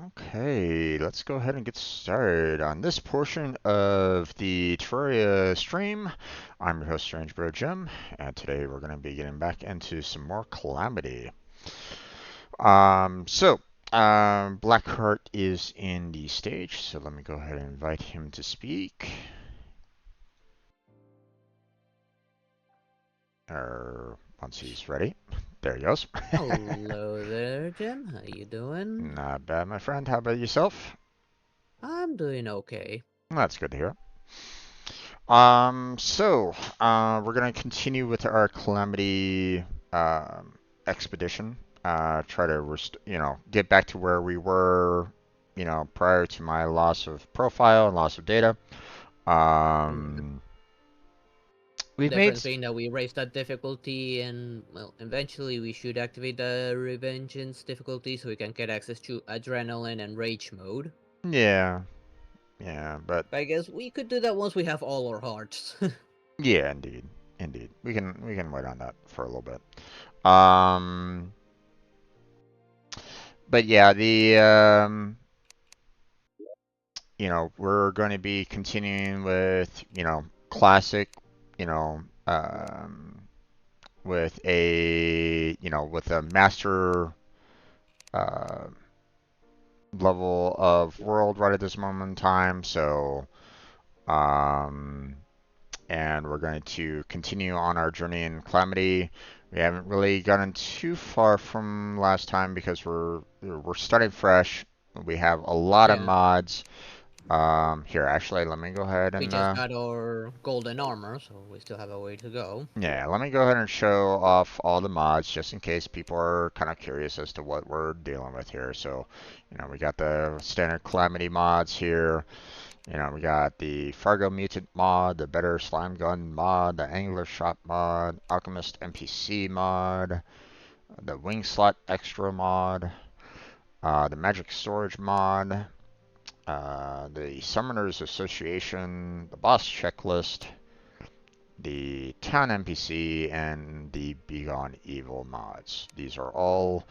Okay, let's go ahead and get started on this portion of the Terraria stream. I'm your host, Strange Bro Jim, and today we're going to be getting back into some more Calamity. Blackheart is in the stage, so let me go ahead and invite him to speak. Once he's ready. There he goes. Hello there, Jim. How you doing? Not bad, my friend. How about yourself? I'm doing okay. That's good to hear. We're gonna continue with our Calamity expedition. Try to get back to where we were, prior to my loss of profile and loss of data. We've made Difference being that we raised that difficulty, and well, eventually we should activate the Revengeance difficulty so we can get access to Adrenaline and Rage mode. yeah, but I guess we could do that once we have all our hearts. yeah, indeed, we can wait on that for a little bit. Um, but yeah, we're going to be continuing with, classic, you know, um, with a master uh, level of world right at this moment in time. Um, and we're going to continue on our journey in Calamity. We haven't really gotten too far from last time because we're starting fresh. We have a lot of Yeah, mods. Here, actually, let me go ahead we and just got our golden armor, so we still have a way to go. yeah, let me go ahead and show off all the mods just in case people are kind of curious as to what we're dealing with here. So, we got the standard Calamity mods here. We got the Fargo Mutant mod, the Better Slime Gun mod, the Angler Shot mod, Alchemist NPC mod, the Wing Slot Extra mod, the Magic Storage mod, the Summoners Association, the Boss Checklist, the Town NPC, and the Begone Evil mods. These are all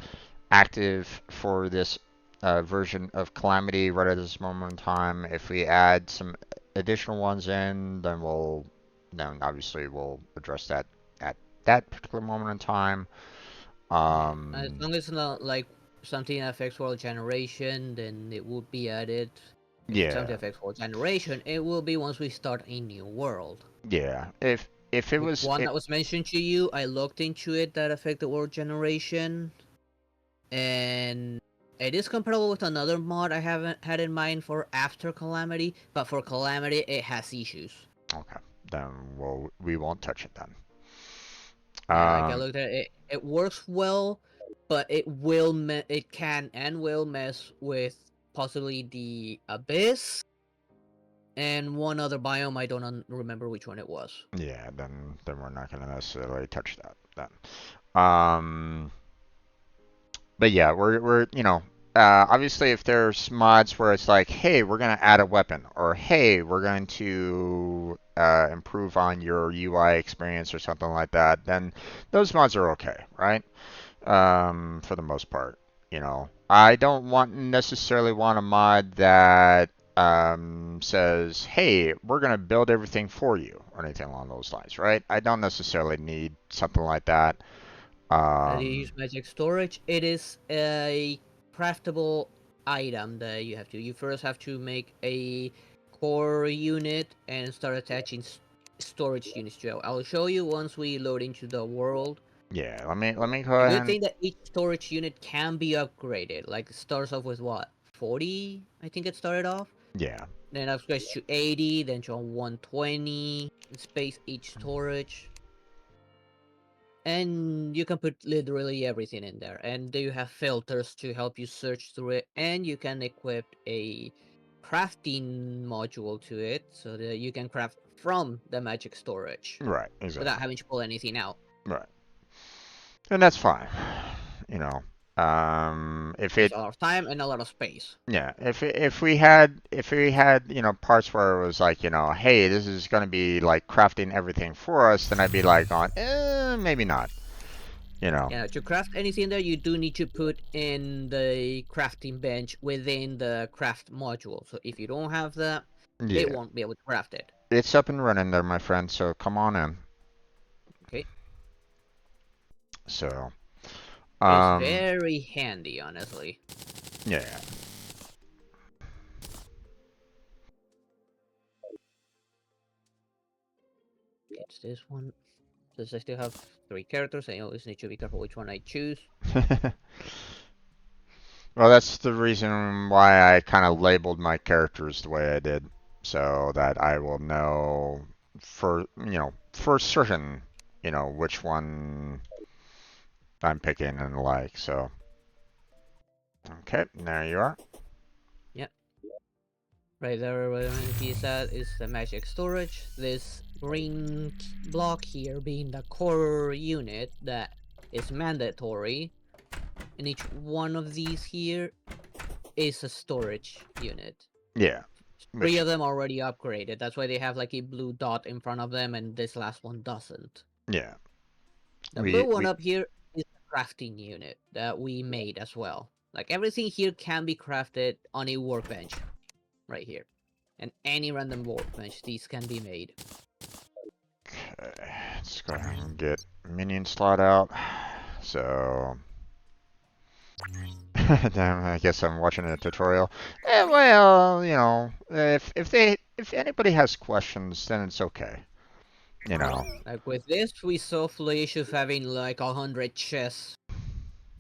active for this version of Calamity right at this moment in time. If we add some additional ones in, then obviously we'll address that at that particular moment in time. Yeah, as Um, long as it's not like something that affects world generation, then it would be added. If something yeah, affects world generation, it will be once we start a new world. yeah. if it With was one it, that was mentioned to you, I looked into it that affected world generation, and it is comparable with another mod I haven't had in mind for after Calamity, but for Calamity it has issues. okay, then we won't touch it then. Yeah, like I Um, looked at it, it works well, but it can and will mess with possibly the Abyss and one other biome. I don't remember which one it was. yeah, then we're not gonna necessarily touch that then. But yeah, we're obviously if there's mods where it's like, hey, we're gonna add a weapon, or hey, we're going to improve on your UI experience or something like that, then those mods are okay, right? For the most part, I don't necessarily want a mod that says, hey, we're gonna build everything for you, or anything along those lines, right? I don't necessarily need something like that. You use Um, magic storage. It is a craftable item that you have to. You first have to make a core unit and start attaching storage units to it. I'll show you once we load into the world. yeah, let me go The ahead good and thing that each storage unit can be upgraded. Like it starts off with what, 40? I think it started off. yeah, Then upgrades to 80, then to 120 space each storage. And you can put literally everything in there, and you have filters to help you search through it, and you can equip a crafting module to it so that you can craft from the magic storage right, without exactly, having to pull anything out. right, and that's fine. You know, if Saves it a lot of time and a lot of space. Yeah, if we had parts where it was like hey, this is gonna be like crafting everything for us, then I'd be like on maybe not, you know. Yeah, to craft anything there, you do need to put in the crafting bench within the craft module. So if you don't have that, it Yeah, won't be able to craft it. it's up and running there, my friend. So come on in. Okay, So it's um very handy, honestly. yeah, It's this one. Since I still have 3 characters, I always need to be careful which one I choose. well, that's the reason why I kind of labeled my characters the way I did, so that I will know for certain which one I'm picking and the like. So okay, there you are. Yep, right there where he's at is the magic storage. This green block here being the core unit that is mandatory. And each one of these here is a storage unit. Yeah, 3 which of them already upgraded. That's why they have like a blue dot in front of them, and this last one doesn't. yeah, The blue one we up here is a crafting unit that we made as well. Like everything here can be crafted on a workbench right here. And any random workbench, these can be made. okay, let's go ahead and get minion slot out. So damn, I guess I'm watching a tutorial. Well, if anybody has questions, then it's okay. You know. Like with this, we solve the issue of having like 100 chests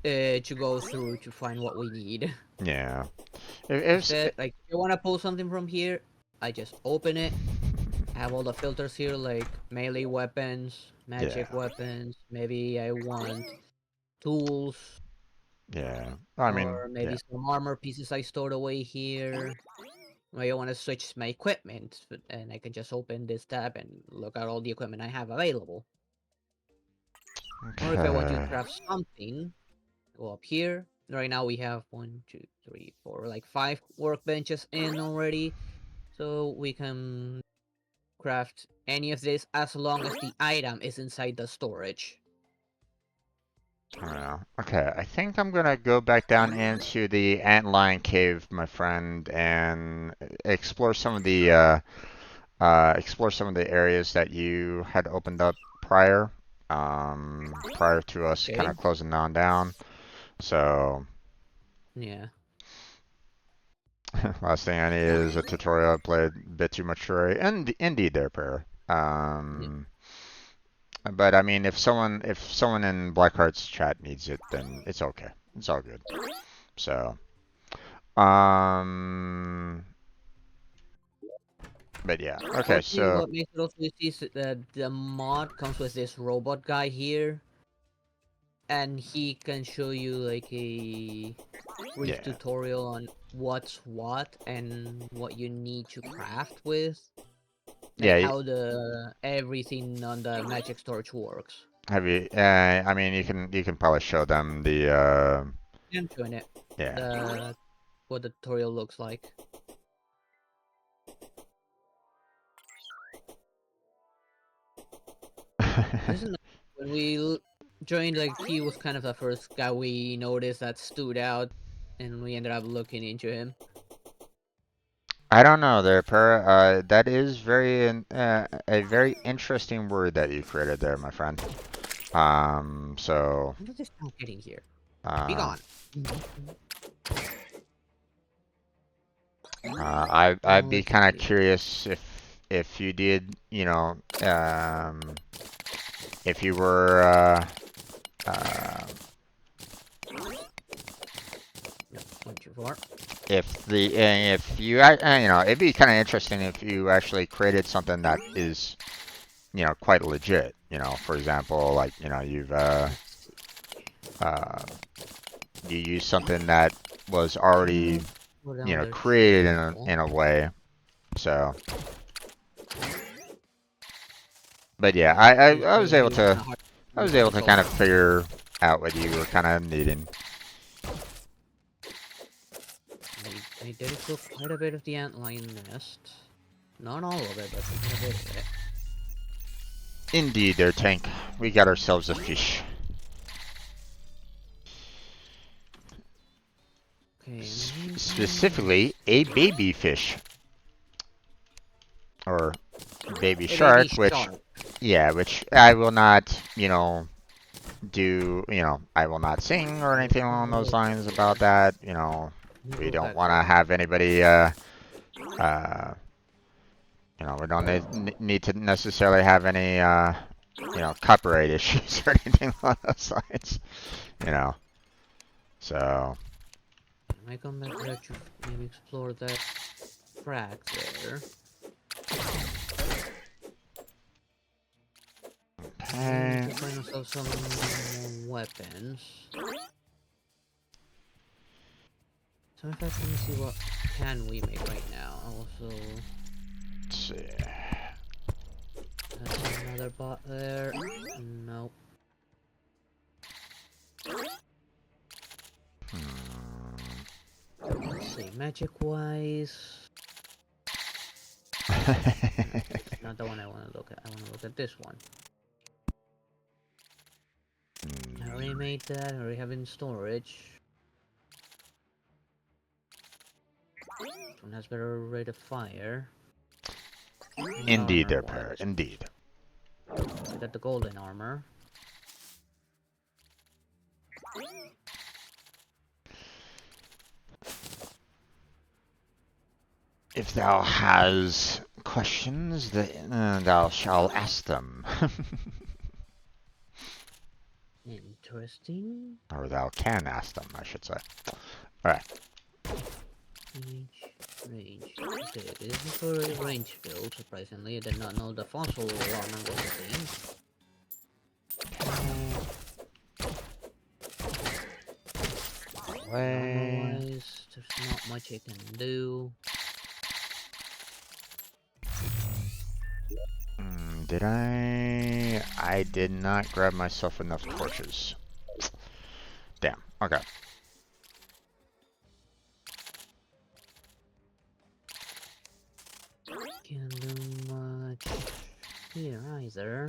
to go through to find what we need. Yeah. If, Instead, like if you want to pull something from here, I just open it. I have all the filters here, like melee weapons, yeah, magic weapons. Maybe I want tools, yeah. I mean, or maybe yeah. some armor pieces I stored away here. Maybe I want to switch my equipment, and I can just open this tab and look at all the equipment I have available. Or if I want to Okay. craft something, go up here. Right now we have 1, 2, 3, 4, like 5 workbenches in already. So we can craft any of this as long as the item is inside the storage. Yeah. Okay, I think I'm gonna go back down into the antlion cave, my friend, and explore some of the areas that you had opened up prior to us kind Okay. of closing down. So Yeah. last thing I need is a tutorial. I played a bit too much Terraria, and indeed there, pair. Yeah. But I mean, if someone in Blackheart's chat needs it, then it's okay. It's all good. So, um, but yeah. Okay, Actually, so what makes it also easy is that the mod comes with this robot guy here, and he can show you like a brief yeah, tutorial on what's what and what you need to craft with, like yeah. how the everything on the magic storage works. Have you? I mean, you can probably show them the I'm showing it. yeah. The what the tutorial looks like. This is when we joined. Like he was kind of the first guy we noticed that stood out, and we ended up looking into him. I don't know there, Per. That is a very interesting word that you created there, my friend. So How did this sound get in here? Be uh, gone. I'd be Let's kind of see. curious if you did, if you were uh, No, went too far. if you it'd be kind of interesting if you actually created something that is quite legit. For example, like you've Let's see. uh, you use something that was already Go down the created in channel. a way. So, but yeah, This I was right able here is to kind of hard I to was able to kind console. of figure out what you were kind of needing. I did cook quite a bit of the antlion nest. Not all of it, but quite a bit of it. Indeed, there, Tank. We got ourselves a fish. Okay, in the meantime, Specifically, a baby fish. Or baby a baby shark, which, shark. yeah, which I will not, I will not sing or Let's anything along those look lines about here. that. We Move don't back want to there. have anybody, uh, we don't need to necessarily have any, copyright issues or anything along those lines, you know. So, I come back there to maybe explore that crack there. And okay. to find ourselves some more weapons. So in fact, let me see what can we make right now. Also, Let's see. that's another bot there. Nope. Let's see, magic wise. That's not the one I want to look at. I want to look at this one. I already made that. I already have it in storage. This one has better rate of fire. And Indeed, armor there, pair. wise, Indeed. I got the golden armor. If thou has questions, thou shalt ask them. Interesting. Or thou can ask them, I should say. Alright. Range. Okay, this is for a range build, surprisingly. I did not know the fossil armor was a thing. Armor wise, there's not much I can do. Did I? I did not grab myself enough torches. Damn. Okay. Can't do much here either.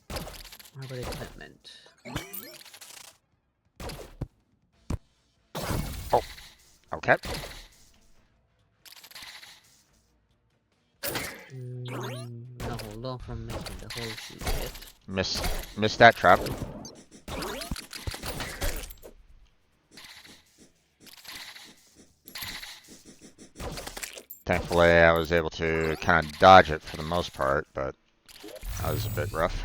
How about equipment? Oh. Okay. No, hold on from making the horseshoe yet. Missed that trap. Thankfully, I was able to kind of dodge it for the most part, but that was a bit rough.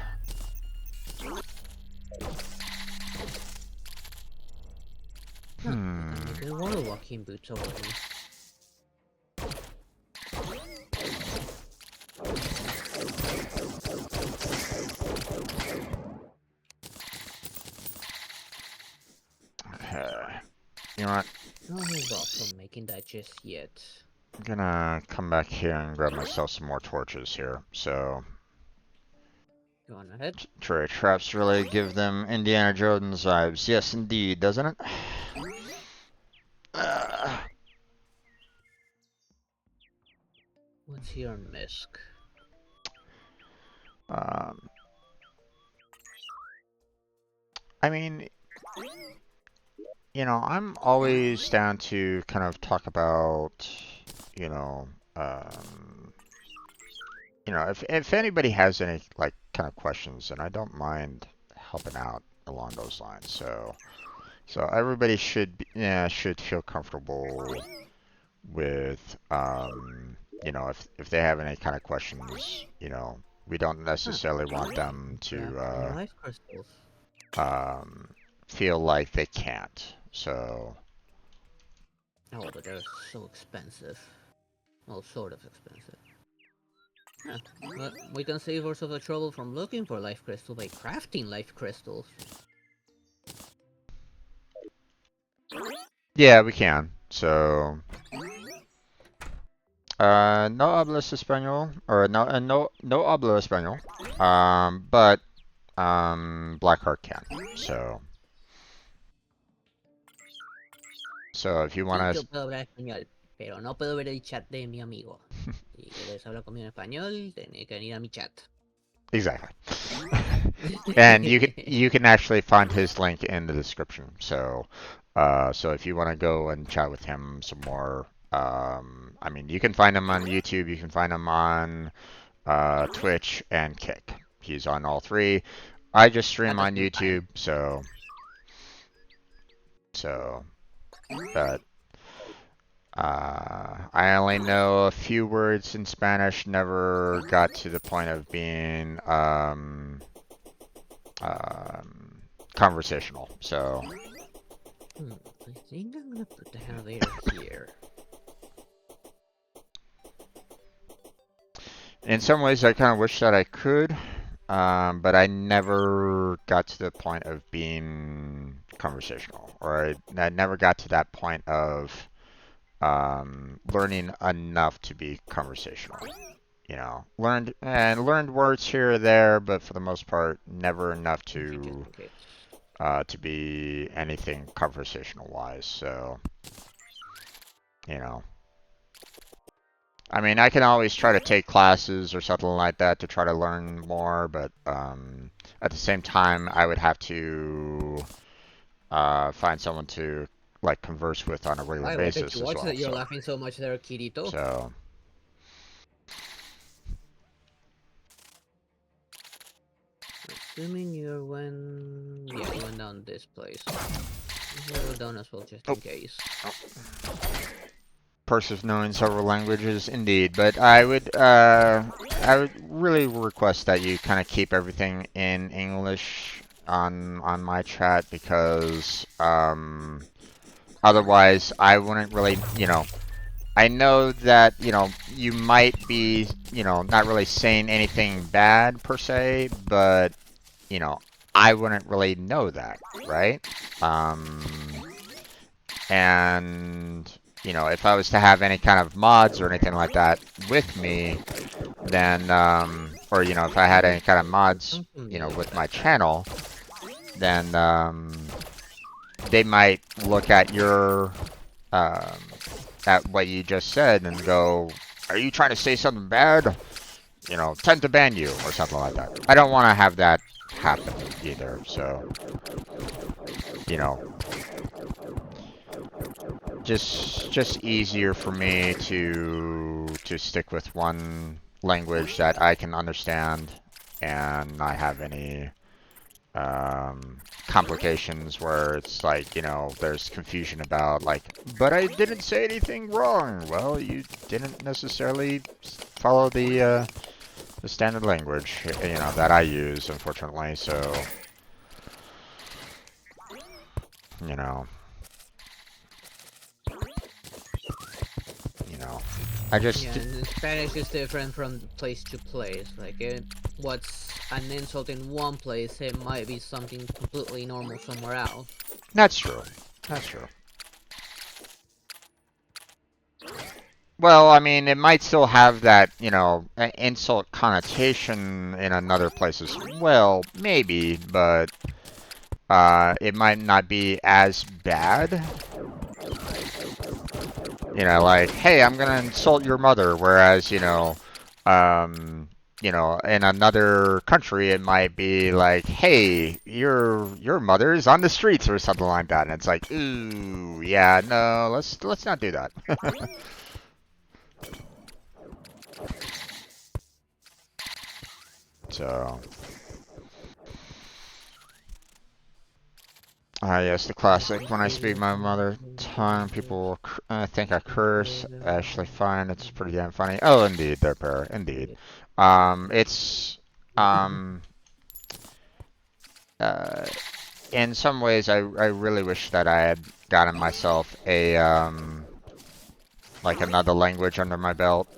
There were walking boots already. Okay. You know what? No hold off from making that just yet. I'm gonna come back here and grab myself some more torches here. So, Go on ahead. Terraria traps really give them Indiana Jones vibes. Yes, indeed, doesn't it? What's your misc? I mean, you know, I'm always down to kind of talk about, you know, if anybody has any like kind of questions, then I don't mind helping out along those lines. So everybody should feel comfortable with, you know, if they have any kind of questions, you know, we don't necessarily want them to life crystals. feel like they can't. So. Oh, but they're so expensive. Well, sort of expensive. Yeah, but we can save ourselves the trouble from looking for life crystal by crafting life crystals. Yeah, we can. So, no hablas español, or no hablo español. But Blackheart can. So if you want Yo to, puedo hablar español, pero no puedo ver el chat de mi amigo. Si quieres hablar conmigo en español, tenés que ir a mi chat. exactly. And you can actually find his link in the description. So, so if you want to go and chat with him some more, I mean, you can find him on YouTube. You can find him on Twitch and Kick. He's on all three. I just stream on YouTube, so but I only know a few words in Spanish. Never got to the point of being conversational. So. I think I'm gonna put the elevator here. In some ways, I kind of wish that I could, but I never got to the point of being conversational, or I never got to that point of learning enough to be conversational. You know, learned words here or there, but for the most part, never enough to be anything conversational wise. So, you know. I mean, I can always try to take classes or something like that to try to learn more, but at the same time, I would have to find someone to like converse with on a regular basis as well. You're laughing so much there, Kirito. So. Assuming you went down this place. Go down as well, just in case. Perks of knowing several languages, indeed. But I would really request that you kind of keep everything in English on my chat, because otherwise I wouldn't really, you know. I know that, you know, you might be, you know, not really saying anything bad per se, but, you know, I wouldn't really know that, right? And, you know, if I was to have any kind of mods or anything like that with me, then, or, you know, if I had any kind of mods, you know, with my channel, then, they might look at your, at what you just said and go, are you trying to say something bad? You know, tend to ban you or something like that. I don't want to have that happen either, so, you know, just easier for me to stick with one language that I can understand and not have any complications where it's like, you know, there's confusion about like, but I didn't say anything wrong. Well, you didn't necessarily follow the standard language, you know, that I use, unfortunately. So, you know, I just Yeah, and Spanish is different from place to place. Like, what's an insult in one place, it might be something completely normal somewhere else. that's true. That's true. Well, I mean, it might still have that, you know, insult connotation in another place as well, maybe, but it might not be as bad. You know, like, hey, I'm gonna insult your mother, whereas, in another country it might be like, hey, your mother is on the streets or something like that, and it's like, ooh, yeah, no, let's not do that. So, yes, the classic. When I speak my mother tongue, people will think I curse. I actually find it's pretty damn funny. Oh, indeed, there, pair. Indeed. It's um, uh, in some ways, I really wish that I had gotten myself a like another language under my belt,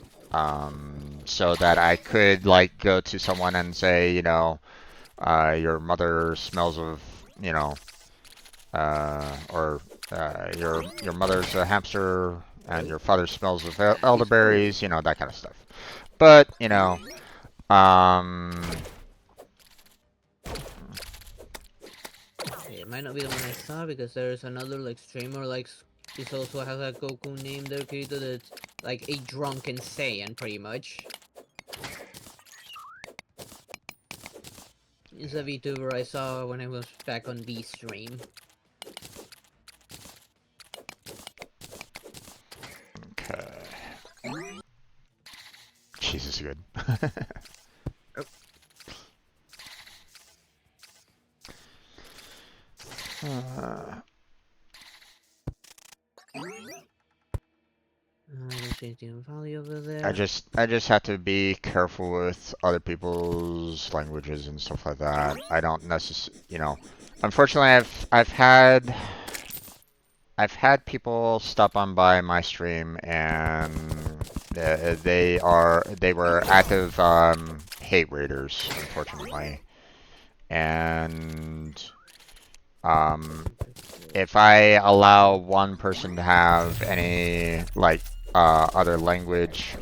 so that I could like go to someone and say, your mother smells of, you know, or your mother's a hamster and your father smells of elderberries, you know, that kind of stuff. But, um, It might not be the one I saw because there's another like streamer like this also has a Goku name there created that's like a drunken Saiyan pretty much. It's a VTuber I saw when I was back on V stream. okay. Jesus, good. Oh. Changing value over there. I just have to be careful with other people's languages and stuff like that. I don't necessarily, unfortunately, I've had people stop on by my stream and they were active hate raiders, unfortunately, and if I allow one person to have any like other language,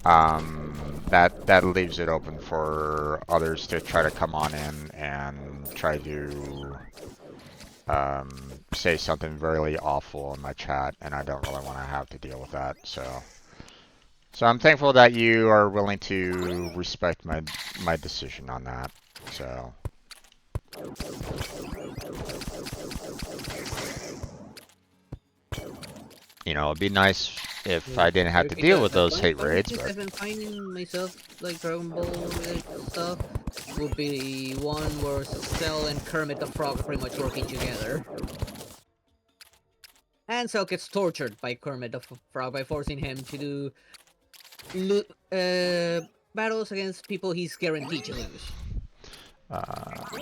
that leaves it open for others to try to come on in and try to say something really awful in my chat, and I don't really want to have to deal with that. So I'm thankful that you are willing to respect my decision on that. So. It'd be nice if I didn't have to deal with those hate raids, but... I've been finding myself, like, Dragon Ball related stuff would be one where Cell and Kermit the Frog are pretty much working together. And Cell gets tortured by Kermit the Frog by forcing him to do battles against people he's guaranteed to lose.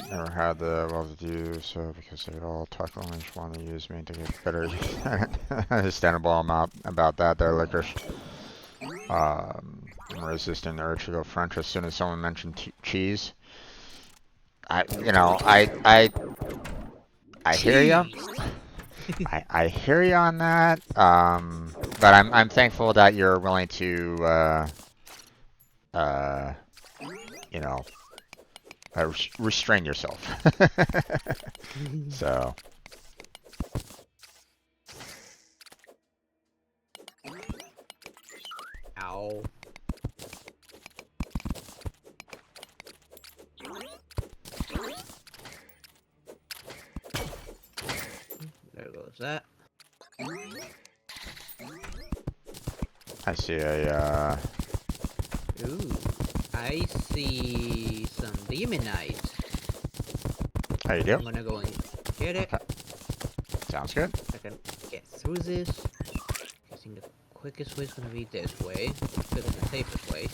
Never had the well to do so because they all talk English, want to use me to get better. Understandable amount about that there, Licorice. I'm resisting the urge to go French as soon as someone mentioned cheese. I hear ya. I hear you on that. But I'm thankful that you're willing to restrain yourself. So. Ow. There goes that. I see a, Ooh. I see some demonite. How you do? I'm gonna go and get it. Okay. Sounds good. I can get through this. I think the quickest way is gonna be this way. Because the safest way.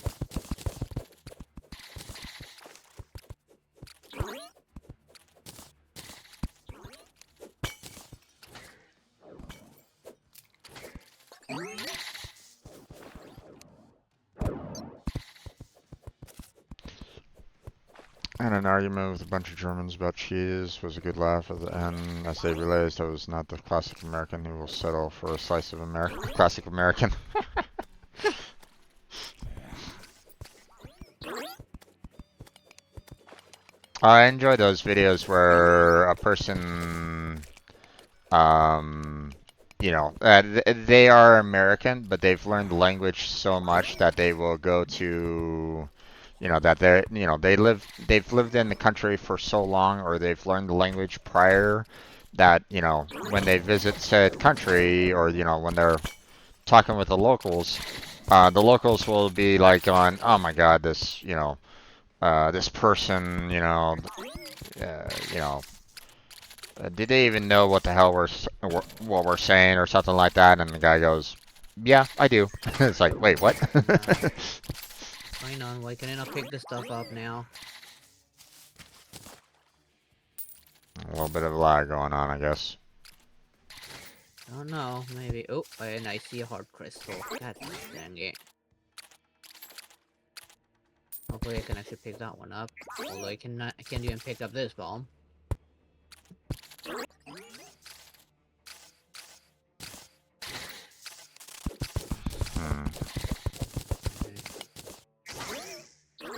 And an argument with a bunch of Germans about cheese was a good laugh at the end as they realized I was not the classic American who will settle for a slice of American. Classic American. I enjoy those videos where a person, you know, they are American, but they've learned the language so much that they will go to, you know, that they're, you know, they've lived in the country for so long, or they've learned the language prior, that, you know, when they visit said country, or, you know, when they're talking with the locals will be like on, oh my God, this, you know, this person, you know, did they even know what the hell what we're saying or something like that? And the guy goes, "Yeah, I do." It's like, wait, what? Hang on, why can I not pick this stuff up now? A little bit of lag going on, I guess. I don't know, maybe. Oh, and I see a hard crystal. God dang it. Hopefully I can actually pick that one up. Although I can't even pick up this bomb. Hmm.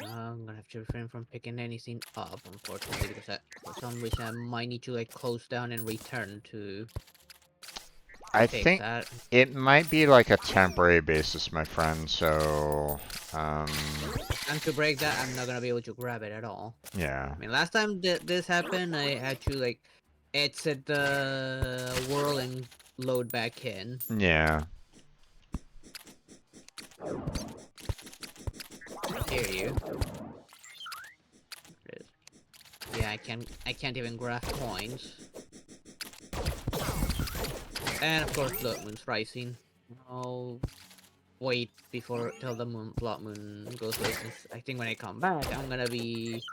I'm gonna have to refrain from picking anything up, unfortunately, because for some reason I might need to like close down and return to I fix think that. it might be like a temporary basis, my friend. So, And to break that, I'm not gonna be able to grab it at all. yeah. I mean, last time this happened, I had to like exit the world and load back in. Yeah. I hear you. Yeah, I can't even grab coins. And of course, blood moon's rising. I'll wait before till the blood moon goes away. Since I think when I come back, I'm gonna be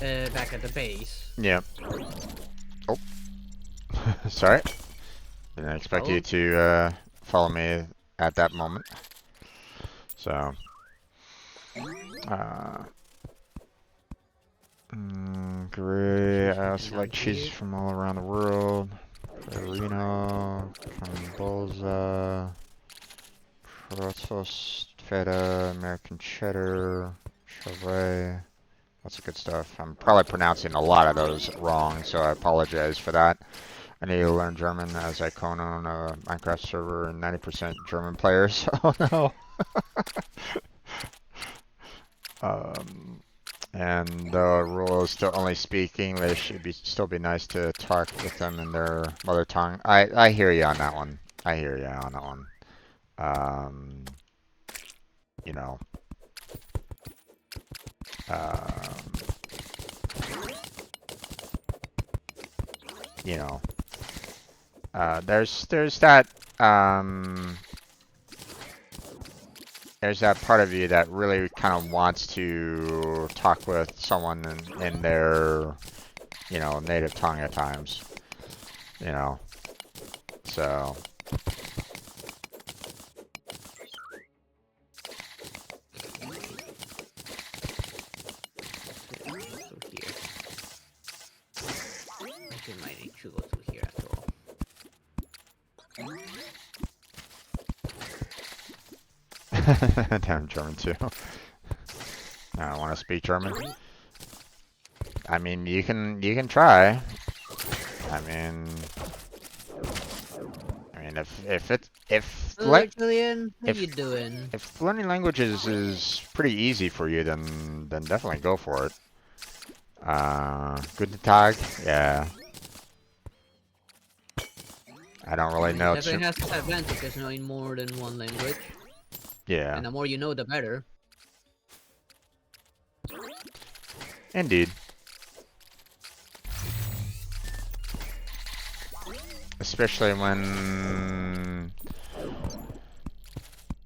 back at the base. Yeah. Oh. Sorry. Didn't expect you to follow me at that moment. So. Great. I also like cheeses from all around the world. Perino, Camboza, Protos, Feta, American Cheddar, Chevrolet. Lots of good stuff. I'm probably pronouncing a lot of those wrong, so I apologize for that. I need to learn German as I co-own a Minecraft server and 90% German players. Oh no. And the rule is to only speak English. It'd still be nice to talk with them in their mother tongue. I hear you on that one. I hear you on that one. You know. You know. There's that there's that part of you that really kind of wants to talk with someone in their, you know, native tongue at times. You know. So. Damn German too. I don't want to speak German. I mean, you can try. I mean, Hello, Julian. How you doing? If learning languages is pretty easy for you, then definitely go for it. Guten Tag. Yeah. I don't really know. It definitely has its advantages knowing more than one language. Yeah. And the more you know, the better. Indeed. especially when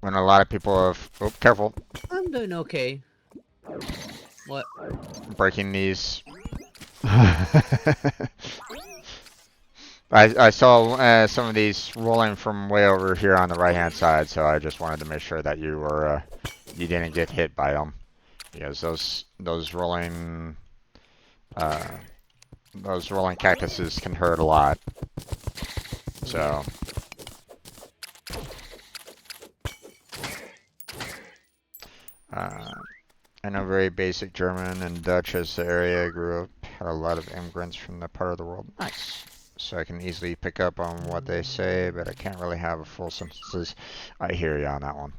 a lot of people have. Oh, careful! I'm doing okay. What? Breaking these. I saw some of these rolling from way over here on the right hand side, so I just wanted to make sure that you didn't get hit by them, because those rolling cactuses can hurt a lot. So. I know very basic German and Dutch as the area I grew up had a lot of immigrants from that part of the world. Nice. So I can easily pick up on what they say, but I can't really have a full sentences. I hear you on that one.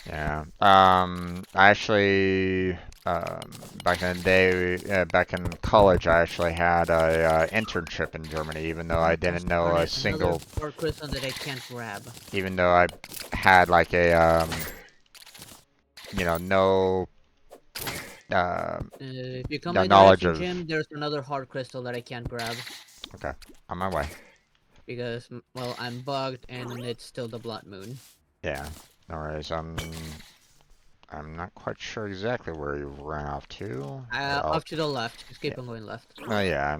Yeah. I actually, back in the day, back in college, I actually had a internship in Germany, even though I didn't know a single. Another core crystal that I can't grab. Even though I had like a no If you come no my knowledge direction, of. Jim, there's another hard crystal that I can't grab. Okay, on my way. Because, well, I'm bugged and it's still the blood moon. Yeah, no worries. I'm not quite sure exactly where you ran off to. Off to the left. Just keep on going left. Oh yeah,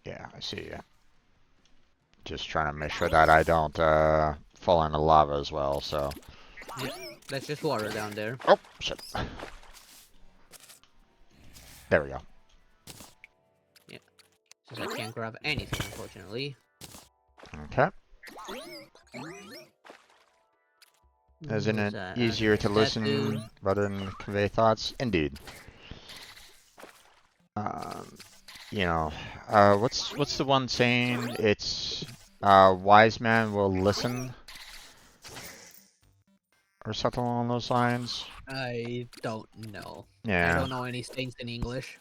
I see you. Just trying to make sure that I don't fall into lava as well. So. Yeah, that's just water down there. Oh shit. There we go. Yeah. Since I can't grab anything, unfortunately. Okay. Isn't it easier to listen rather than convey thoughts? Indeed. What's the one saying? It's wise man will listen, or something along those lines. I don't know. Yeah. I don't know any things in English.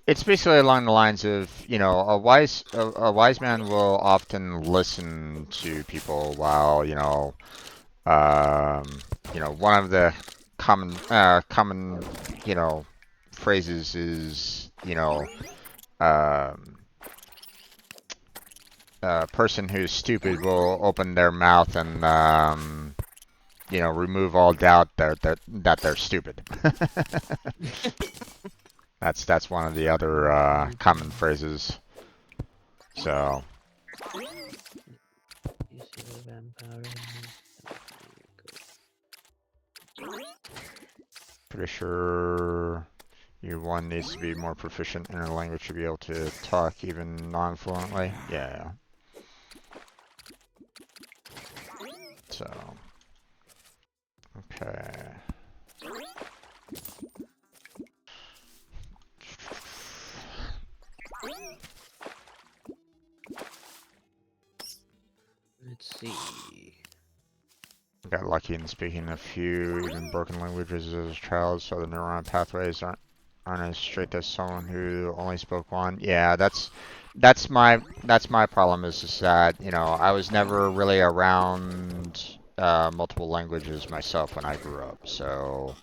It's basically along the lines of, a wise man will often listen to people while, one of the common, phrases is, a person who's stupid will open their mouth and, remove all doubt that they're stupid. That's one of the other common phrases. So. Pretty sure one needs to be more proficient in a language to be able to talk even non-fluently. Yeah. So. Okay. Let's see. Got lucky in speaking a few even broken languages as a child, so the neuron pathways aren't as straight as someone who only spoke one. Yeah, that's my problem is that I was never really around multiple languages myself when I grew up, so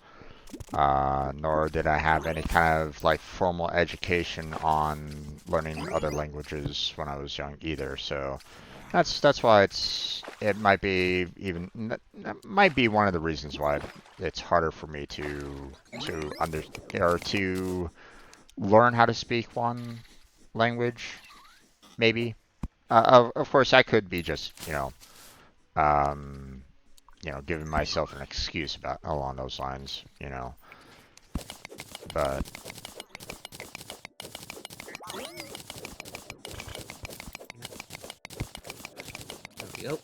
nor did I have any kind of like formal education on learning other languages when I was young either. So. That's why it might be might be one of the reasons why it's harder for me to to learn how to speak one language. Maybe, of course, I could be just giving myself an excuse about along those lines, but. Yep.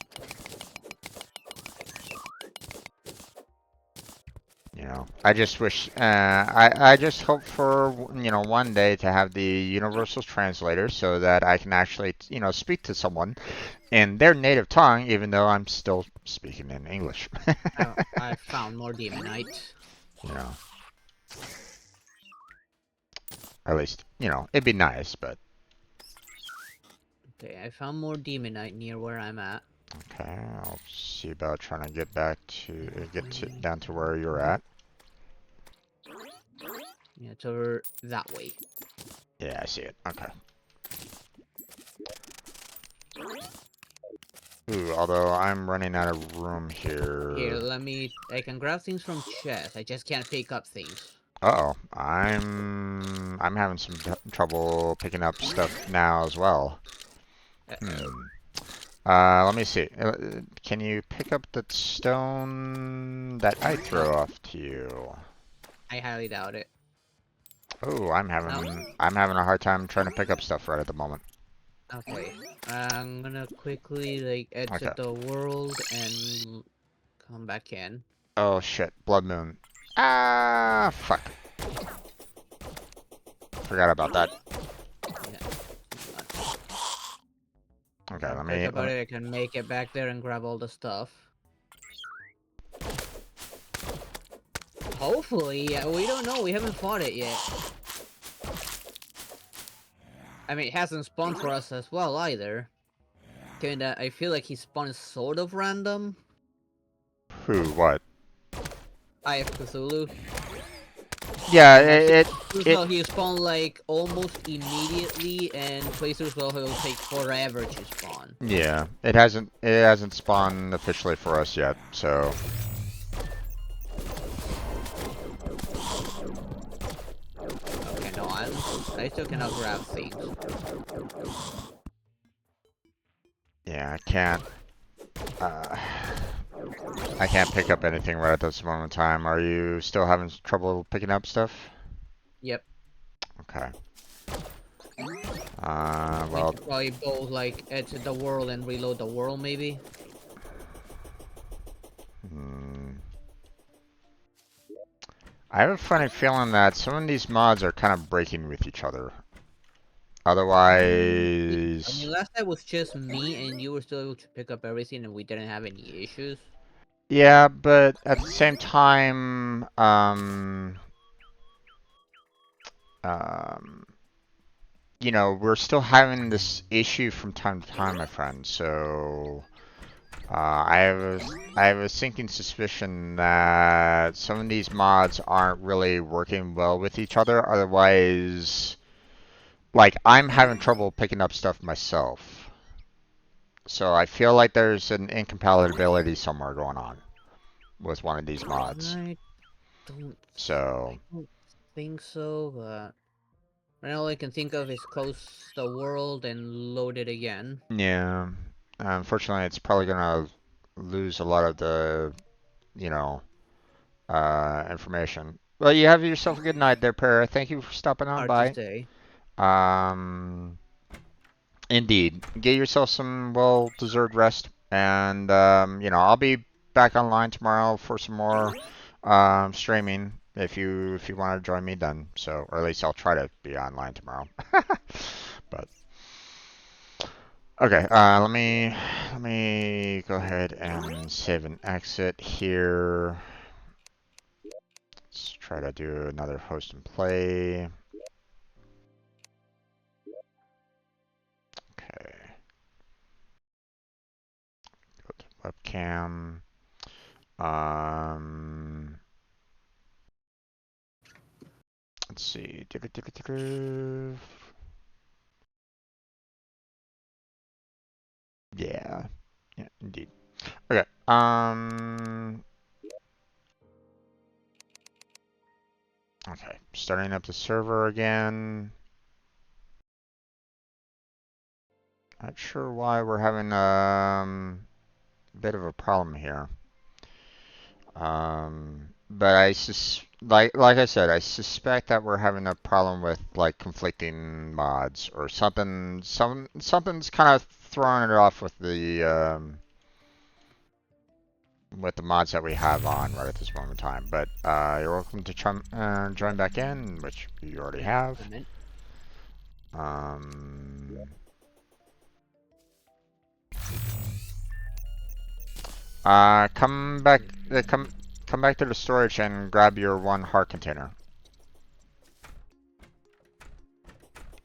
I just wish, I just hope for, one day to have the universal translator so that I can actually, speak to someone in their native tongue, even though I'm still speaking in English. I found more demonite. At least, it'd be nice, but. Okay, I found more demonite near where I'm at. Okay, I'll see about trying to get down to where you're at. Yeah, it's over that way. Yeah, I see it. Okay. Ooh, although I'm running out of room Here, here. I can grab things from chests. I just can't pick up things. Uh-oh. I'm having some trouble picking up stuff now as well. Uh-oh. Let me see. Can you pick up that stone that I No, throw off to you? I highly doubt it. Oh, No. I'm having a hard time trying to pick up stuff right at the moment. Okay. I'm gonna quickly, like, Okay. exit the world and come back in. Oh shit, Blood Moon. Ah, fuck. Forgot about that. Yeah. If Okay, I'm let quick me let about me. it, I can make it back there and grab all the stuff. Hopefully, yeah, we don't know. We haven't fought it yet. I mean, it hasn't spawned for us as well either. Kinda, I feel like he spawned sort of random. Who? What? I have Cthulhu. Yeah, And at it well, he spawned like almost immediately, and places well he'll take forever to spawn. yeah, it hasn't spawned officially for us yet, so Okay, no, I still cannot grab things. yeah, uh, I can't pick up anything right at this moment in time. Are you still having trouble picking up stuff? Yep. Okay. We Well, should probably both like exit the world and reload the world maybe. hmm. I have a funny feeling that some of these mods are kind of breaking with each other. I mean, Otherwise, last time was just me and you were still able to pick up everything and we didn't have any issues. yeah, but at the same time, um, we're still having this issue from time to time, my friend. So, I have a sinking suspicion that some of these mods aren't really working well with each other. Otherwise, like I'm having trouble picking up stuff myself. So I feel like there's an incompatibility somewhere going on with one of these mods. I don't, So, I don't think so, but right all I can think of is close the world and load it again. yeah. Unfortunately, it's probably gonna lose a lot of the, you know, information. Well, you have yourself a good night there, Para. Thank you for stopping on Hard to by. say. Um, Indeed. Get yourself some well-deserved rest, and I'll be back online tomorrow for some more streaming if you want to join me then. So, or at least I'll try to be online tomorrow. But okay, let me go ahead and save and exit here. Let's try to do another host and play. Okay, go to webcam. Um, let's see. Yeah, yeah, indeed. Okay. Okay. Starting up the server again. Not sure why we're having a bit of a problem here. But like I said, I suspect that we're having a problem with like conflicting mods or something. Something's kind of throwing it off with the mods that we have on right at this moment in time. But you're welcome to join back in, which you already have. Um, come back, come back to the storage and grab your one heart container.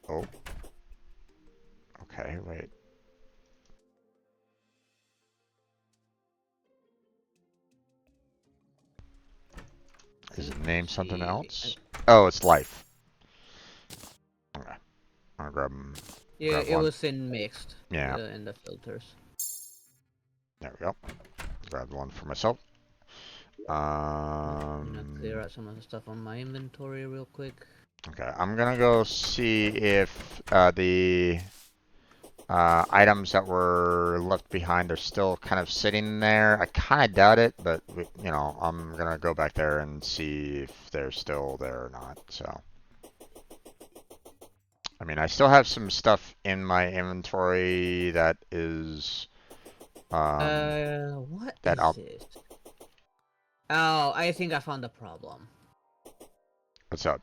Oh, okay, wait. Is it named something See, else? Oh, it's life. Okay. I'll grab Yeah, it one. was in mixed. Yeah. In the filters. There we go. Grab one for myself. I'm gonna clear out some of the stuff on my inventory real quick. Okay, I'm gonna go see if the items that were left behind are still kind of sitting there. I kind of doubt it, but you know, I'm gonna go back there and see if they're still there or not. So, I mean, I still have some stuff in my inventory that is What that is I'll. this? Oh, I think I found the problem. What's up?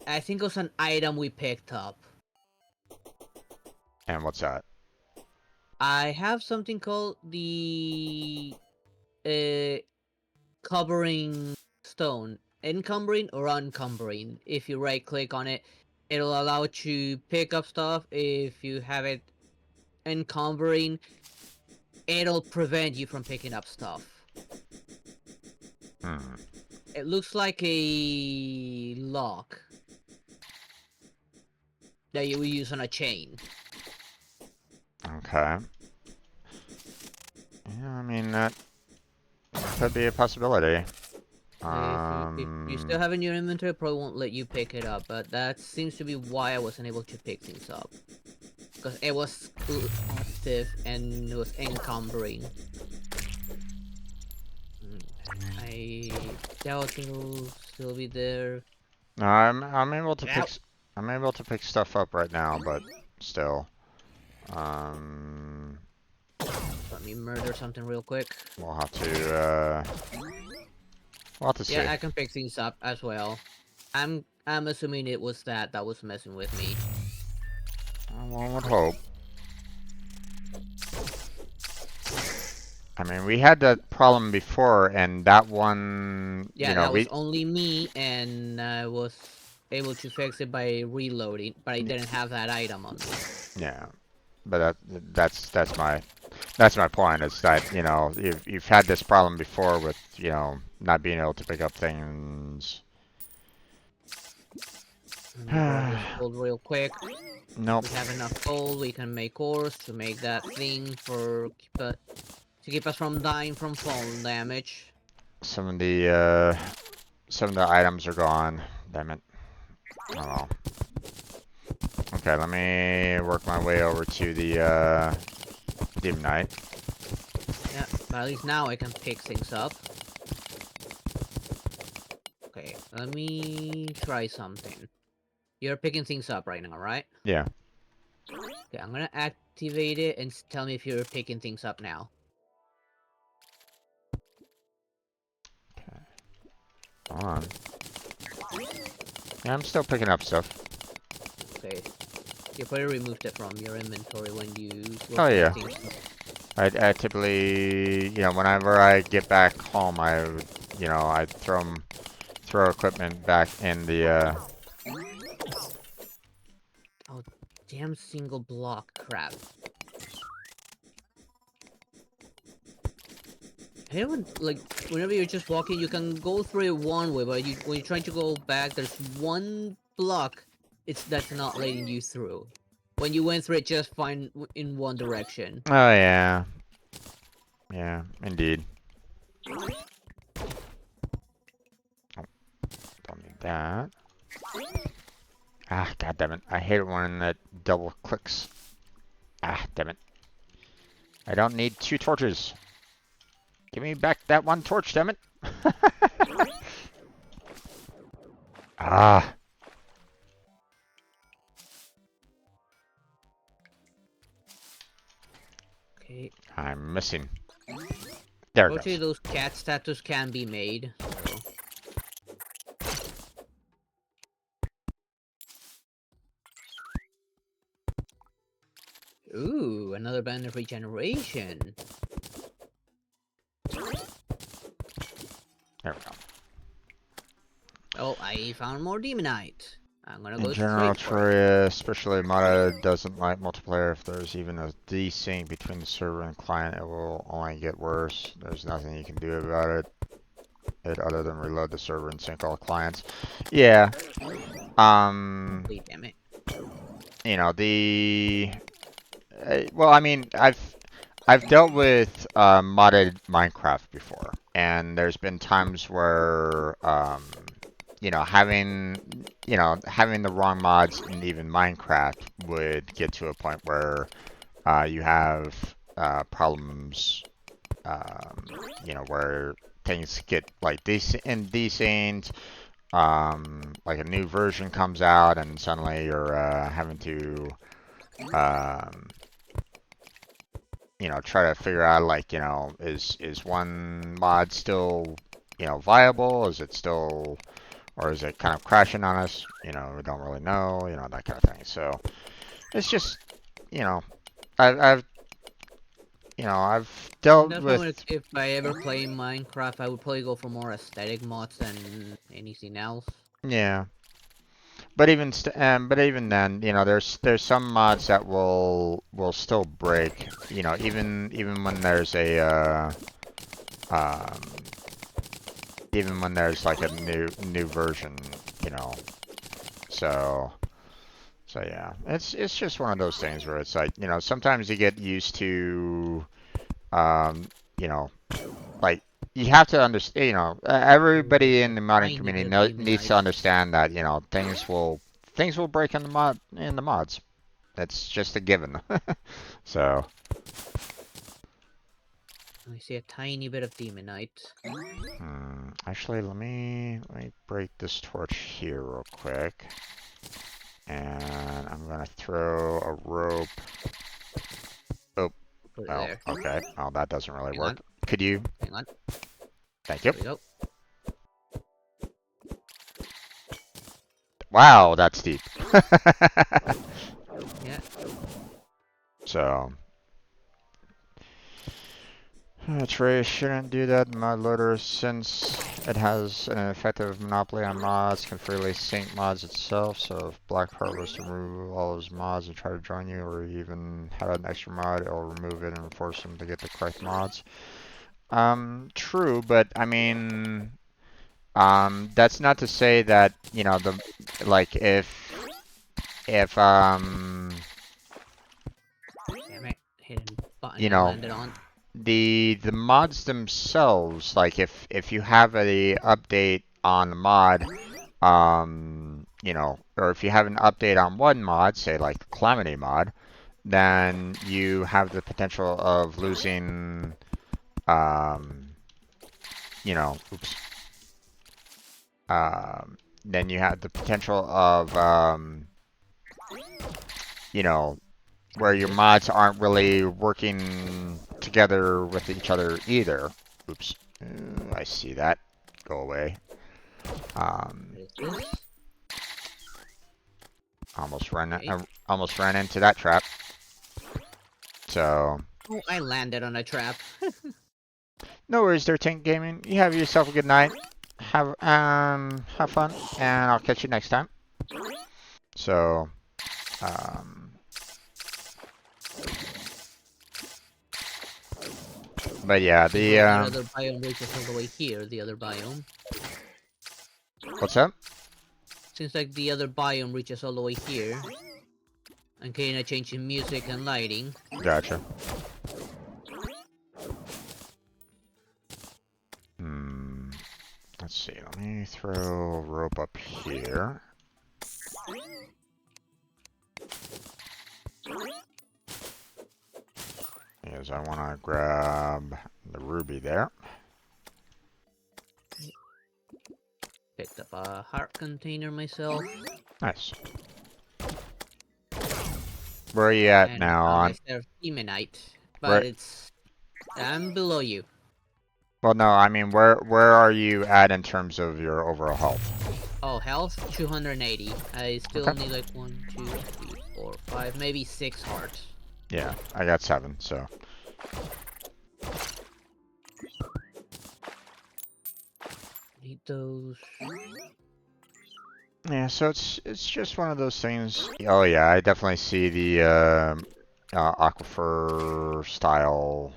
I think it was an item we picked up. And what's that? I have something called the covering stone. Encumbering or uncumbering. If you right click on it, it'll allow you to pick up stuff. If you have it encumbering, it'll prevent you from picking up stuff. Hmm. It looks like a lock that you will use on a chain. Okay. Yeah, I mean that could be a possibility. If you still have it in your inventory, it probably won't let you pick it up, but that seems to be why I wasn't able to pick things up. Because it was active and it was encumbering. I doubt it'll still be there. No, I'm able to pick stuff up right now, but still, Let me murder something real quick. we'll have to see. Yeah, I can pick things up as well. I'm assuming it was that was messing with me. One would hope. I mean, we had that problem before, and that one, Yeah, you know, that was only me, and I was able to fix it by reloading, but I didn't have that item on me. Yeah, but that's my point. Is that, you know, you've had this problem before with, you know, not being able to pick up things. Let me grab this gold real quick. Nope. We have enough gold. We can make ores to make that thing to keep us from dying from fall damage. Some of the items are gone. Damn it. Oh well. Okay, let me work my way over to the Dim Knight. Yeah, but at least now I can pick things up. Okay, let me try something. You're picking things up right now, right? Yeah. Okay, I'm gonna activate it and tell me if you're picking things up now. Okay. Hold on. Yeah, I'm still picking up stuff. Okay. You probably removed it from your inventory when you were Oh yeah. I I typically, you know, whenever I get back home, you know, I throw equipment back in the. Oh, damn single block crap. Everyone, like, whenever you're just walking, you can go through it one way, but when you're trying to go back, there's one block that's not letting you through. When you went through it just fine in one direction. Oh yeah. Yeah, indeed. Oh, don't need that. Ah, god damn it. I hate it when that double clicks. Ah, damn it. I don't need 2 torches. Give me back that 1 torch, damn it. Ah. Okay. I'm missing. There it Fortunately, goes. those cat statues can be made. So. Ooh, another band of regeneration. There we go. Oh, I found more demonite. I'm gonna go In general, straight for it. Terraria, especially modded, doesn't like multiplayer. If there's even a desync between the server and client, it will only get worse. There's nothing you can do about it. it other than reload the server and sync all clients. Yeah. Wait, damn it. You know, well, I mean, I've dealt with modded Minecraft before, and there's been times where you know, having the wrong mods in even Minecraft would get to a point where you have problems, you know, where things get like indecent, like a new version comes out and suddenly you're having to, um, you know, try to figure out like, you know, is one mod still, you know, viable? Is it still, or is it kind of crashing on us? You know, we don't really know, you know, that kind of thing. So it's just, you know, I've you know, I've dealt That's with, why if I ever play Minecraft, I would probably go for more aesthetic mods than anything else. yeah. But even then, you know, there's some mods that will still break. You know, even when there's a um, even when there's like a new version. You know, so yeah, it's just one of those things where it's like, you know, sometimes you get used to you know, like you have to understand, you know, everybody in the modding Tiny community bit of demon needs to light. understand that, you know, things will break in the mods. That's just a given. So, I see a tiny bit of demonite. actually, let me break this torch here real quick, and I'm gonna throw a rope. Oh, Put it well, there. okay. Oh, that doesn't really Hang work. on, Could you? hang on. Thank you. There we go. Wow, that's deep. Yeah. So, Terraria shouldn't do that in mod loader since it has an effective monopoly on mods, can freely sync mods itself, so if Blackheart was to remove all of his mods and try to join you, or even had an extra mod, it'll remove it and force him to get the correct mods. True, but I mean, that's not to say that, you know, like if Damn it. Hidden button you I know, landed on. the mods themselves, like if you have a update on the mod, you know, or if you have an update on one mod, say like the Calamity mod, then you have the potential of losing, um, you know, oops, then you have the potential of, you know, where your This. mods aren't really working together with each other either. Oops, I see that. Go away. What is this? Okay. I almost ran into that trap. So, Oh, I landed on a trap. no worries there, Tank Gaming. You have yourself a good night. Have fun, and I'll catch you next time. So, um, but yeah, Seems like the other biome reaches all the way here, the other biome. what's up? Seems like the other biome reaches all the way here. I'm getting a change in music and lighting. Gotcha. Hmm. Let's see. Let me throw a rope up here. Because I want to grab the ruby there. Picked up a heart container myself. Nice. Where are you at And now? found On myself demonite. where? But I'm below you. Well, no. I mean, where are you at in terms of your overall health? Oh, health 280. I still Okay. need like 1, 2, 3, 4, 5, maybe 6 hearts. Yeah, I got 7. So. Need those. Yeah, so it's just one of those things. Oh yeah, I definitely see the aquifer style.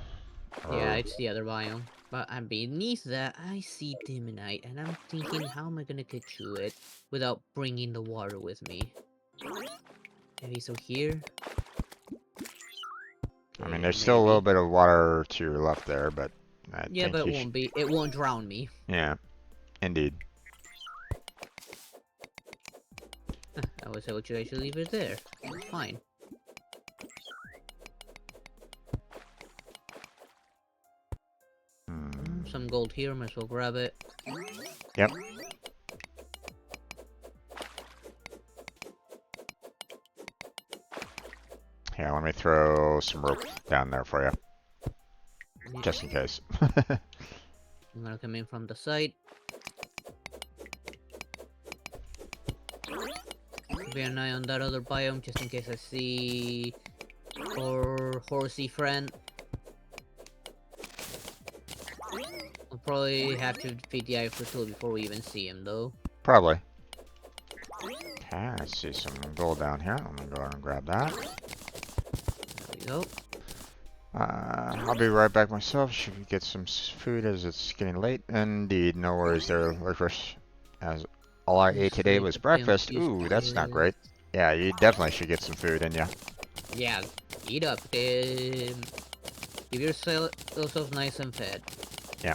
Yeah, Or it's the other biome. But beneath that, I see Dimonite, and I'm thinking, how am I gonna get to it without bringing the water with me? Maybe so here? I mean, Okay, there's still a little maybe. bit of water to your left there, but I Yeah, think but you should. it won't drown me. Yeah, indeed. I was able to actually leave it there. It's fine. Some gold here, might as well grab it. Yep. Yeah, let me throw some rope down there for you, Yeah. just in case. I'm gonna come in from the side. Keep an eye on that other biome, just in case I see our horsey friend. I'll probably have to defeat the Eye Tool before we even see him, though. Probably. Okay, I see some gold down here. I'm gonna go ahead and grab that. There we go. I'll be right back myself. Should get some food as it's getting late. Indeed, no worries there, Licorice. As all I ate today was breakfast. Ooh, that's not great. Yeah, you definitely should get some food in ya. Yeah, eat up. Give yourself nice and fed. Yeah.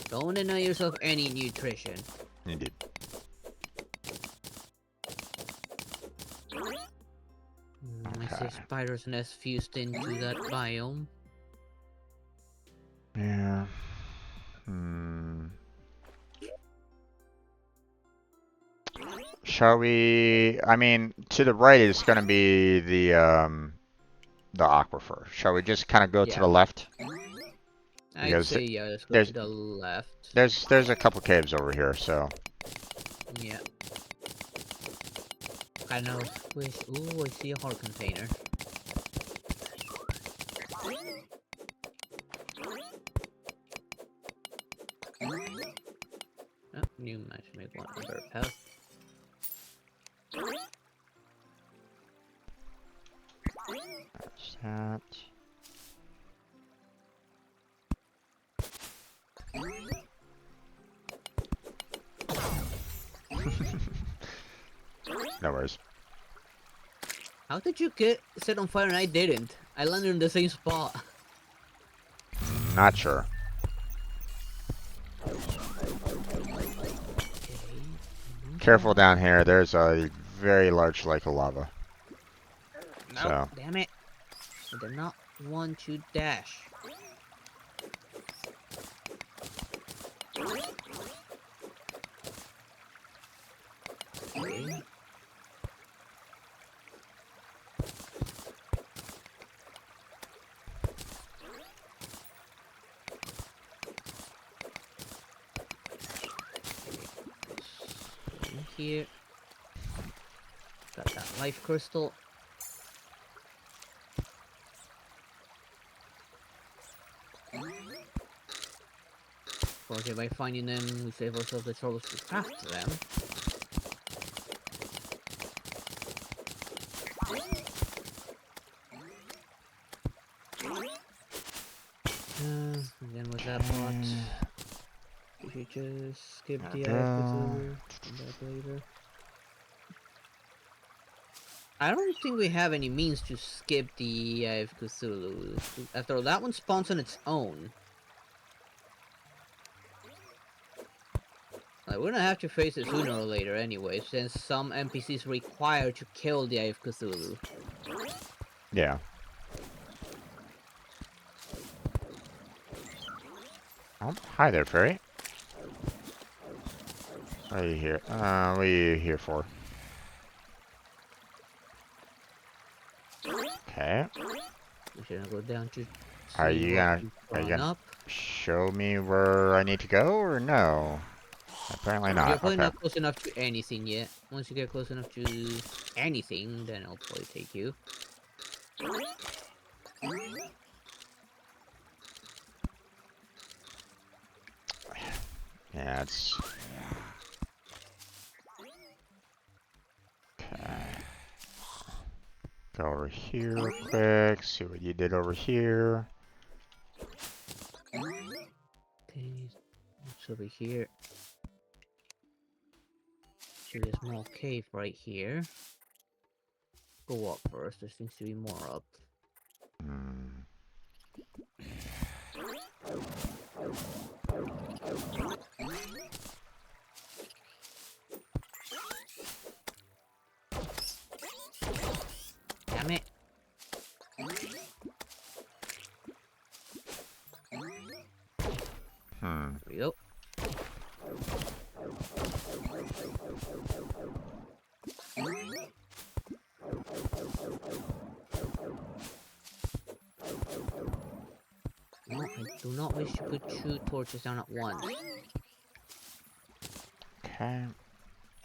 Don't deny yourself any nutrition. Indeed. I see a spider's nest fused into that biome. Yeah. Shall we? I mean, to the right is going to be the aquifer. Shall we just kind of go to the left? I'd Because say yeah, let's go to the left. there's a couple caves over here, so. Yeah. I know. Ooh, I see a heart container. Oh, new match, make one other path. There's that. No worries. How did you get set on fire and I didn't? I landed in the same spot. Not sure. Careful down here. There's a very large lake of lava. No, So. damn it. I did not want to dash. Okay. In here. Got that life crystal. Of course, by finding them, we save ourselves the trouble to craft them. And then with that part, we should just skip the come back later. I don't think we have any means to skip the Eye of Cthulhu. After all, that one spawns on its own. Like, we're gonna have to face it sooner or later anyway, since some NPCs require to kill the Eye of Cthulhu. Yeah. Oh, hi there, fairy. What are you here? What are you here for? Okay. We shouldn't go down to Are see you what gonna up. show me where I need to go or no? Apparently You're not. probably Okay. not close enough to anything yet. Once you get close enough to anything, then I'll probably take you. Yeah, it's. Okay. Go over here real quick. See what you did over here. What's over here? See a small cave right here. Go up first. There seems to be more up. Damn it. There we go. No, I do not wish to put 2 torches down at once. Okay.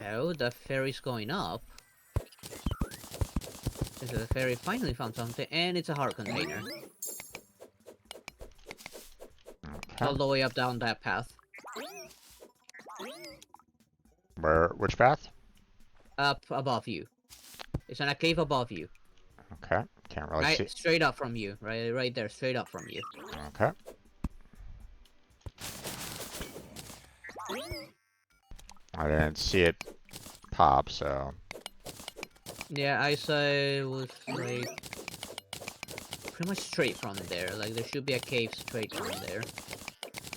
Oh, the ferry's going up. Since the ferry finally found something, and it's a heart container. Okay. All the way up down that path. Which path? Up above you. It's in a cave above you. Okay. Can't really Right, see. straight up from you. Right there, straight up from you. Okay. I didn't see it pop, so. Yeah, I saw it was like pretty much straight from there. Like there should be a cave straight from there,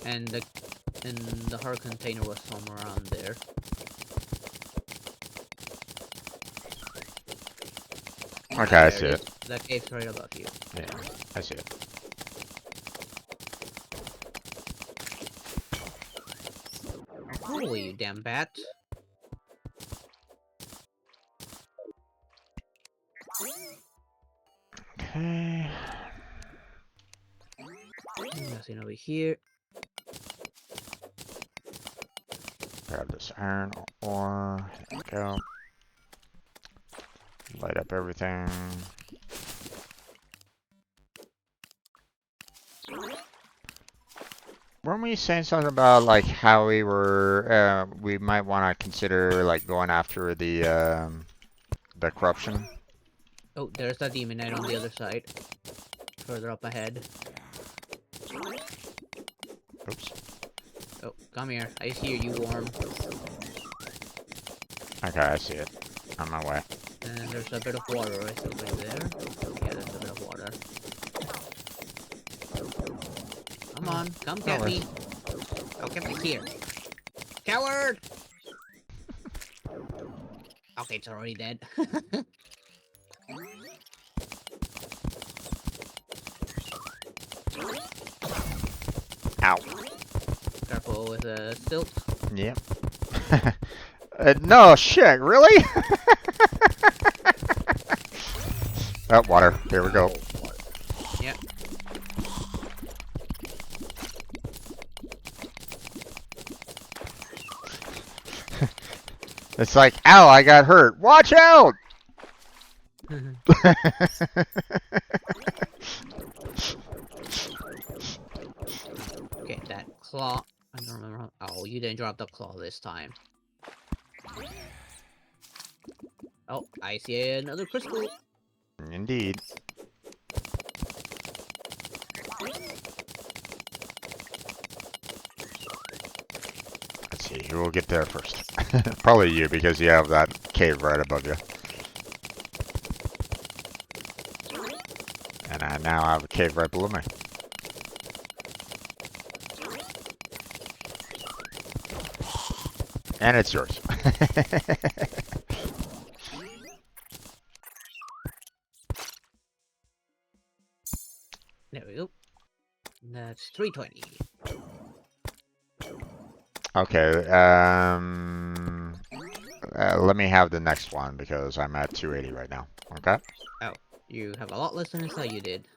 and the heart container was somewhere around there. Okay, I see it. The cave's right above you. Yeah, I see it. Go away, you damn bat. Okay. Nothing over here. Grab this iron ore. There we go. Light up everything. Weren't we saying something about like how we were we might want to consider like going after the corruption? Oh, there's that demon knight on the other side. Further up ahead. Oops. Oh, come here. I hear you, Worm. Okay, I see it. On my way. And there's a bit of water right over there. Yeah, there's a bit of water. Come on, come get me. Oh, get me here. Coward! Okay, it's already dead. Ow. Careful with the silt. Yep. No, shit, really? Oh, water. Here we go. Yep. It's like, ow, I got hurt. Watch out! Okay, that claw. I don't remember how. Oh, you didn't drop the claw this time. Oh, I see another crystal. Indeed. Let's see, who will get there first? Probably you, because you have that cave right above you. And I now have a cave right below me. And it's yours. There we go. That's 320. Okay, let me have the next one because I'm at 280 right now. Okay? Oh, you have a lot less than I thought you did.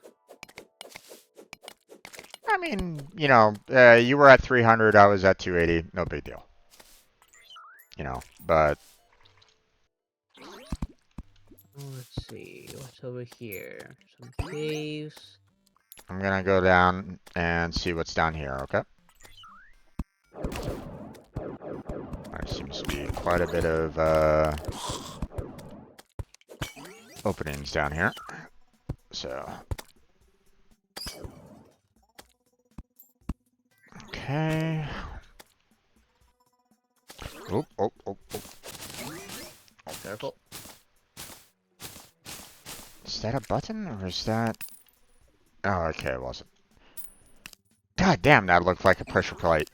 I mean, you know, you were at 300, I was at 280, no big deal. You know, but... Let's see, what's over here? Some caves. I'm gonna go down and see what's down here, okay? There seems to be quite a bit of openings down here. So... Okay... Is that a button or is that? Oh, okay, it wasn't. God damn, that looked like a pressure plate.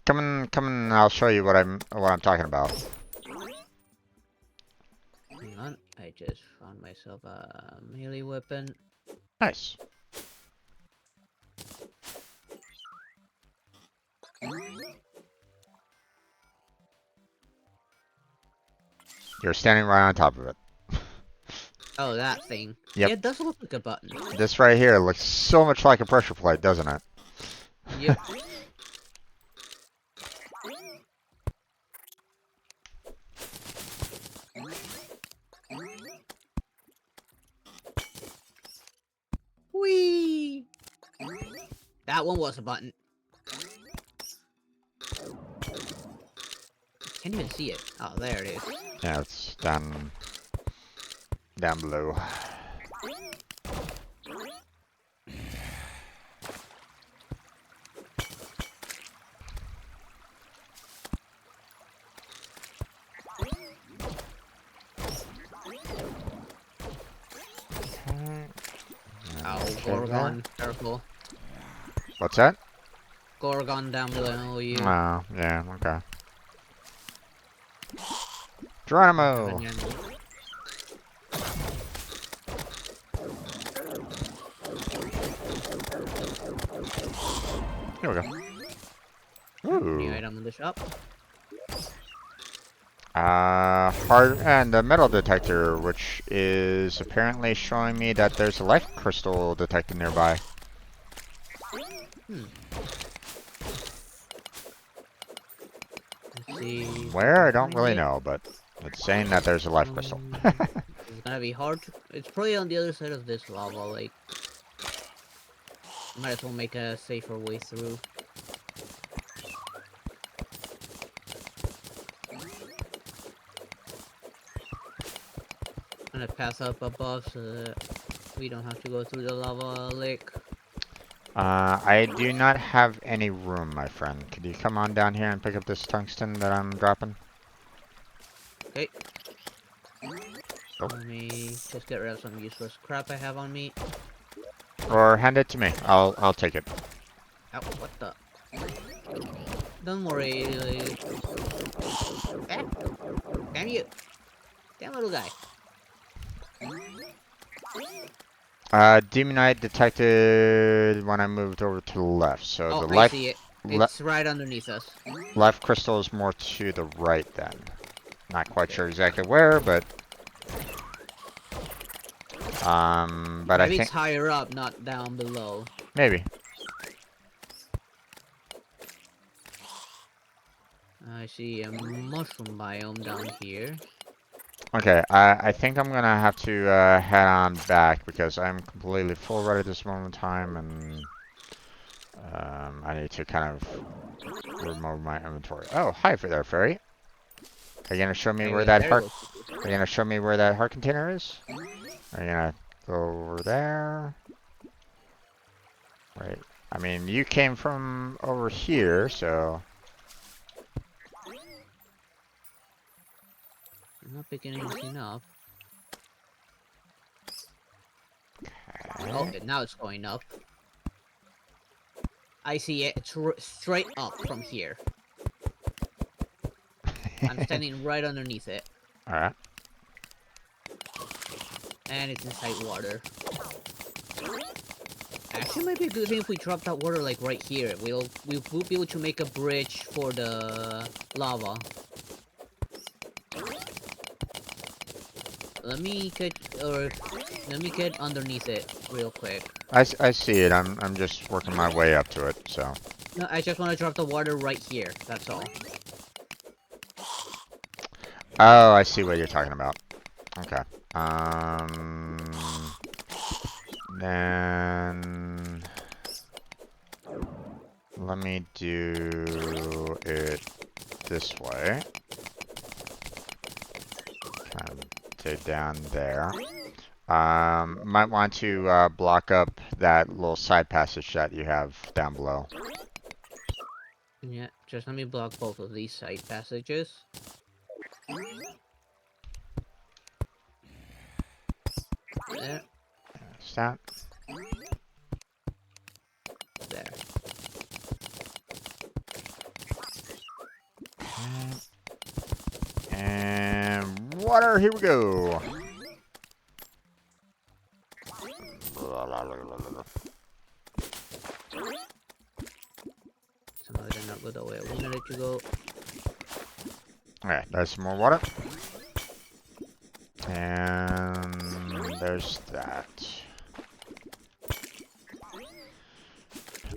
Come in, I'll show you what I'm talking about. Hang on, I just found myself a melee weapon. Nice. You're standing right on top of it. Oh, that thing. Yep. Yeah, it does look like a button. This right here looks so much like a pressure plate, doesn't it? Yep. Whee! That one was a button. Can't even see it. Oh, there it is. Yeah, it's down below. Oh, Gorgon, careful. What's that? Gorgon down below you. Oh, yeah, okay. Geronimo! Here we go. New Ooh. item in the shop. Hard and the metal detector, which is apparently showing me that there's a life crystal detected nearby. Hmm. Let's see. Where? I don't really know, but it's saying that there's a life crystal. It's gonna be hard to... It's probably on the other side of this lava lake. Might as well make a safer way through. I'm gonna pass up above so that we don't have to go through the lava lake. I do not have any room, my friend. Could you come on down here and pick up this tungsten that I'm dropping? Okay. Oh. Let me just get rid of some useless crap I have on me. Or hand it to me. I'll take it. Ow, what the? Don't worry. Ah, damn you! Damn little guy. Demonite detected when I moved over to the left. So Oh, the I see it. Le It's right underneath us. life crystal is more to the right then. Not quite sure exactly where, but but Maybe I think it's higher up, not down below. maybe. I see a mushroom biome down here. Okay, I think I'm gonna have to head on back because I'm completely full right at this moment in time, and I need to kind of remove my inventory. Oh, hi there, fairy. Are you gonna show me where that heart? Are you gonna show me where that heart container is? Are you gonna go over there? Right. I mean, you came from over here, so. I'm not picking anything up. Okay. Oh, now it's going up. I see it. It's straight up from here. I'm standing right underneath it. Alright. And it's inside water. Actually, might be a good thing if we drop that water like right here. We'll be able to make a bridge for the lava. Let me get underneath it real quick. I see it. I'm just working my way up to it, so. No, I just want to drop the water right here. That's all. Oh, I see what you're talking about. Okay. Then let me do it this way. Kind of take down there. Might want to block up that little side passage that you have down below. Yeah, just let me block both of these side passages. There. There's that. There. And water, here we go. Somehow it did not go the way I wanted it to go. Alright, there's some more water. And there's that.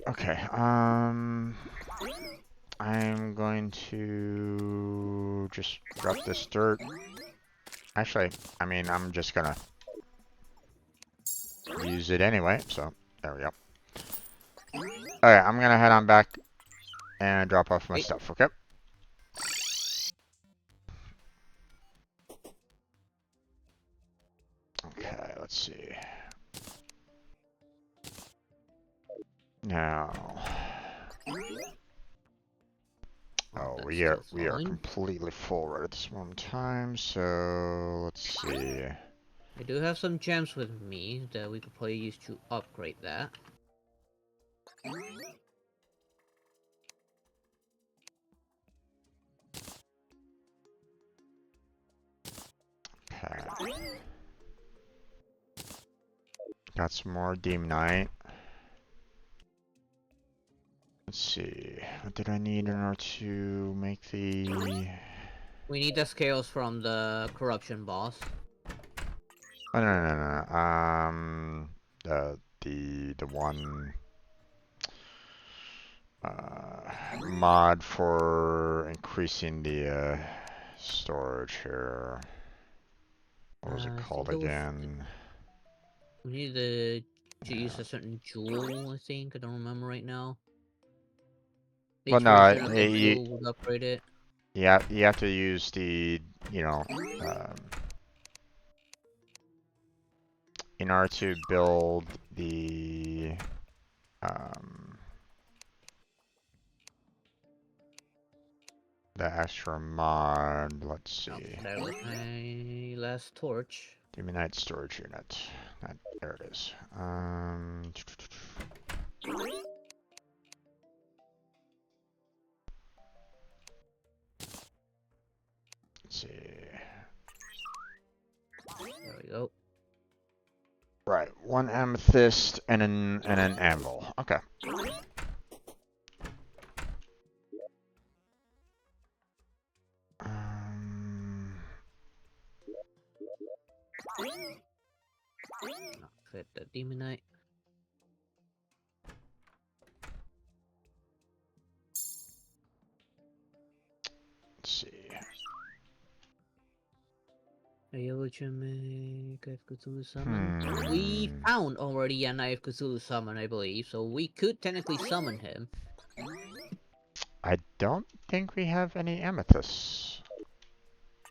Okay, I'm going to just drop this dirt. Actually, I mean, I'm just gonna use it anyway, so there we go. Alright, I'm gonna head on back and drop off my stuff, okay? Okay, let's see. Now, oh, That's we are still fine. completely full right at this moment in time. So let's see. I do have some gems with me that we could probably use to upgrade that. Okay. Got some more demonite. Let's see. What did I need in order to make the? We need the scales from the corruption boss. Oh, no. The one mod for increasing the storage here. What was it I called think it was. again? We need to use a certain jewel, I think. I don't remember right now. Well, Each no, version of the jewel would upgrade it. you have to use the, in order to build um, the extra mod. Let's Oh, see. that was my last torch. Demonite storage unit. There it is. Let's see. There we go. Right, one amethyst and an anvil. Okay. Fit the demonite. Let's see. Are you able to make a Cthulhu summon? We found already a Knife Cthulhu summon, I believe, so we could technically summon him. I don't think we have any amethysts.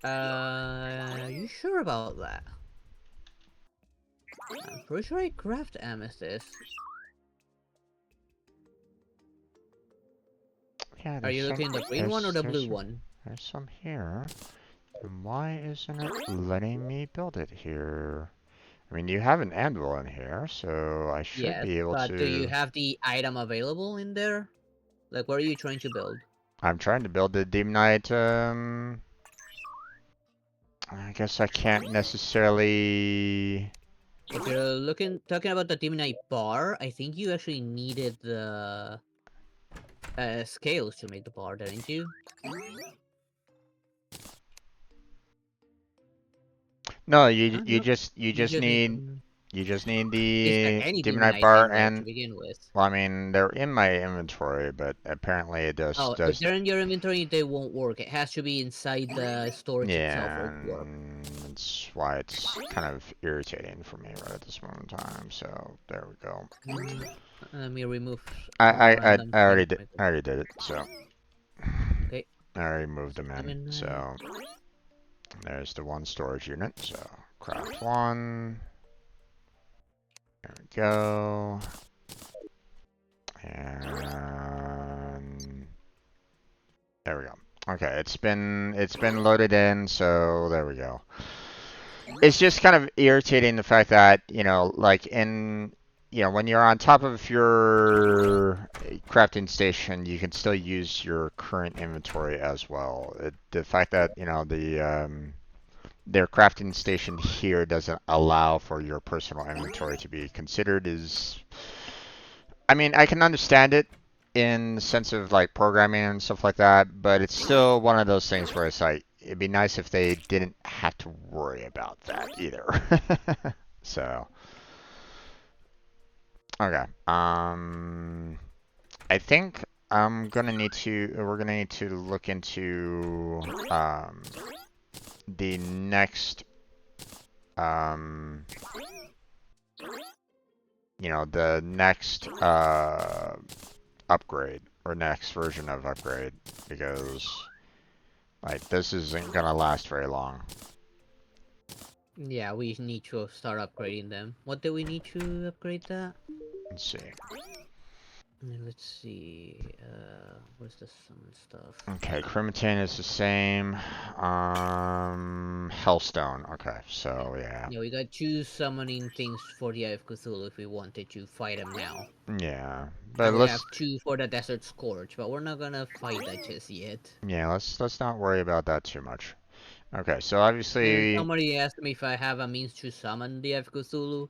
Are you sure about that? I'm pretty sure I grabbed amethyst. Yeah, Are you looking at the green one or the blue one? There's some here. Then why isn't it letting me build it here? I mean, you have an anvil in here, so I should be able to... But do you have the item available in there? Like, what are you trying to build? I'm trying to build the demonite, I guess I can't necessarily... If you're talking about the demonite bar, I think you actually needed the scales to make the bar, didn't you? No, No, you just need Is there the any demonite demonites bar in there to and... begin with? Well, I mean, they're in my inventory, but apparently it Oh, if does... they're in your inventory, they won't work. It has to be inside the storage itself for Yeah, it to work. that's why it's kind of irritating for me right at this moment in time. So there we go. Let me remove I random already things. did. I already did it. So Okay. I already moved them in. So there's the one storage unit. So craft one. There we go. And there we go. Okay, it's been loaded in. So there we go. It's just kind of irritating the fact that, like when you're on top of your crafting station, you can still use your current inventory as well. The fact that, their crafting station here doesn't allow for your personal inventory to be considered is, I mean, I can understand it in the sense of like programming and stuff like that, but it's still one of those things where it's like it'd be nice if they didn't have to worry about that either. So, okay. I think we're gonna need to look into the next um the next upgrade or next version of upgrade because like this isn't gonna last very long. Yeah, we need to start upgrading them. What do we need to upgrade that? Let's see. Let's see. Where's the summon stuff? Okay, Crematin is the same. Hellstone. Okay, so yeah. Yeah, we got two summoning things for the Eye of Cthulhu if we wanted to fight him now. Yeah, but And we have let's two for the Desert Scourge, but we're not gonna fight that just yet. yeah, let's not worry about that too much. Okay, so And obviously somebody asked me if I have a means to summon the Eye of Cthulhu,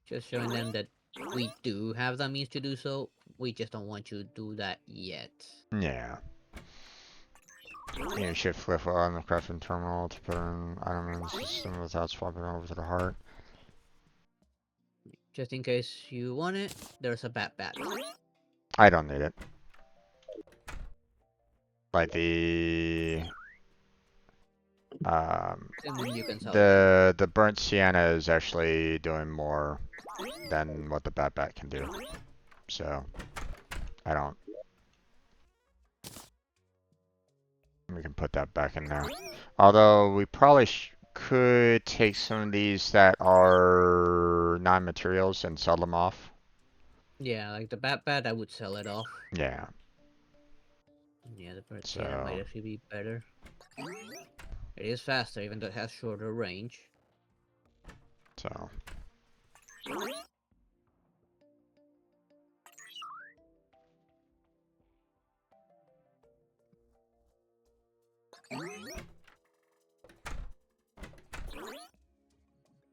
just showing them that we do have the means to do so. We just don't want to do that yet. yeah. You shift flip on the crafting terminal to put an item in the system without swapping over to the heart. Just in case you want it, there's a bat. I don't need it. Like the And then you can sell it. the burnt sienna is actually doing more than what the bat can do. So I don't. We can put that back in there. Although we probably could take some of these that are non-materials and sell them off. Yeah, like the bat, I would sell it off. Yeah. Yeah, the bird So might actually be better. It is faster, even though it has shorter range. So.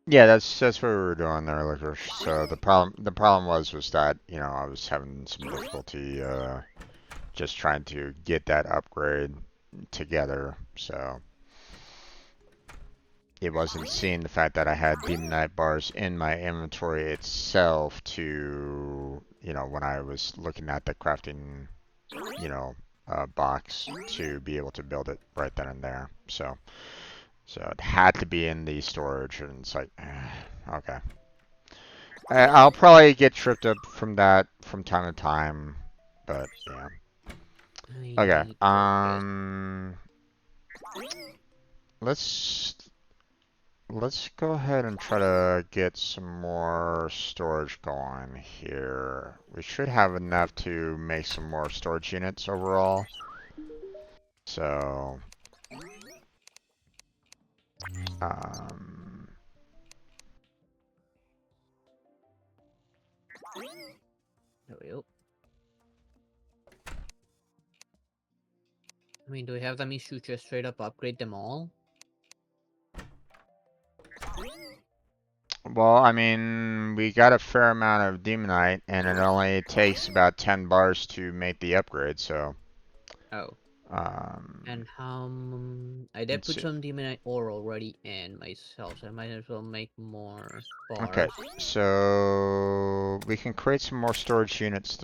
Yeah, that's what we were doing there, Licorice. So the problem was that, I was having some difficulty just trying to get that upgrade together, so it wasn't seeing the fact that I had Demonite bars in my inventory itself to, when I was looking at the crafting, box to be able to build it right then and there. So it had to be in the storage, and it's like, okay. I'll probably get tripped up from that from time to time, but yeah. Okay. Let's go ahead and try to get some more storage going here. We should have enough to make some more storage units overall. So, There we go. I mean, do we have the means to just straight up upgrade them all? well, I mean, we got a fair amount of Demonite, and it only takes about 10 bars to make the upgrade, so. Oh. And I did put some Demonite ore already in myself, so I might as well make more bars. Okay, so we can create some more storage units,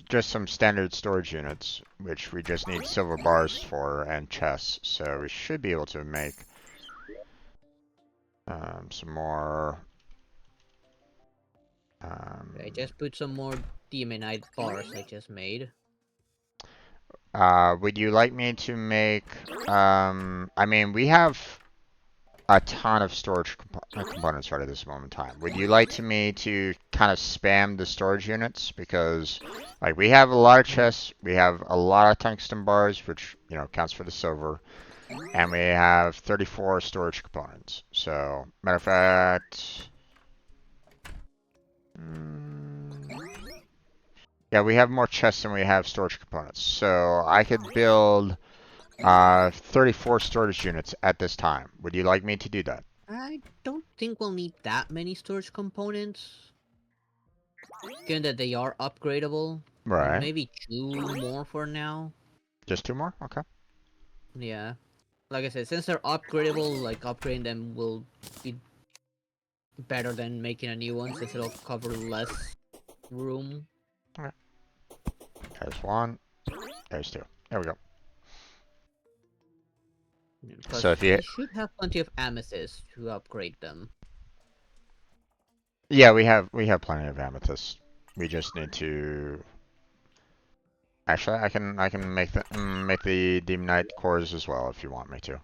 just some standard storage units, which we just need silver bars for and chests, so we should be able to make some more. I just put some more Demonite bars I just made. Would you like me to make, I mean, we have a ton of storage components right at this moment in time. Would you like me to kind of spam the storage units? Because, like, we have a lot of chests, we have a lot of tungsten bars, which, counts for the silver. And we have 34 storage components. So, matter of fact, yeah, we have more chests than we have storage components. So I could build 34 storage units at this time. Would you like me to do that? I don't think we'll need that many storage components, given that they are upgradable. Right. Maybe 2 more for now. Just 2 more? Okay. Yeah. Like I said, since they're upgradable, like upgrading them will be better than making a new one since it'll cover less room. Okay. There's 1. There's 2. There we go. Plus, So if you, we should have plenty of amethyst to upgrade them. yeah, we have plenty of amethyst. We just need to. Actually, I can make the demonite cores as well if you want me to.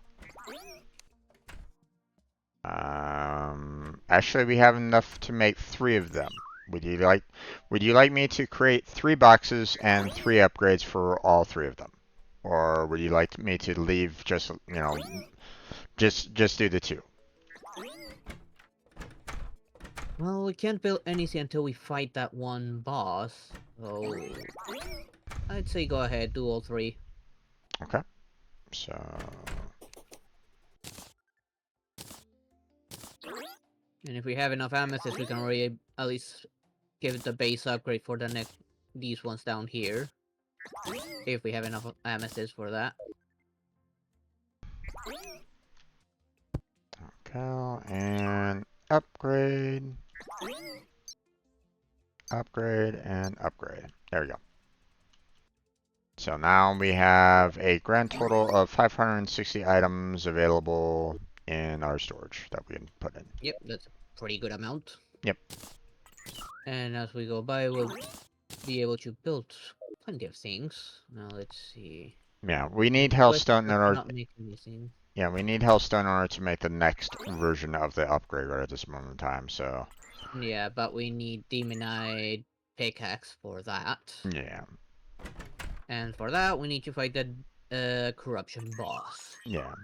Actually, we have enough to make 3 of them. Would you like me to create 3 boxes and 3 upgrades for all 3 of them? Or would you like me to leave just do the 2? Well, we can't build anything until we fight that one boss, so I'd say go ahead, do all 3. Okay. So And if we have enough amethyst, we can already at least give it the base upgrade for these ones down here. If we have enough amethyst for that. okay, and upgrade, upgrade, and upgrade. There we go. So now we have a grand total of 560 items available in our storage that we can put in. Yep, that's a pretty good amount. Yep. And as we go by, we'll be able to build plenty of things. Now let's see. Yeah, we need Quest hellstone in order. cannot make anything. Yeah, we need hellstone in order to make the next version of the upgrade right at this moment in time. So Yeah, but we need demonite pickaxe for that. yeah, And for that, we need to fight the corruption boss. yeah.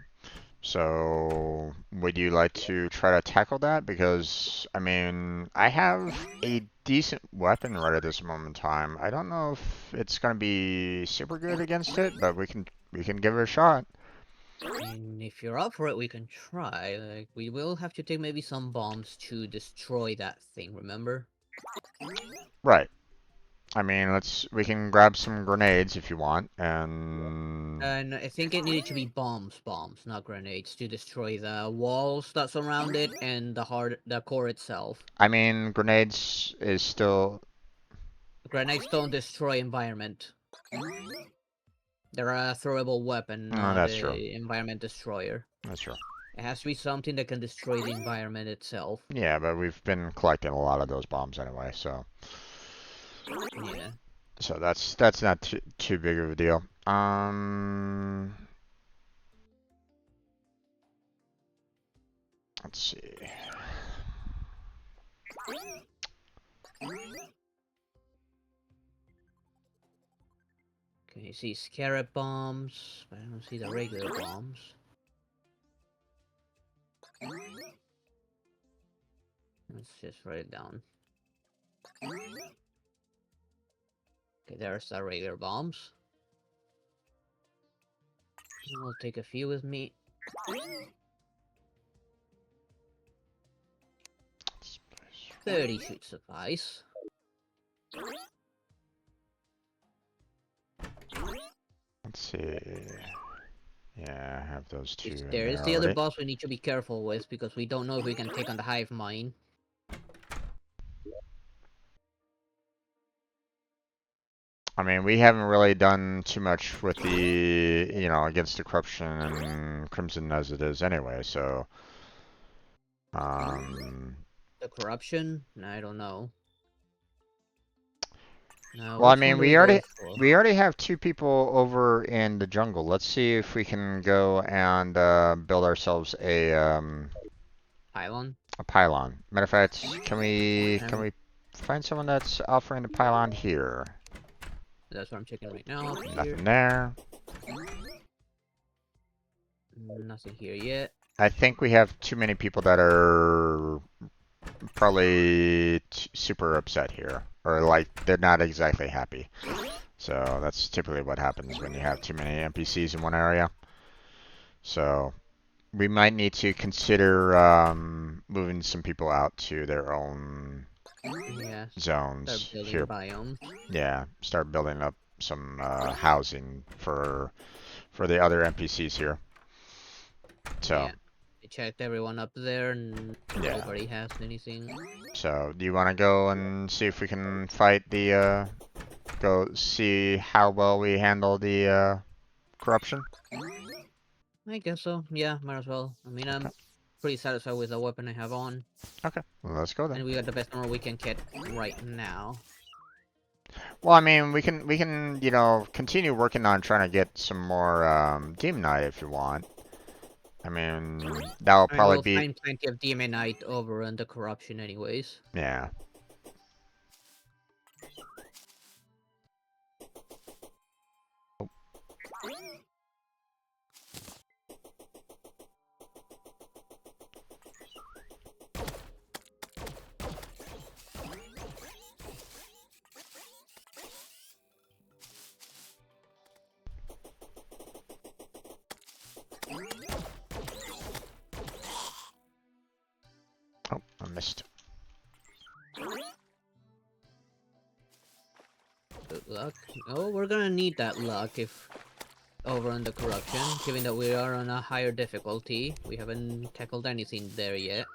So would you like to try to tackle that? Because I mean, I have a decent weapon right at this moment in time. I don't know if it's gonna be super good against it, but we can give it a shot. And if you're up for it, we can try. Like, we will have to take maybe some bombs to destroy that thing, remember? Right. I mean, we can grab some grenades if you want, and And I think it needed to be bombs, not grenades, to destroy the walls that surround it and the core itself. I mean, grenades is still. Grenades don't destroy environment. They're a throwable weapon, Oh, not that's true. a environment destroyer. That's true. It has to be something that can destroy the environment itself. Yeah, but we've been collecting a lot of those bombs anyway, so. Yeah. So that's not too big of a deal. Let's see. Okay, you see scarab bombs, but I don't see the regular bombs. Let's just write it down. Okay, there's the regular bombs. I'll take a few with me. 30 should suffice. Let's see. Yeah, I have those 2 in There is there the other already. boss we need to be careful with because we don't know if we can take on the hive mind. I mean, we haven't really done too much with against the corruption and crimson as it is anyway, so. The corruption? I don't know. Well, I Which one mean, do we we go already for? we already have 2 people over in the jungle. Let's see if we can go and build ourselves Pylon? a pylon. Matter of fact, can we find someone that's offering a pylon here? That's what I'm checking right now. Nothing there. Nothing here yet. I think we have too many people that are probably super upset here, or like they're not exactly happy. So that's typically what happens when you have too many NPCs in one area. So we might need to consider moving some people out to their own Yeah, start zones building here. biomes. Yeah, start building up some housing for the other NPCs here. So Yeah, I checked everyone up there, and yeah. nobody has anything. So do you want to go and see if we can fight the go see how well we handle the corruption? I guess so. Yeah, might as well. I mean, Okay. I'm pretty satisfied with the weapon I have on, Okay. Well, let's go then. and we got the best armor we can get right now. Well, I mean, we can continue working on trying to get some more Demonite if you want. I mean, that will I mean, probably we'll be find plenty of demonite over in the corruption anyways. yeah. Oh, I missed. Good luck. Oh, we're gonna need that luck if over on the corruption, given that we are on a higher difficulty. We haven't tackled anything there yet.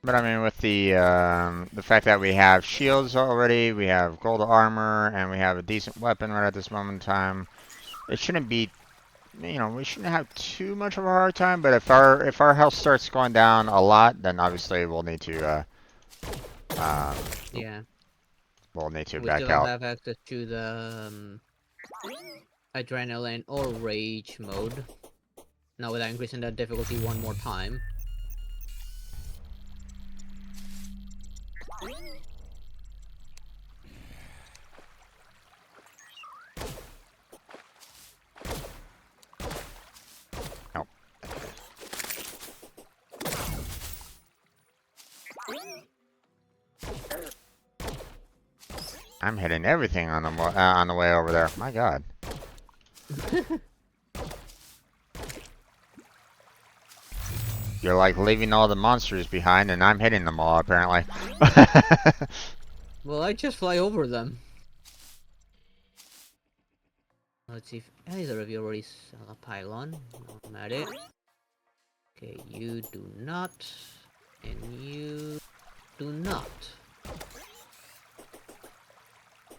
But I mean, with the fact that we have shields already, we have gold armor, and we have a decent weapon right at this moment in time, it shouldn't be, we shouldn't have too much of a hard time. But if our health starts going down a lot, then obviously we'll need to um, Yeah, we still back don't out. have access to the adrenaline or rage mode. Now without increasing that difficulty one more time. Oh, I'm hitting everything on the way over there. My God. You're like leaving all the monsters behind, and I'm hitting them all, apparently. Well, I just fly over them. Let's see if either of you already saw a pylon. No, I'm at it. Okay, you do not. And you do not.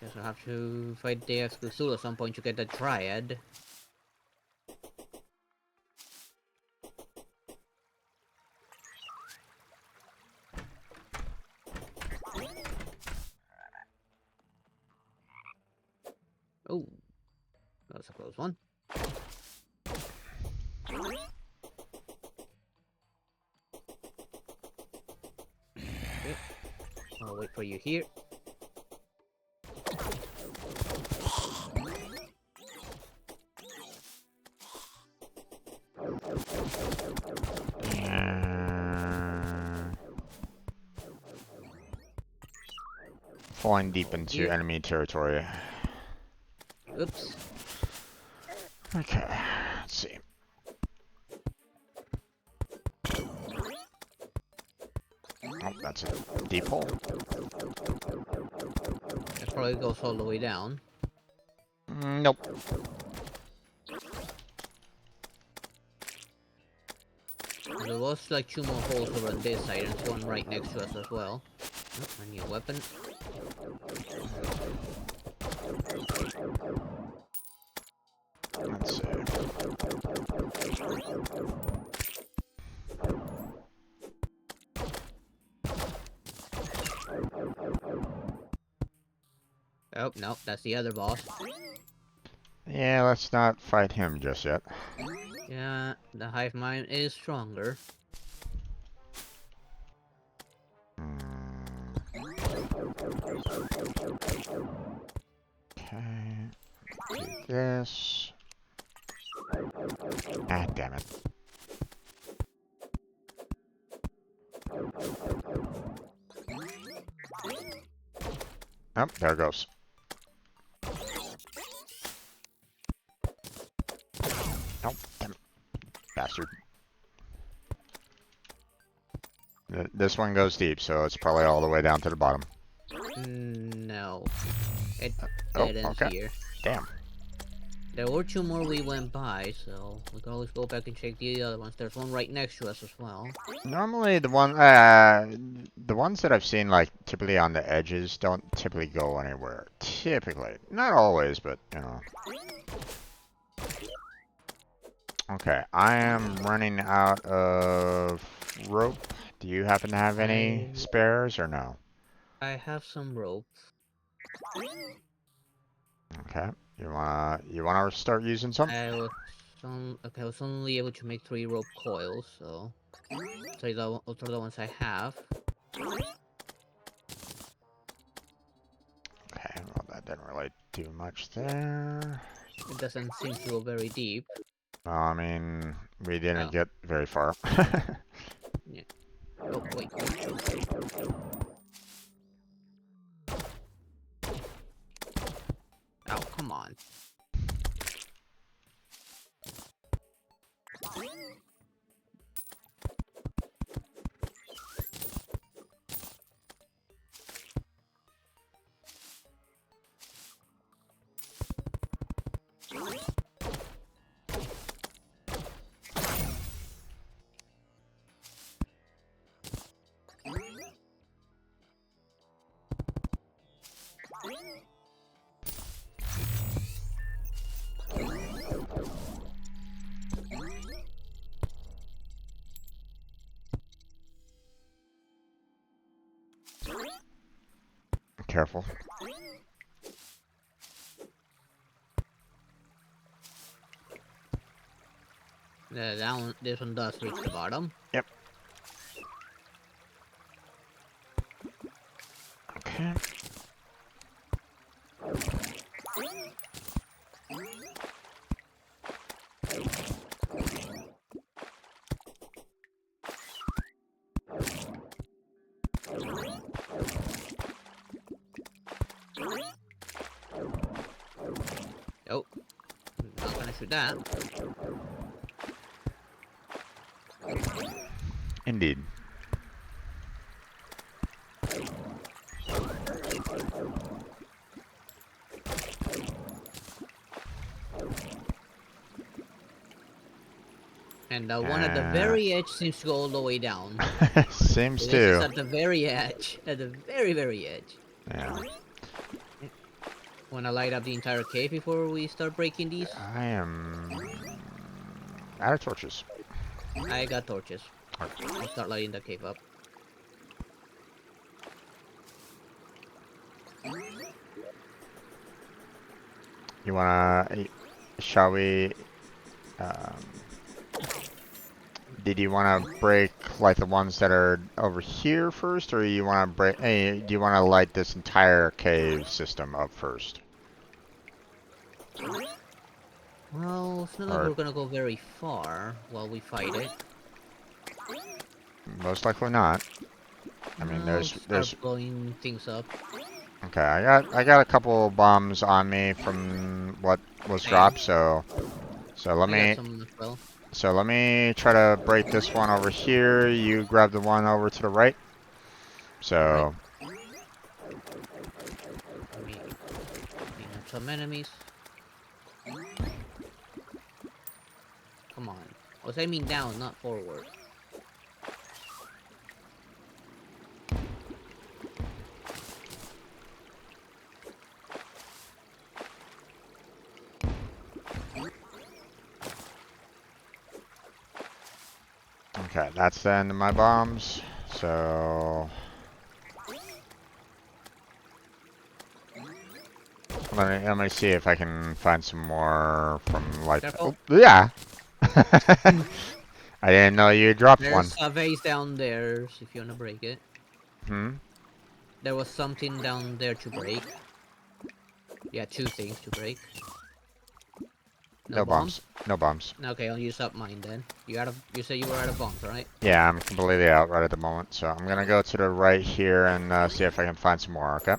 Guess I'll have to fight the Exclusul at some point to get the Triad. Oh, that was a close one. Okay, I'll wait for you here. Falling deep into Here. enemy territory. Oops. Okay, let's see. Oh, that's a deep hole. That probably goes all the way down. Nope. There was like 2 more holes over on this side and one right next to us as well. Oh, a new weapon. Let's see. Oh, no, that's the other boss. Yeah, let's not fight him just yet. Yeah, the hive mind is stronger. Hmm. Okay. Do this. Ah, damn it. Oh, there it goes. Oh, damn it. Bastard. This one goes deep, so it's probably all the way down to the bottom. No. It Oh, dead ends okay. here. Damn. There were 2 more we went by, so we can always go back and check the other ones. There's one right next to us as well. Normally, the ones that I've seen, like, typically on the edges, don't typically go anywhere. Typically. Not always, but, you know. Okay, I am running out of rope. Do you happen to have any spares or no? I have some rope. Okay. You wanna start using some? I was only able to make 3 rope coils, so those are the ones I have. Okay, well that didn't really do much there. It doesn't seem to go very deep. I mean, we didn't Oh. get very far. Yeah. Oh, wait. Oh, come on. Careful. This one does reach the bottom. Yep. Okay. Oh, not gonna shoot that. Indeed. And the one at the very edge seems to go all the way down. Seems So this is to. at the very edge. At the very, very edge. Yeah. Wanna light up the entire cave before we start breaking these? I am out of torches. I got torches. I'll start lighting the cave up. You wanna? Shall we? Um, did you wanna break like the ones that are over here first, or you wanna break? Hey, do you wanna light this entire cave system up first? Well, it's not like we're gonna go very far while we fight it. Most likely not. I mean, there's blowing things up. Okay, I got a couple bombs on me from what was dropped, so let I me got some as well. so let me try to break this one over here. You grab the one over to the right. So Let me clean up some enemies. Come on. I was aiming down, not forward. okay, that's the end of my bombs. So let me see if I can find some more from like. Careful. Oh, yeah. I didn't know you dropped one. There's a vase down there if you wanna break it. Hmm. there was something down there to break. Yeah, 2 things to break. No bombs? No bombs. Okay, I'll use up mine then. You said you were out of bombs, right? Yeah, I'm completely out right at the moment, so I'm gonna go to the right here and see if I can find some more, okay?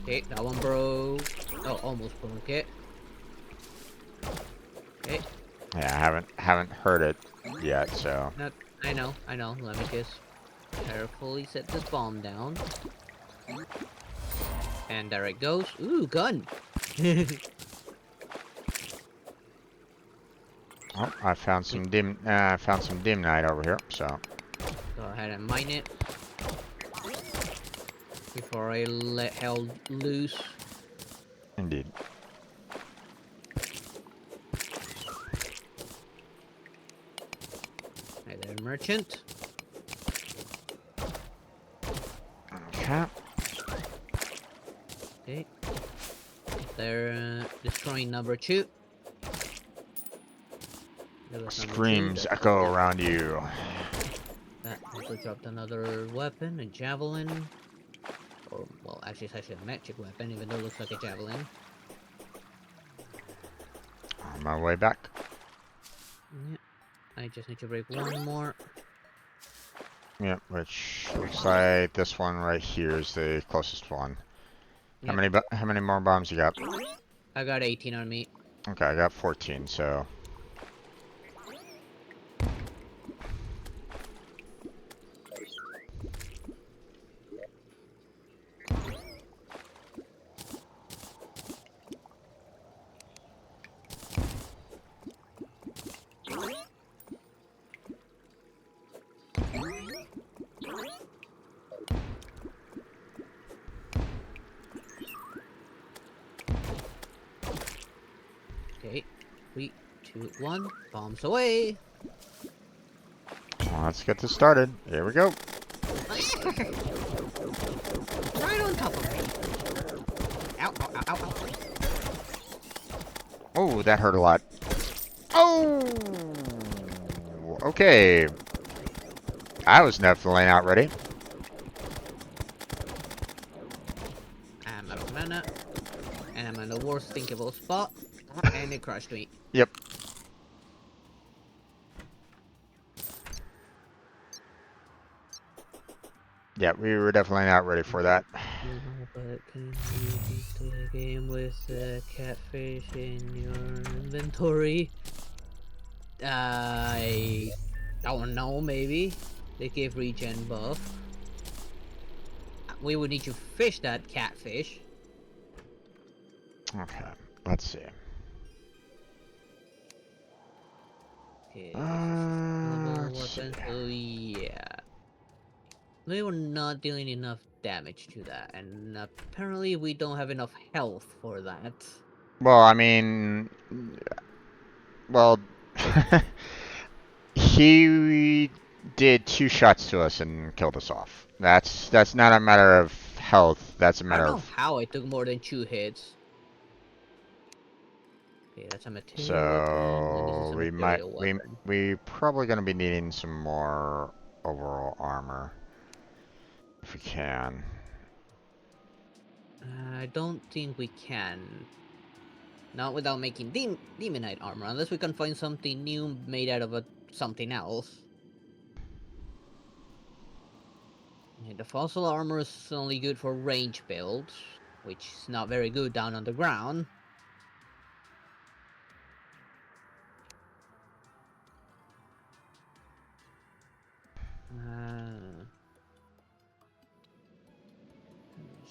Okay, that one broke. Oh, almost broke it. Okay. Yeah, I haven't heard it yet, so. No, I know. Let me just carefully set this bomb down. And there it goes. Ooh, gun! Oh, I found some dim night over here, so. Go ahead and mine it. Before I let hell loose. Indeed. Hey there, merchant. Okay. Okay. They're destroying number 2. Screams echo around you. That also dropped another weapon, a javelin. Or, well, actually it's actually a magic weapon, even though it looks like a javelin. On my way back. Yeah. I just need to break one more. Yep, which looks like this one right here is the closest one. Yep. How many more bombs you got? I got 18 on me. Okay, I got 14, so. Okay. 3, 2, 1. Bombs away. Well, let's get this started. Here we go. Right on top of me. Ow, ow, ow, ow, ow. Oh, that hurt a lot. Oh! Okay. I was definitely not ready. I'm out of mana. And I'm in the worst thinkable spot. And it crushed me. Yep. Yeah, we were definitely not ready for that. But can you beat the game with catfish in your inventory? I don't know, maybe. They give regen buff. We would need to fish that catfish. Okay, let's see. Okay, this is a Let's see. weapon, so yeah. We were not dealing enough damage to that, and apparently we don't have enough health for that. Well, I mean, well, he did 2 shots to us and killed us off. That's not a matter of health. That's a I matter don't know of. how I took more than 2 hits. Okay, that's a material weapon, and this is So a we might material weapon. we probably gonna be needing some more overall armor if we can. I don't think we can. Not without making demonite armor, unless we can find something new made out of something else. Yeah, the fossil armor is only good for range builds, which is not very good down on the ground.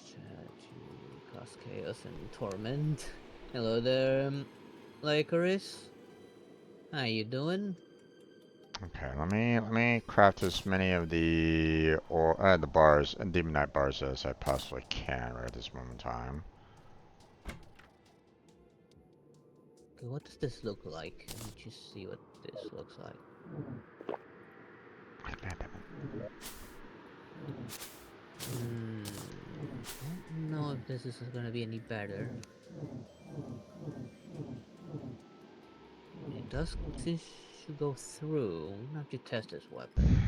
To cause chaos and torment. Hello there, Lycoris. How you doing? Okay, let me craft as many of the bars and demonite bars as I possibly can right at this moment in time. Okay, what does this look like? Let me just see what this looks like. Don't know if this is gonna be any better. It does seem to go through. I'm gonna have to test this weapon.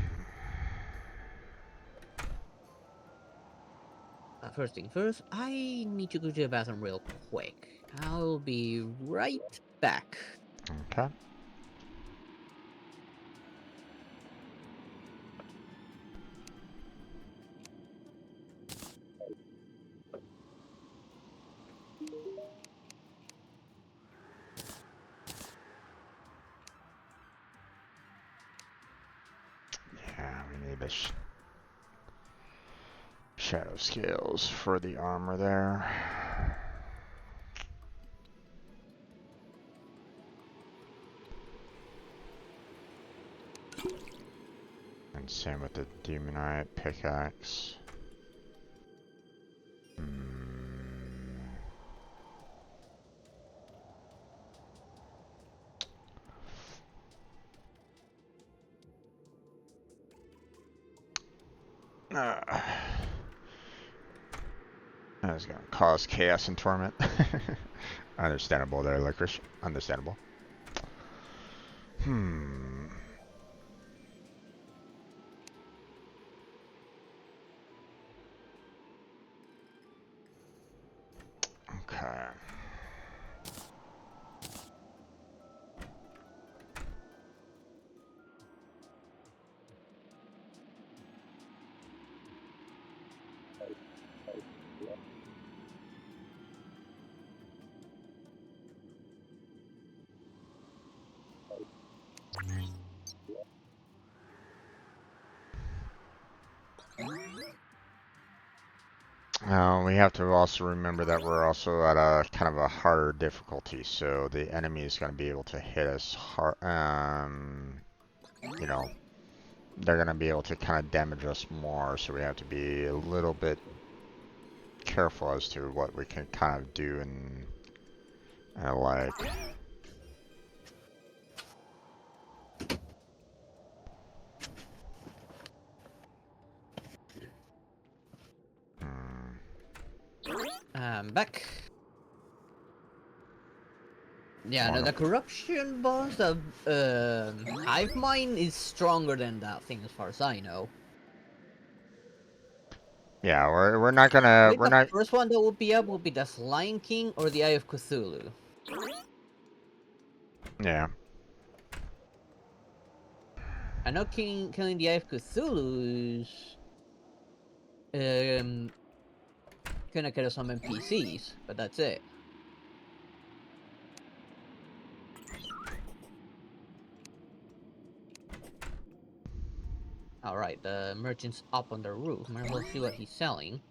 First thing first, I need to go to the bathroom real quick. I'll be right back. Okay. Yeah, we need the shadow scales for the armor there. And same with the demonite pickaxe. That's gonna cause chaos and torment. Understandable there, Licorice. Understandable. Okay. We have to also remember that we're also at a kind of a harder difficulty, so the enemy is going to be able to hit us hard. You know, they're going to be able to kind of damage us more, so we have to be a little bit careful as to what we can kind of do and like. Back. Yeah, no, the corruption boss of Hive Mind is stronger than that thing, as far as I know. Yeah, we're not gonna The first one that would be up would be the Lion King or the Eye of Cthulhu. Yeah. I know killing the Eye of Cthulhu is gonna kill some NPCs, but that's it. Alright, the merchant's up on the roof. Might as well see what he's selling.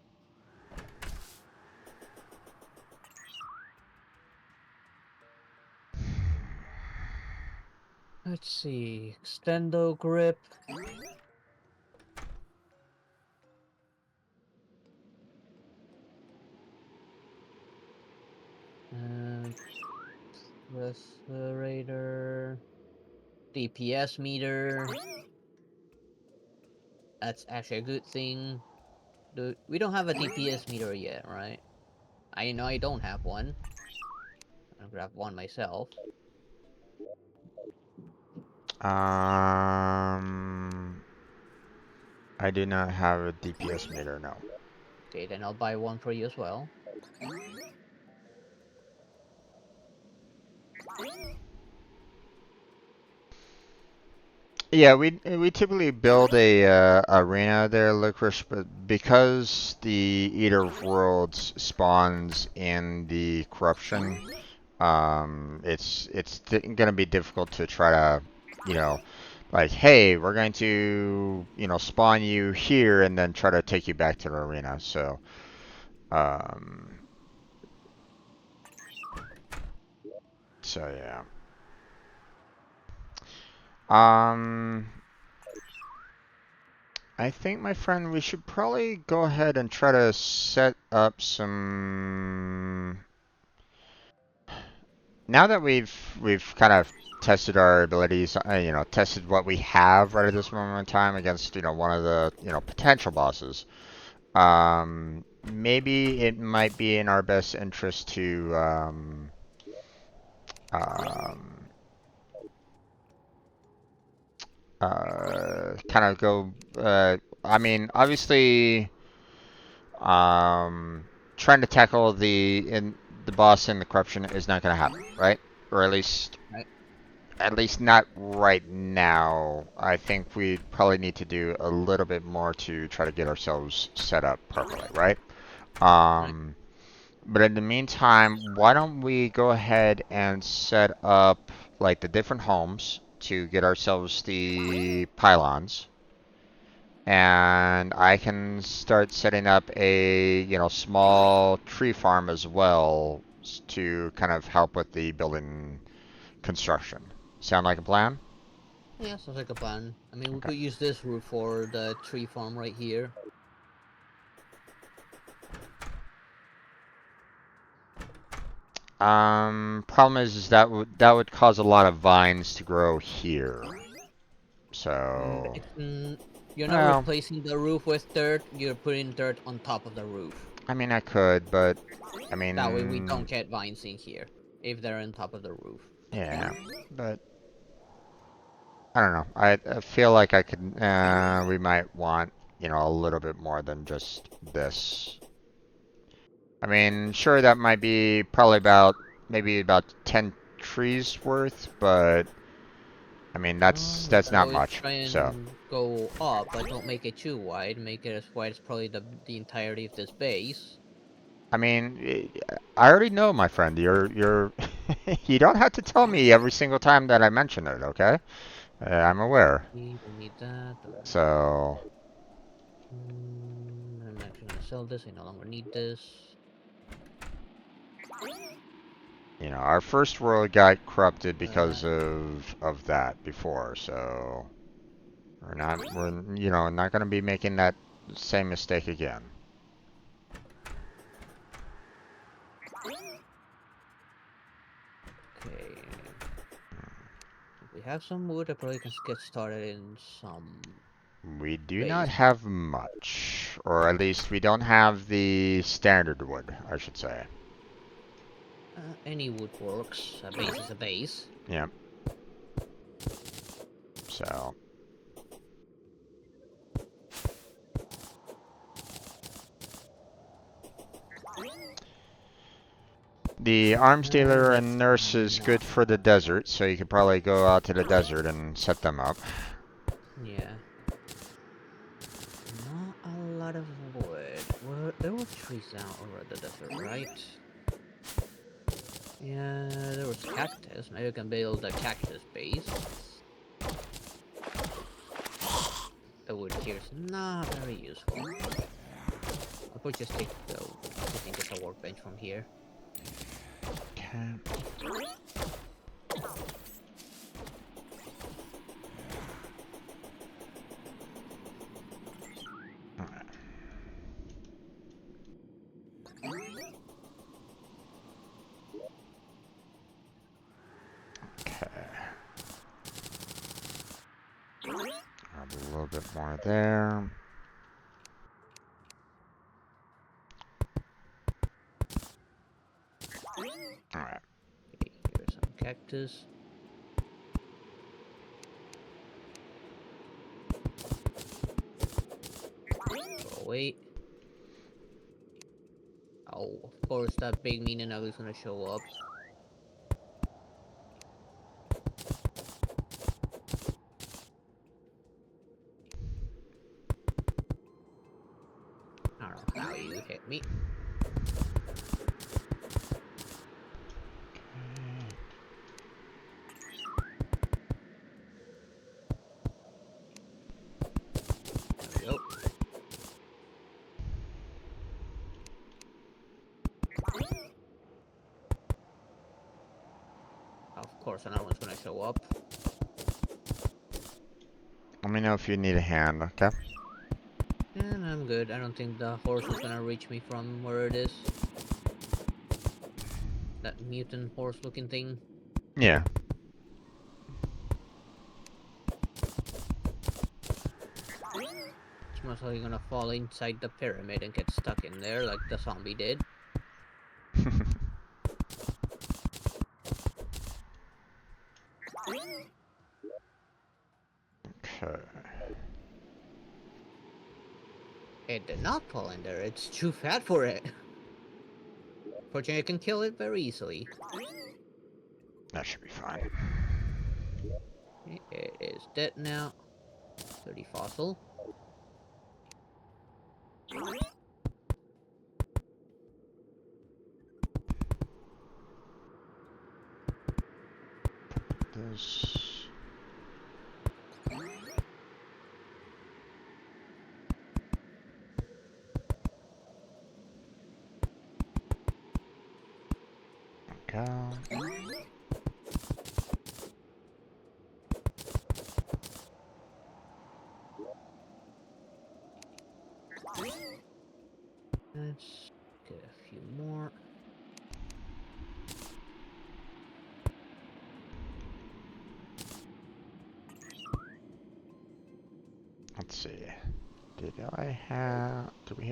Let's see. Extendo grip. Restorator. DPS meter. That's actually a good thing. We don't have a DPS meter yet, right? I know I don't have one. I'll grab one myself. I do not have a DPS meter, no. Okay, then I'll buy one for you as well. Yeah, we typically build a arena there, Licorice, but because the Eater of Worlds spawns in the corruption, it's gonna be difficult to try to, you know, like, hey, we're going to, spawn you here and then try to take you back to the arena. So, yeah. I think, my friend, we should probably go ahead and try to set up some. Now that we've kind of tested our abilities, tested what we have right at this moment in time against, one of the, potential bosses. maybe it might be in our best interest to um, kind of go. I mean, obviously, trying to tackle the boss and the corruption is not going to happen, right? Or Right. at least not right now. I think we probably need to do a little bit more to try to get ourselves set up properly, right? Right. Um, but in the meantime, why don't we go ahead and set up like the different homes to get ourselves the pylons, and I can start setting up a, small tree farm as well to kind of help with the building construction. Sound like a plan? Yeah, sounds like a plan. I mean, we Okay. could use this roof for the tree farm right here. Problem is that would cause a lot of vines to grow here. So, You're not well, replacing the roof with dirt, you're putting dirt on top of the roof. I mean I could, but I That way we don't mean, get vines in here, if they're on top of the roof. yeah, but I don't know. I feel like I could. We might want, a little bit more than just this. I mean, sure, that might be probably maybe about 10 trees worth, but I mean You that's can not always much. try So, and go up, but don't make it too wide. Make it as wide as probably the entirety of this base. I mean, I already know, my friend. You don't have to tell me every single time that I mention it, okay? I'm aware. We don't need that. So, I'm actually gonna sell this. I no longer need this. our first world got corrupted Uh, because of that before, so we're not gonna be making that same mistake again. okay. If we have some wood, I probably can get started in some We do not base. have much, or at least we don't have the standard wood, I should say. Any wood works. A base is a base. Yeah. So, the arms dealer Let's and nurse is good not. for the desert, so you could probably go out to the desert and set them up. Yeah. Not a lot of wood. There were trees down over the desert, right? Yeah, there was cactus. Maybe I can build a cactus base. The wood here is not very useful. I could just take the I think it's a workbench from here. Okay. Okay. Grab a little bit more there. Alright. Okay, here's some cactus. Go away. Oh, of course that big mean and ugly is gonna show up. I don't know how you hit me. There we go. Of course another one's gonna show up. Let me know if you need a hand, okay? And I'm good. I don't think the horse is gonna reach me from where it is. That mutant horse looking thing. Yeah. most likely gonna fall inside the pyramid and get stuck in there like the zombie did. Okay. It did not fall in there, it's too fat for it. Fortunately, I can kill it very easily. That should be fine. It is dead now. 30 fossil. This. Go. Let's get a few more. Let's see. Did we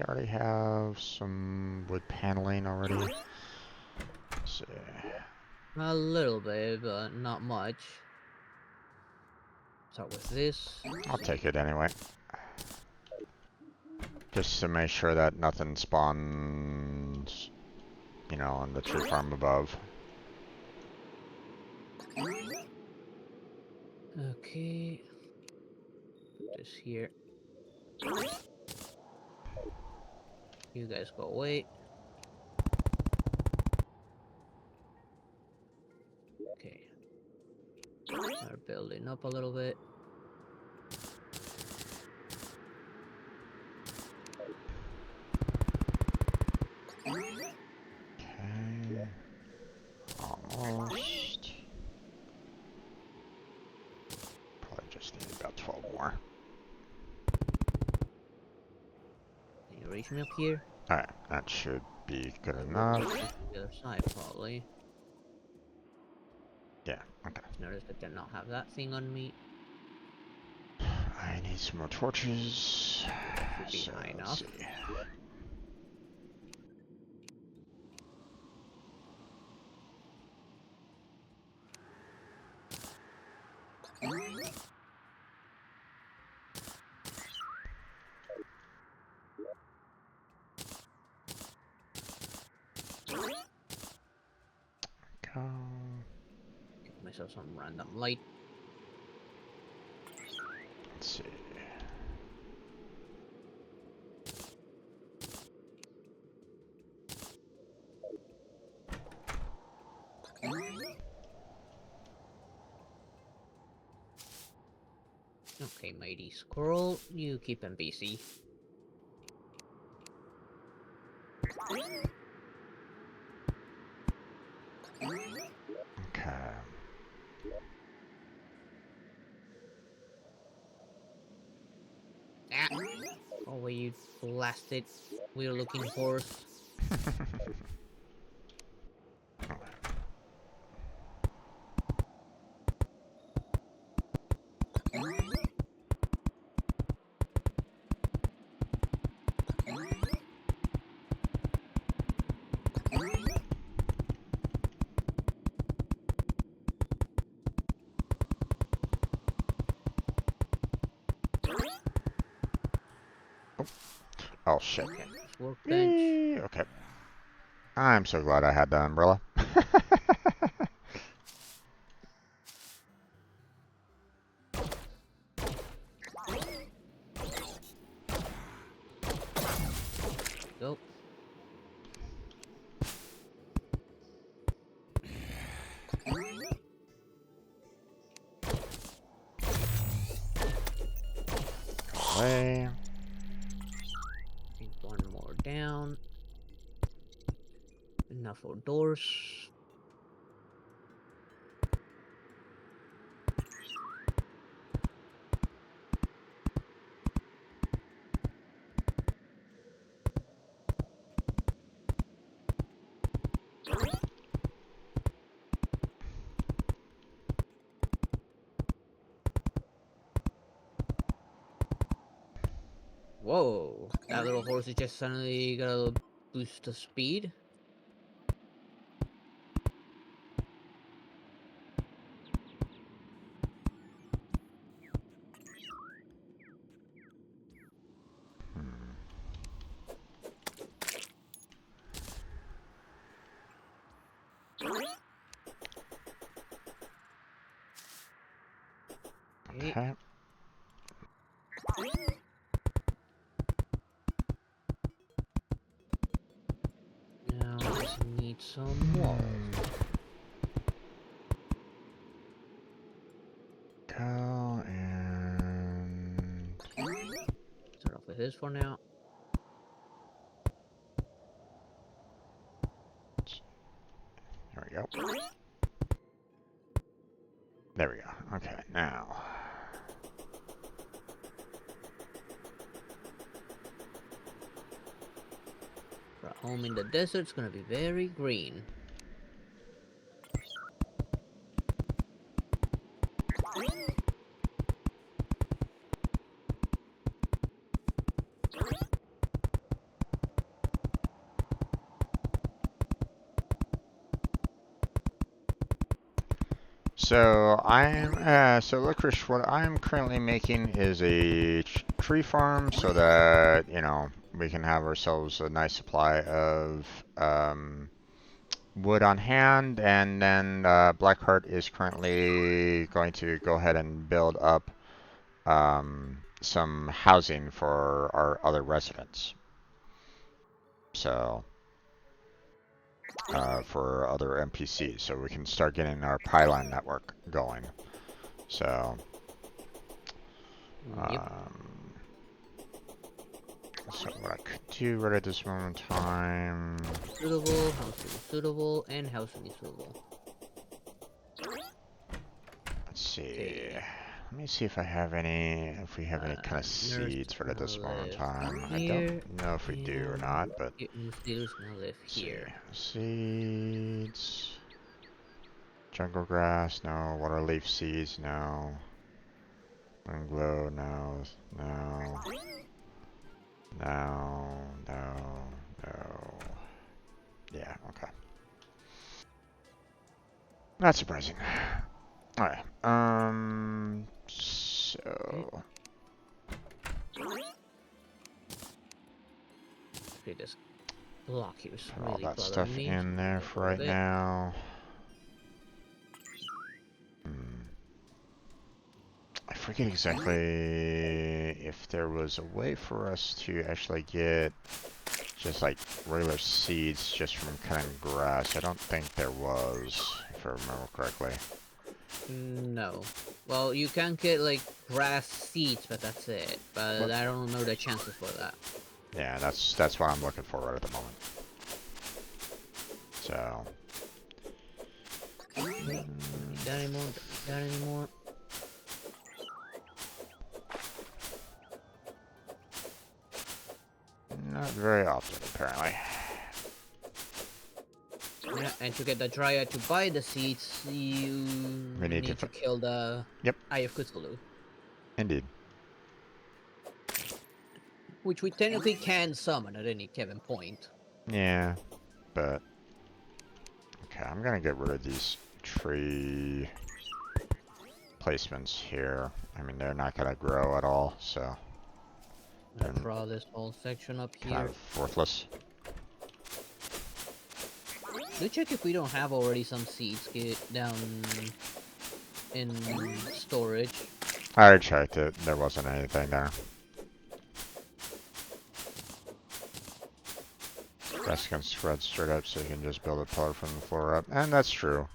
already have some wood paneling already? Let's see. A little bit, but not much. Start with this. I'll take it anyway. Just to make sure that nothing spawns, you know, on the tree farm above. Okay. Put this here. You guys go away. Okay. Start building up a little bit. Okay. Almost. Probably just need about 12 more. Can you reach me up here? Alright, that should be good enough. The other side, probably. Yeah, okay. Notice I did not have that thing on me. I need some more torches. Should be high enough. See. Go. Give myself some random light. Let's see. Okay, mighty squirrel, you keep him busy. Okay. Ah! Oh, wait, you blasted weird-looking horse. Oh shit. Workbench. Yay, okay. I'm so glad I had the umbrella. Go. Away. Need one more down. Enough for doors. Whoa, that little horse is just suddenly got a little boost of speed. Okay. Now I just need some walls. Go and Start off with this for now. there we go. There we go. Okay, now. For a home in the desert, it's gonna be very green. So Licorice, what I'm currently making is a tree farm so that, you know, we can have ourselves a nice supply of wood on hand, and then Blackheart is currently going to go ahead and build up some housing for our other residents. So, for other NPCs, so we can start getting our pylon network going. So, Yep. so what I could do right at this moment in time. Suitable, housing is suitable, and housing is suitable. Let's see. Okay. Let me see if I have any, if we have any kind of seeds right at this moment in time. I don't know if we do or not, but Steelers gonna live here. Seeds. Jungle grass, no. Water leaf seeds, no. Glow, no. No. No. No. No. Yeah, okay. Not surprising. Alright. So. Okay, this block here is Put all really that bothering stuff me. in there for right now. I forget exactly if there was a way for us to actually get just like regular seeds just from cutting grass. I don't think there was, if I remember correctly. No. Well, you can get like grass seeds, but that's it. But I don't know the chances for that. Yeah, that's what I'm looking for right at the moment. So. Don't need that anymore. Don't need that anymore. Not very often, apparently. Yeah, and to get the Dryad to buy the seeds, you need to kill the Eye of Cthulhu. Indeed. Which we technically can summon at any given point. Yeah, but... Okay, I'm gonna get rid of these tree placements here. I mean, they're not gonna grow at all, so... I'll draw this whole section up here. Kind of worthless. Do check if we don't have already some seeds down in storage. I already checked it. There wasn't anything there. Grass can spread straight up, so you can just build a pillar from the floor up. And that's true.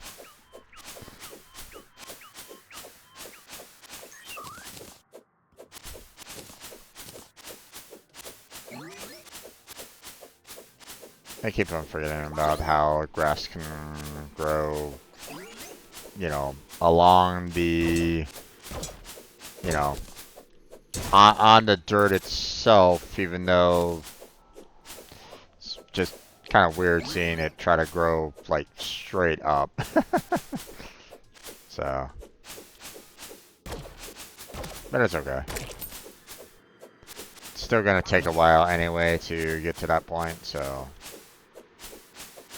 I keep on forgetting about how grass can grow, you know, along the, you know, on the dirt itself, even though it's just kind of weird seeing it try to grow, like, straight up. So, but it's okay. still gonna take a while anyway to get to that point, so.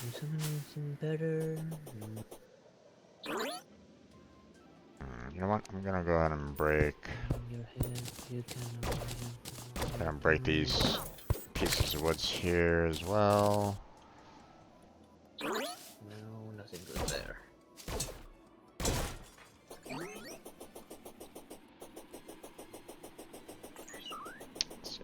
Is something better? You know what? I'm gonna go ahead and break. Your head, you can. Gonna break these pieces of woods here as well. No, nothing good there. Let's see.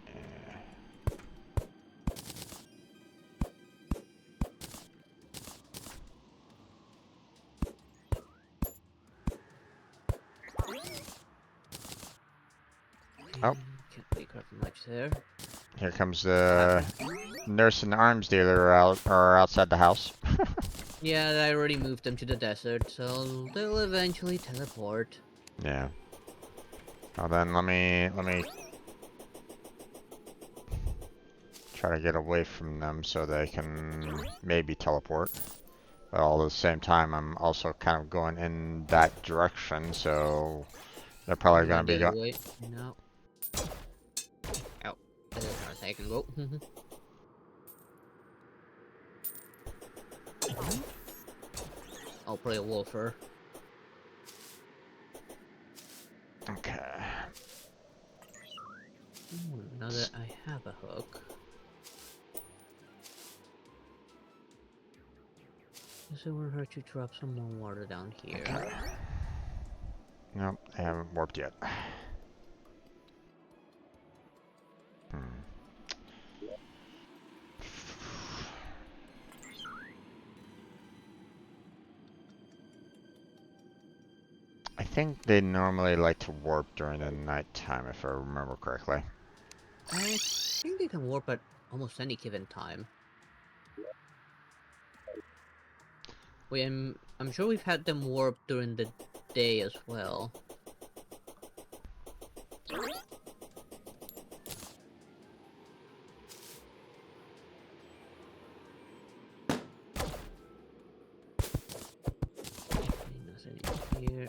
Oh. Can't really grab much there. Here comes the nurse and arms dealer outside the house. Yeah, I already moved them to the desert, so they'll eventually teleport. Yeah. Well then, let me try to get away from them so they can maybe teleport. But all at the same time, I'm also kind of going in that direction, so they're probably gonna be going. No. Ow. That's how I can go. I'll play a wolfer. Okay. Now that I have a hook. Guess it would hurt to drop some more water down here. Okay. Nope, they haven't warped yet. I think they normally like to warp during the nighttime, if I remember correctly. I think they can warp at almost any given time. I'm sure we've had them warp during the day as well. Nothing here.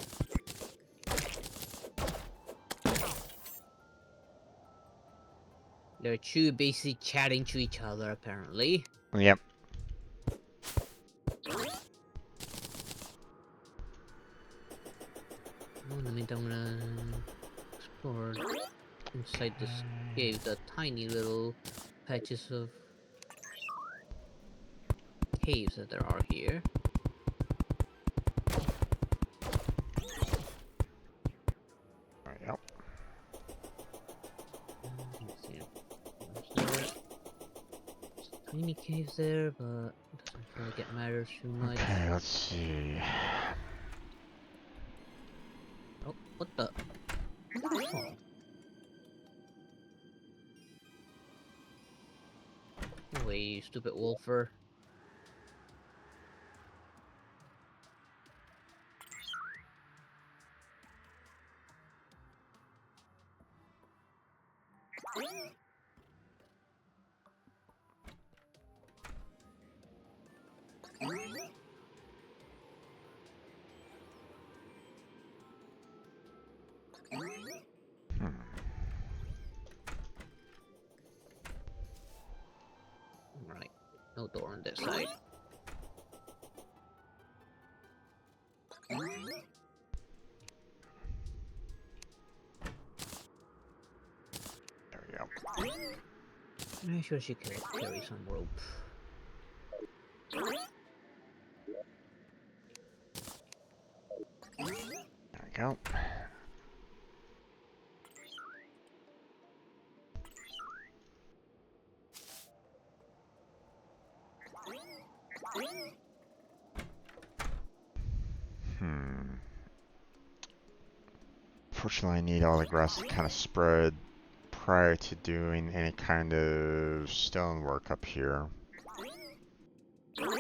They're two basically chatting to each other, apparently. Yep. Well, in the meantime, I'm gonna explore inside this cave the tiny little patches of caves that there are here. Yep. Let's see. There's tiny caves there, but it doesn't feel like it matters too much. Okay, let's see. Oh, what the? What the fuck? No way, you stupid wolfer. Right, no door on this side. There we go. I'm sure she could carry some rope. There we go. Fortunately, I need all the grass to kind of spread prior to doing any kind of stonework up here. Okay,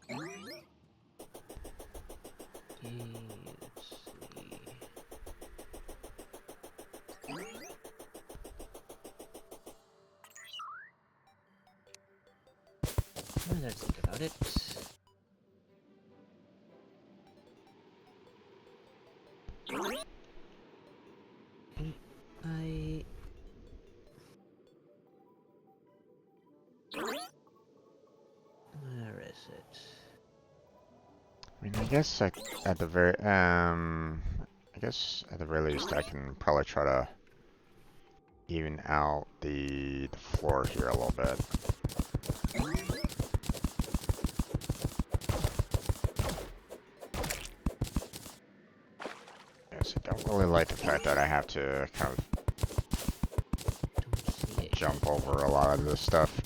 let's see. Let's think about it. guess at the very I guess at the very least I can probably try to even out the floor here a little bit. Yes, I don't really like the fact that I have to kind of jump over a lot of this stuff.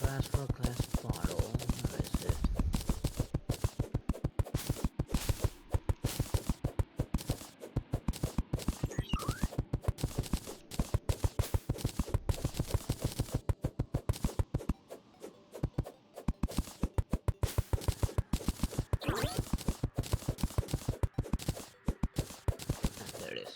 Glass for glass bottle. Where is it? There it is.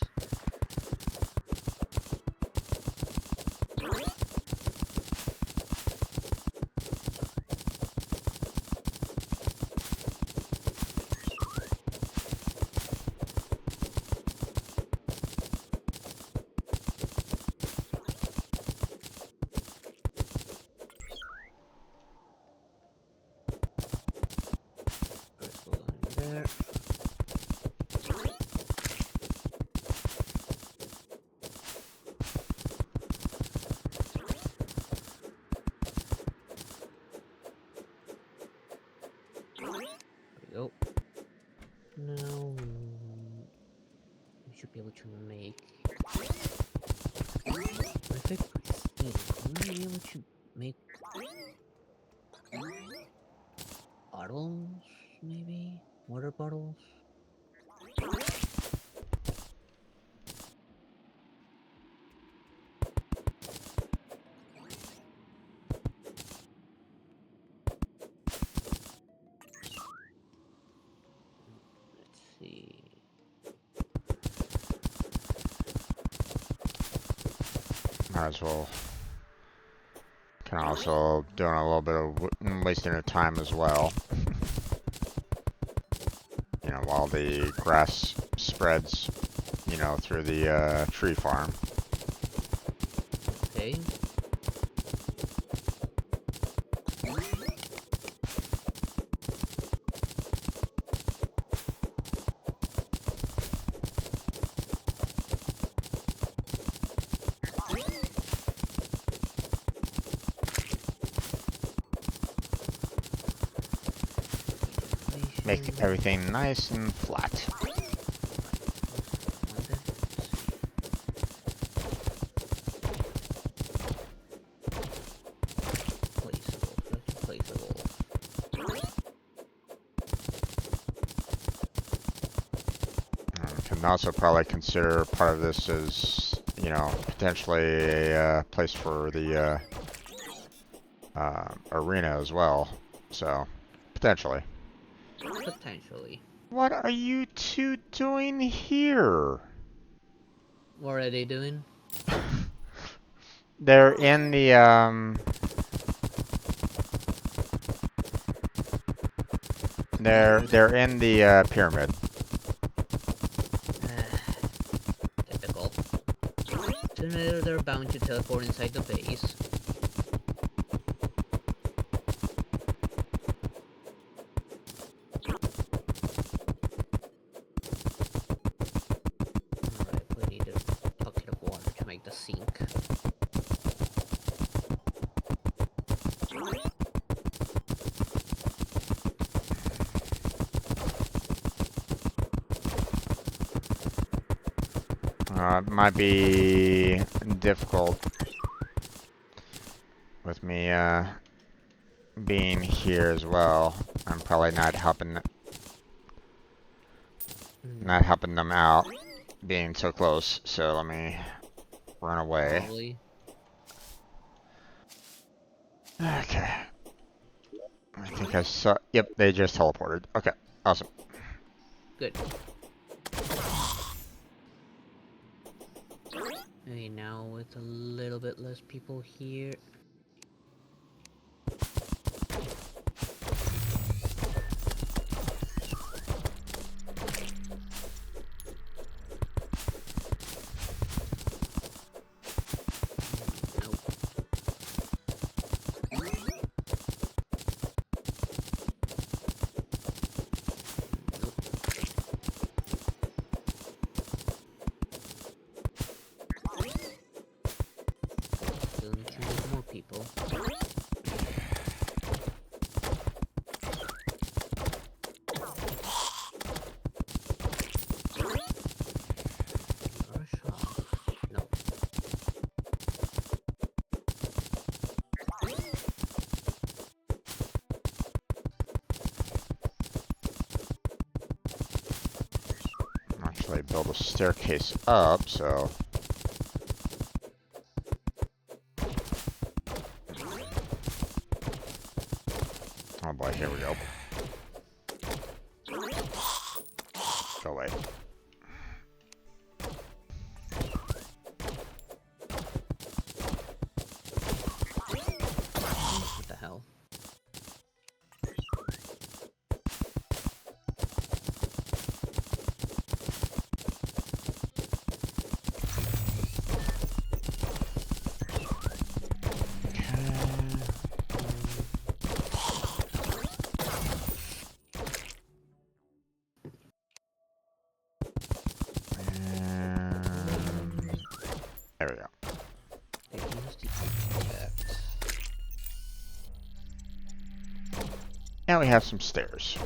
Let's go down there. There we go. Now we should be able to make. If I press E, will we be able to make bottles? Maybe water bottles. Let's see. Might as well. Can also doing a little bit of wasting of time as well. You know, while the grass spreads, you know, through the tree farm. Okay. Make everything nice and flat. Can also probably consider part of this as, you know, potentially a place for the arena as well. So, potentially. Potentially. What are you two doing here? What are they doing? They're in the they're in the pyramid. Typical. Sooner they're bound to teleport inside the base. Alright, we need a bucket of water to make the sink. It might be difficult with me being here as well. I'm probably not helping them out being so close. So let me run away. Probably. Okay. I think I saw. Yep, they just teleported. Okay, awesome. Good. Okay, now with a little bit less people here. Nope. actually build a staircase up, so... Oh boy, here we go. Go away. What the hell? There we go. Now we have some stairs.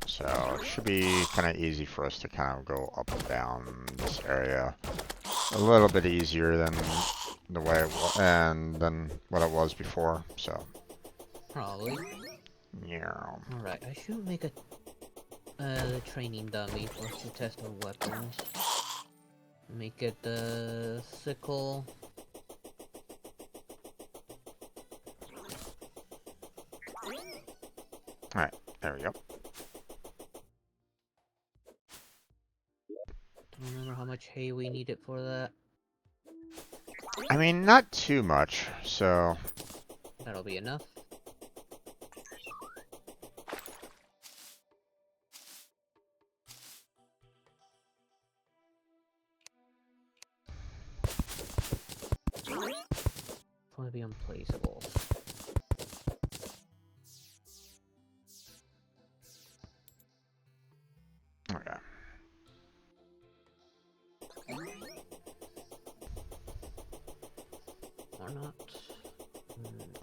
So it should be kind of easy for us to kind of go up and down this area. A little bit easier than the way it was, and than what it was before. So Probably. yeah. Alright, I should make a training dummy for us to test our weapons. Make it the sickle. Alright, there we go. Don't remember how much hay we needed for that. I mean, not too much, so... That'll be enough. Probably be unplaceable. Okay. Or not.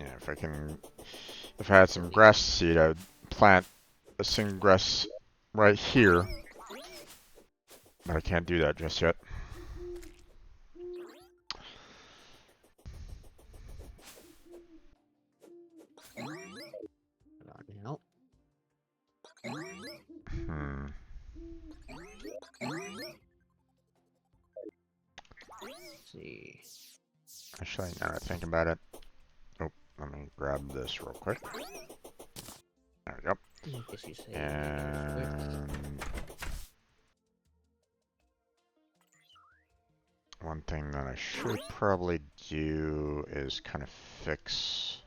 Yeah, if I had some grass seed, I'd plant some grass right here. But I can't do that just yet. Now. Let's see. Actually, now that I think about it. Oh, let me grab this real quick. There we go. Guess you say And one thing that I should probably do is kind of fix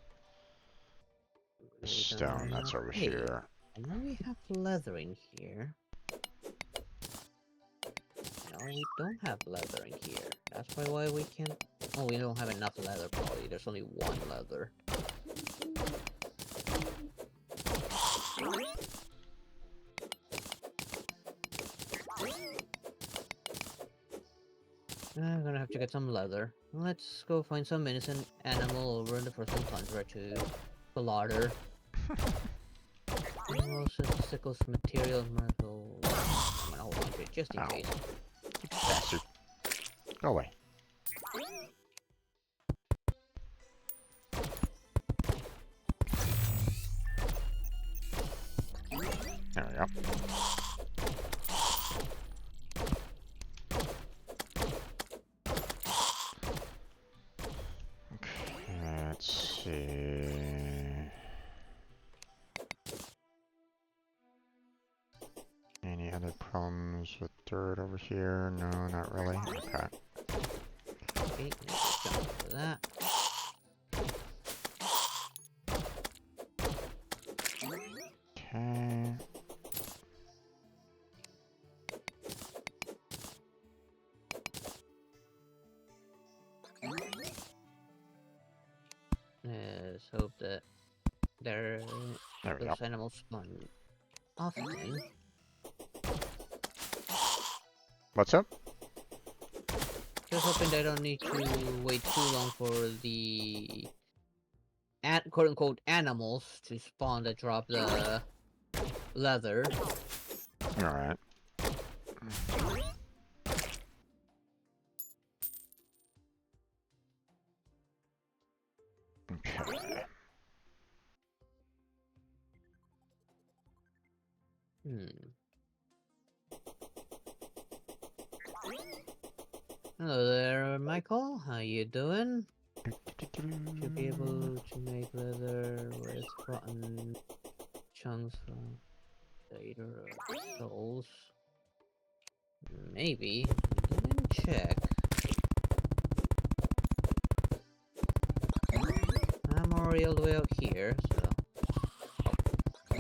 the stone that's over here. I know we have leather in here. No, we don't have leather in here. That's why we can't... Oh, we don't have enough leather, probably. There's only one leather. I'm gonna have to get some leather. Let's go find some innocent animal over in the frozen tundra to slaughter. Also, sickles material metal. I'm gonna hold on to it just in case. Bastard. Go away. There we go. Okay, let's see. Any other problems with dirt over here? No, not really. Okay. Okay, let's jump into that. Okay. Let's hope that There we those go. animals spawn often. What's up? Just hoping they don't need to wait too long for the quote-unquote animals to spawn that drop the leather. Alright. Okay. Hello there, Michael. How you doing? Should be able to make leather with rotten chunks from data or souls. Maybe. Didn't check. I'm already all the way out here, so. I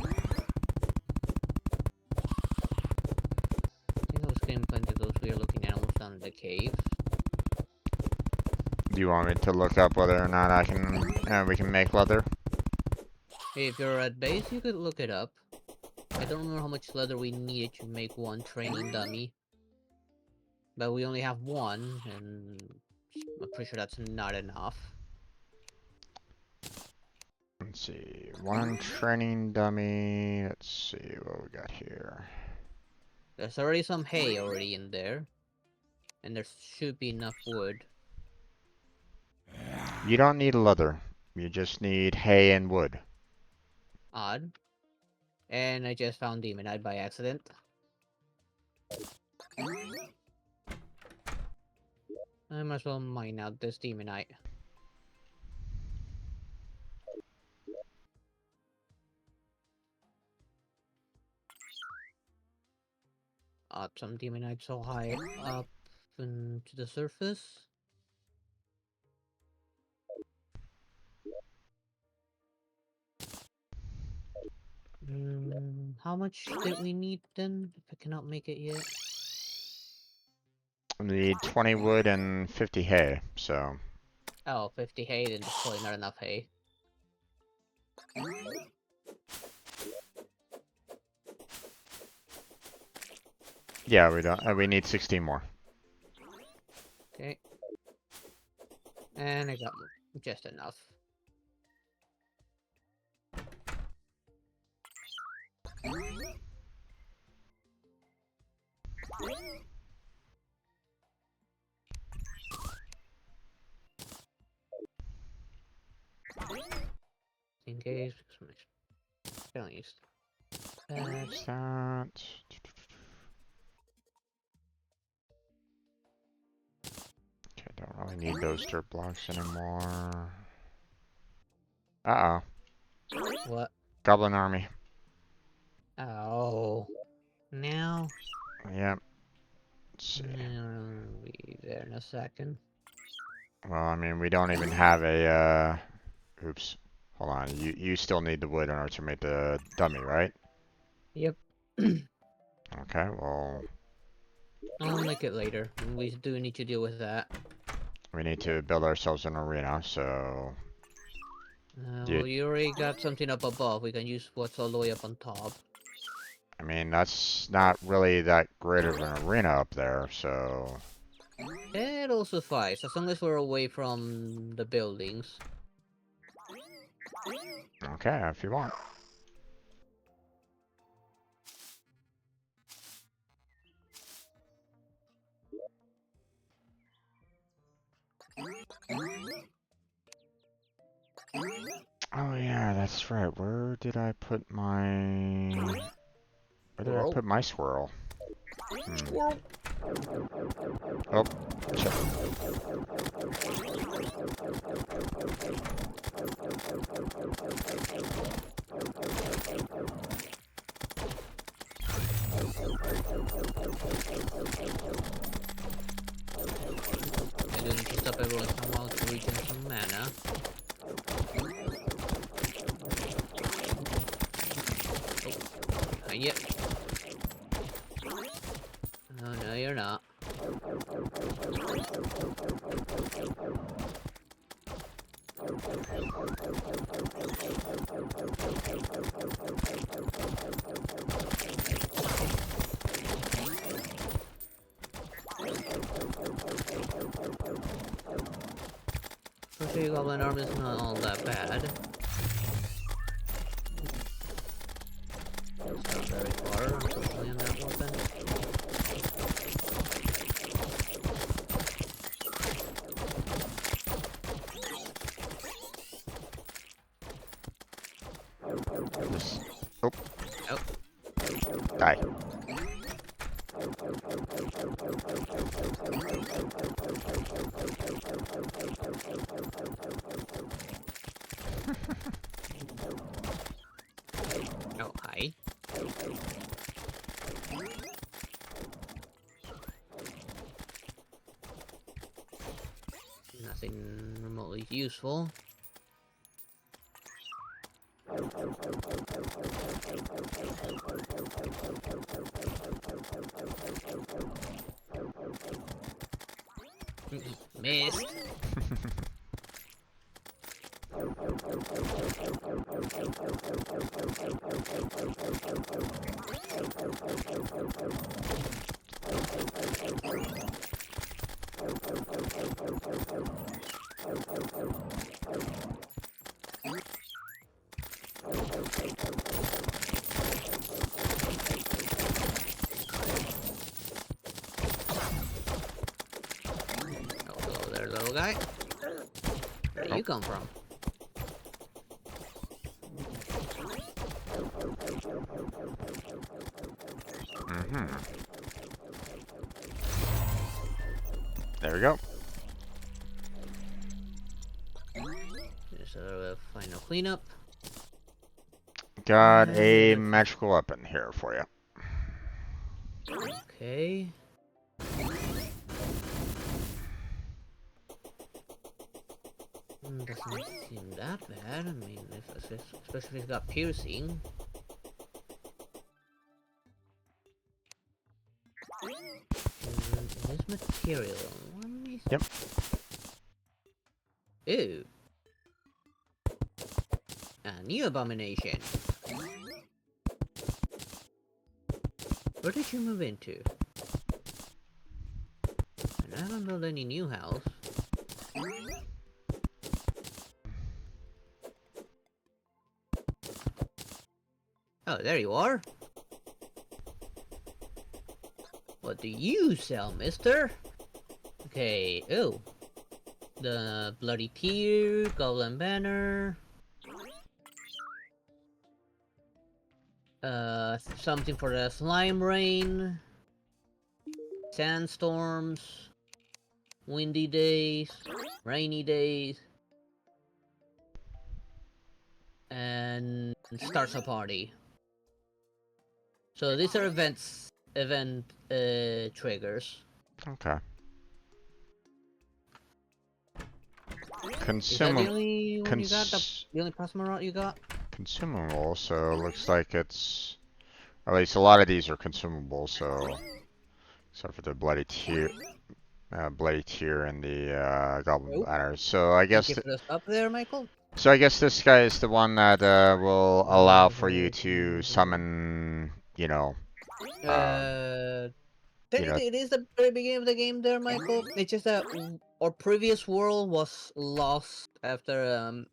think I was getting plenty of those weird looking animals down in the cave. Do you want me to look up whether or not I can, we can make leather? If you're at base, you could look it up. I don't remember how much leather we needed to make one training dummy. But we only have one, and I'm pretty sure that's not enough. Let's see, one training dummy. Let's see what we got here. There's already some hay already in there. And there should be enough wood. You don't need leather. You just need hay and wood. Odd. And I just found Demonite by accident. I might as well mine out this Demonite. Some Demonite so high up into the surface. How much did we need then? If I cannot make it yet. We need 20 wood and 50 hay, so. Oh, 50 hay, then there's probably not enough hay. Yeah, we don't. We need 16 more. Okay. And I got just enough. In case, don't use That's that. Okay, don't really need those dirt blocks anymore. Uh-oh. what? Goblin army. Oh, now Yep. Let's see. I'll be there in a second. Well, I mean, we don't even have a, oops. Hold on. You still need the wood in order to make the dummy, right? Yep. Okay, well, I'll make it later. We do need to deal with that. we need to build ourselves an arena, so. Well, you already got something up above. We can use what's all the way up on top. I mean, that's not really that great of an arena up there, so. It'll suffice, as long as we're away from the buildings. Okay, if you want. Oh yeah, that's right. Where did I put my... Where did I put my squirrel? Squirrel. Oh, check. I do need to stop every once in a while to regen some mana. Oh, yep. Oh, no, you're not. Crochet Goblin arm is not all that bad. It's not very far, unfortunately, on that weapon. Just... Oh. Oh. Die. always useful. Missed. Oh, hello there, little guy. Where do you come from? There we go. Just a final cleanup. Got a magical weapon here for you. Okay. Doesn't seem that bad. I mean, especially if it's got piercing. This material. Let me... Yep. Ew. A new abomination. Where did you move into? And I don't build any new house. Oh, there you are. What do you sell, mister? Okay, oh. The Bloody Tear, Goblin Banner. Something for the Slime Rain. Sandstorms. Windy days. Rainy days. And starts a party. So these are event triggers. Okay. Is that the only one you got? The only plasma rod you got? Consumable, so it looks like it's... At least a lot of these are consumable, so... Except for the Bloody Tear and the Goblin Banner. So I guess... Thank you for the stop there, Michael. So I guess this guy is the one that will allow for you to summon, you know... Technically, it is the very beginning of the game there, Michael. It's just that our previous world was lost after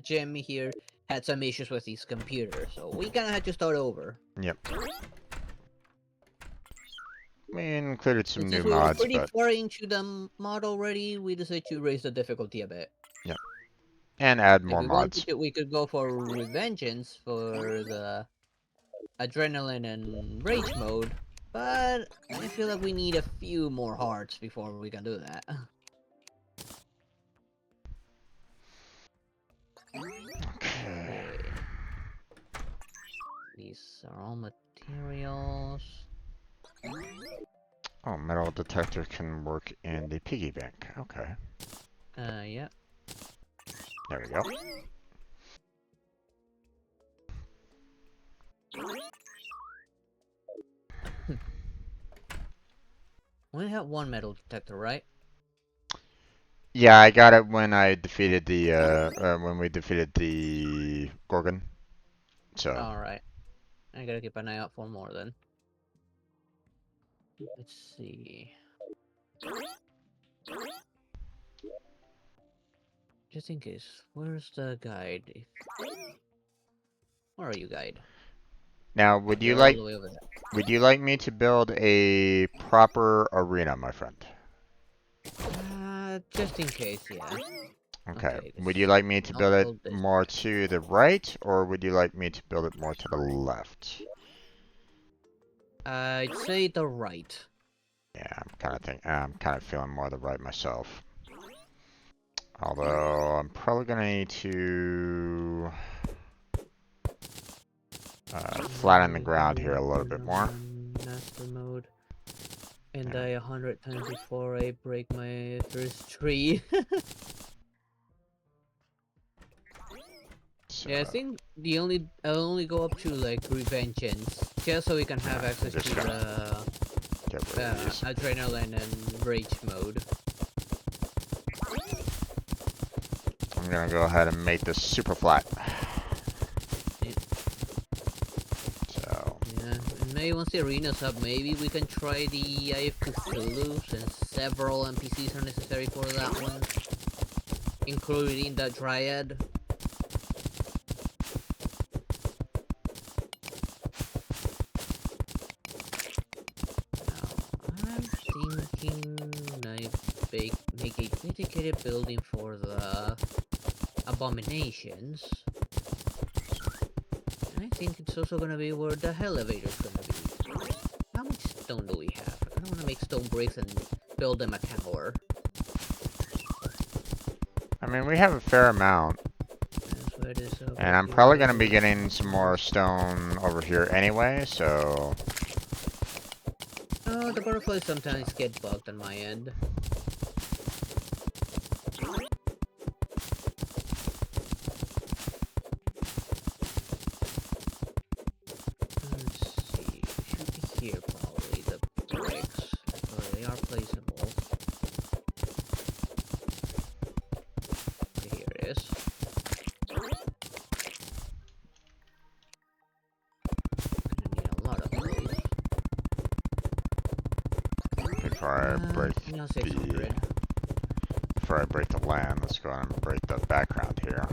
Jim here had some issues with his computer, so we kind of had to start over. Yep. We included some Since new we were mods, pretty but... far into the mod already, we decided to raise the difficulty a bit. Yep. And add If more we mods. wanted to, we could go for Revengeance for the Adrenaline and Rage mode, but I feel like we need a few more hearts before we can do that. Okay. These are all materials. Oh, metal detector can work in the piggy bank. Okay. Yeah. There we go. We only have one metal detector, right? Yeah, I got it when I defeated the when we defeated the Gorgon. So. Alright. I gotta keep an eye out for more then. Let's see. Just in case, where's the guide? Where are you, guide? Now, would you You're all like the way over there. would you like me to build a proper arena, my friend? Just in case, yeah. Okay. Would you like me to build it more to the right, or would you like me to build it more to the left? I'd say the right. Yeah, I'm kind of feeling more the right myself. Although I'm probably gonna need to flatten the ground here a little bit more. Master mode. And die 100 times before I break my first tree. So, Yeah, I think I'll only go up to like Revengeance, just so we can have access just to gonna the get rid of these. adrenaline and rage mode. I'm gonna go ahead and make this super flat. Yeah. So, Yeah, and maybe once the arena's up, maybe we can try the Eye of Cthulhu, since several NPCs are necessary for that one, including the Dryad. Now, I'm thinking I make a dedicated building for the abominations. I think it's also gonna be where the elevator's gonna be. How much stone do we have? I don't wanna make stone bricks and build them a tower. I mean, we have a fair amount. That's where it is over And I'm here. probably gonna be getting some more stone over here anyway, so... Oh, the butterflies sometimes get bugged on my end. Let's see, it should be here probably, the bricks. So they are placeable. Here it is. Gonna need a lot of those. Before I break Now 600. before I break the land, let's go ahead and break the background here.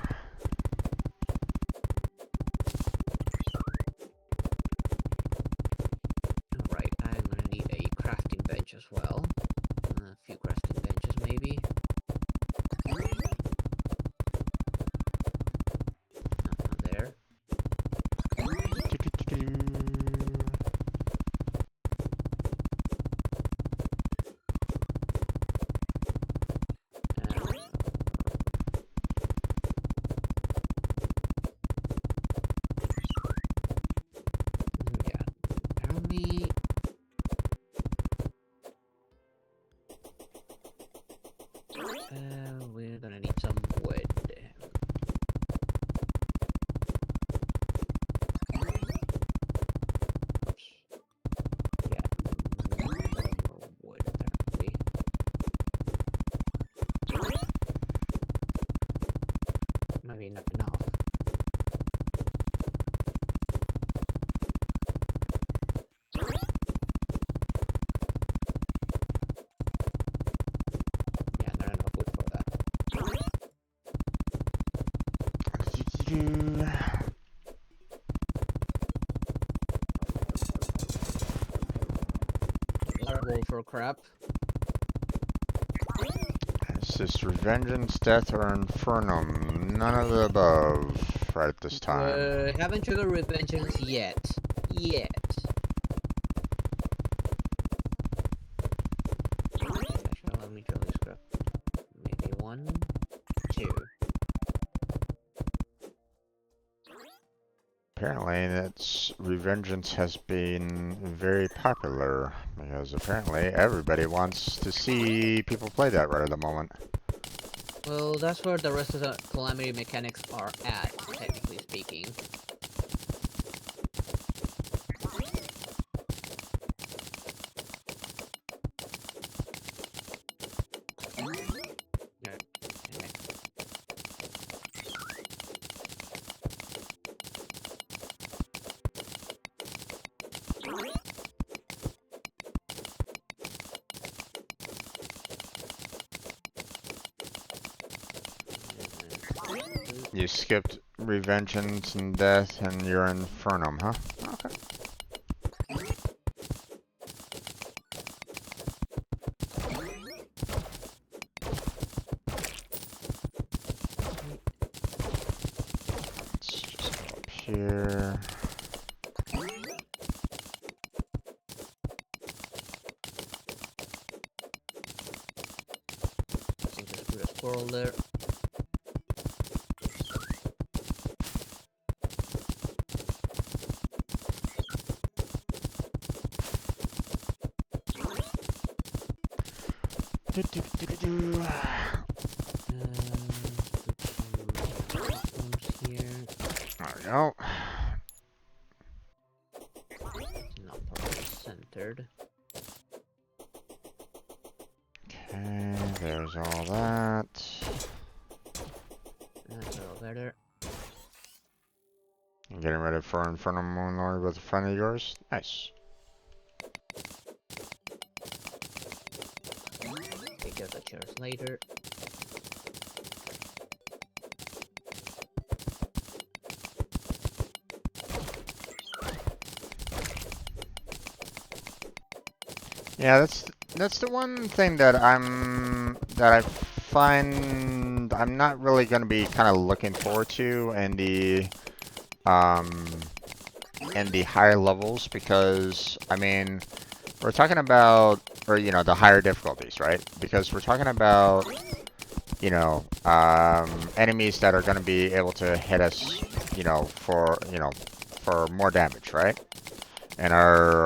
Alright, I'm gonna need a crafting bench as well. A few crafting benches maybe. Not there. Yeah, apparently... we're gonna need some wood. Oops. Yeah, more wood apparently. Maybe not enough. Yeah, not enough wood for that. Roll for crap. Is this Revengeance, Death, or Infernum? None of the above right this time. Haven't triggered Revengeance yet. Yet. Actually, let me draw this crap. Maybe 1, 2. Apparently, that's Revengeance has been very popular because apparently everybody wants to see people play that right at the moment. Well, that's where the rest of the Calamity mechanics are at, technically speaking. You skipped Revengeance and Death and you're Infernum, huh? Okay. Let's just go up here. I think there's a squirrel there. Here. There we go. Not properly centered. Okay, there's all that. That's a little better. I'm getting ready for Infernal Moonlord with a friend of yours. Nice. Take out the chairs later. Yeah, that's the one thing that I find I'm not really going to be kind of looking forward to um in the higher levels, because I mean we're talking about, or you know, the higher difficulties, right? Because we're talking about, you know, enemies that are going to be able to hit us, you know, for more damage, right? And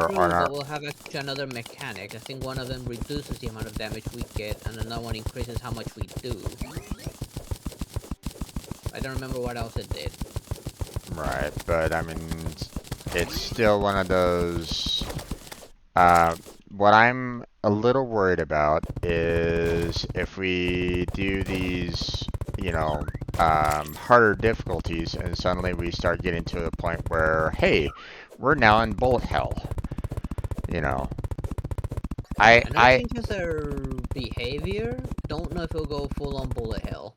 True, on but our we'll have actually another mechanic. I think one of them reduces the amount of damage we get, and another one increases how much we do. I don't remember what else it did. right, but I mean, it's still one of those. What I'm a little worried about is if we do these, you know, harder difficulties, and suddenly we start getting to a point where, hey, we're now in bullet hell. You know, I know it changes their behavior. Don't know if it'll go full on bullet hell.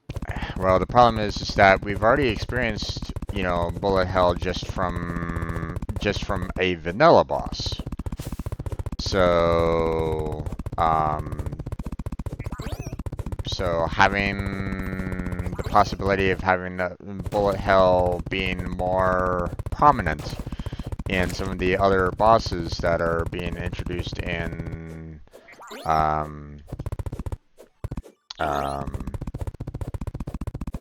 well, the problem is that we've already experienced, you know, bullet hell just from a vanilla boss. So, so having the possibility of having the bullet hell being more prominent in some of the other bosses that are being introduced in, um, um,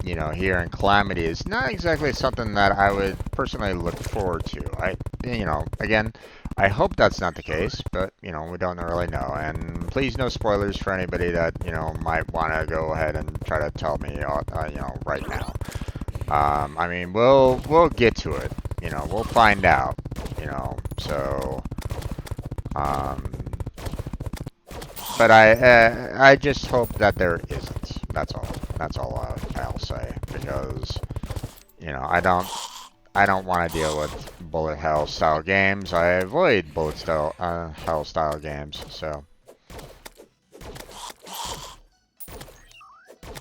you know, here in Calamity is not exactly something that I would personally look forward to. You know, again, I hope that's not the case, but, you know, we don't really know. And please, no spoilers for anybody that, you know, might want to go ahead and try to tell me, you know, right now. I mean, we'll get to it. You know, we'll find out. You know, so, but I just hope that there isn't. That's all. That's all I'll say, because, you know, I don't want to deal with bullet hell style games. I avoid hell style games. So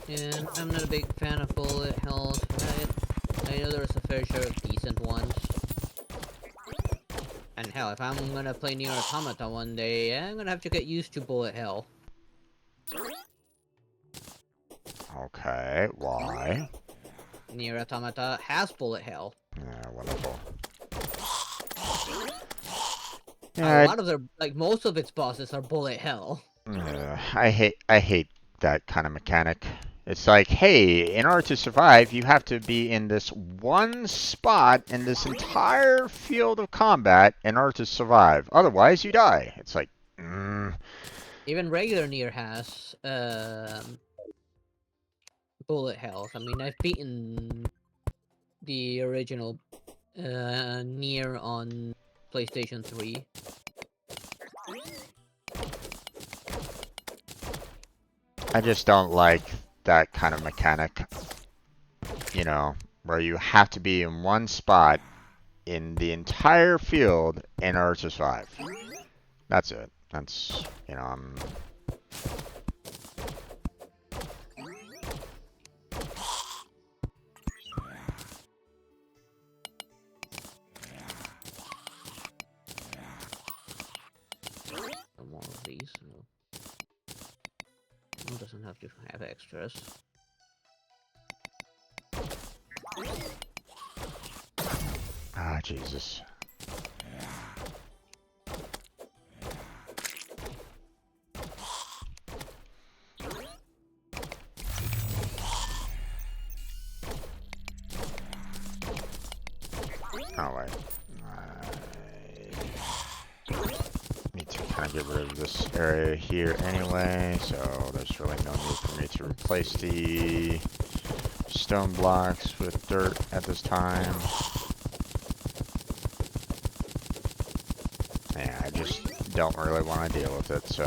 Yeah, I'm not a big fan of bullet hells, right? I know there's a fair share of decent ones. And hell, if I'm gonna play Nier Automata one day, I'm gonna have to get used to bullet hell. okay, why? Nier Automata has bullet hell. Yeah, wonderful. A Yeah, lot of their, like, most of its bosses are bullet hell. I hate that kind of mechanic. It's like, hey, in order to survive, you have to be in this one spot in this entire field of combat in order to survive. Otherwise, you die. It's like, Even regular Nier has, bullet hells. I mean, I've beaten the original, Nier on PlayStation 3. I just don't like that kind of mechanic, you know, where you have to be in one spot in the entire field in order to survive. That's it. That's, you know, More of these. So one doesn't have to have extras. ah, Jesus. Oh, wait. I need to kind of get rid of this area here anyway, so there's really no need for me to replace the stone blocks with dirt at this time. Yeah, I just don't really want to deal with it, so.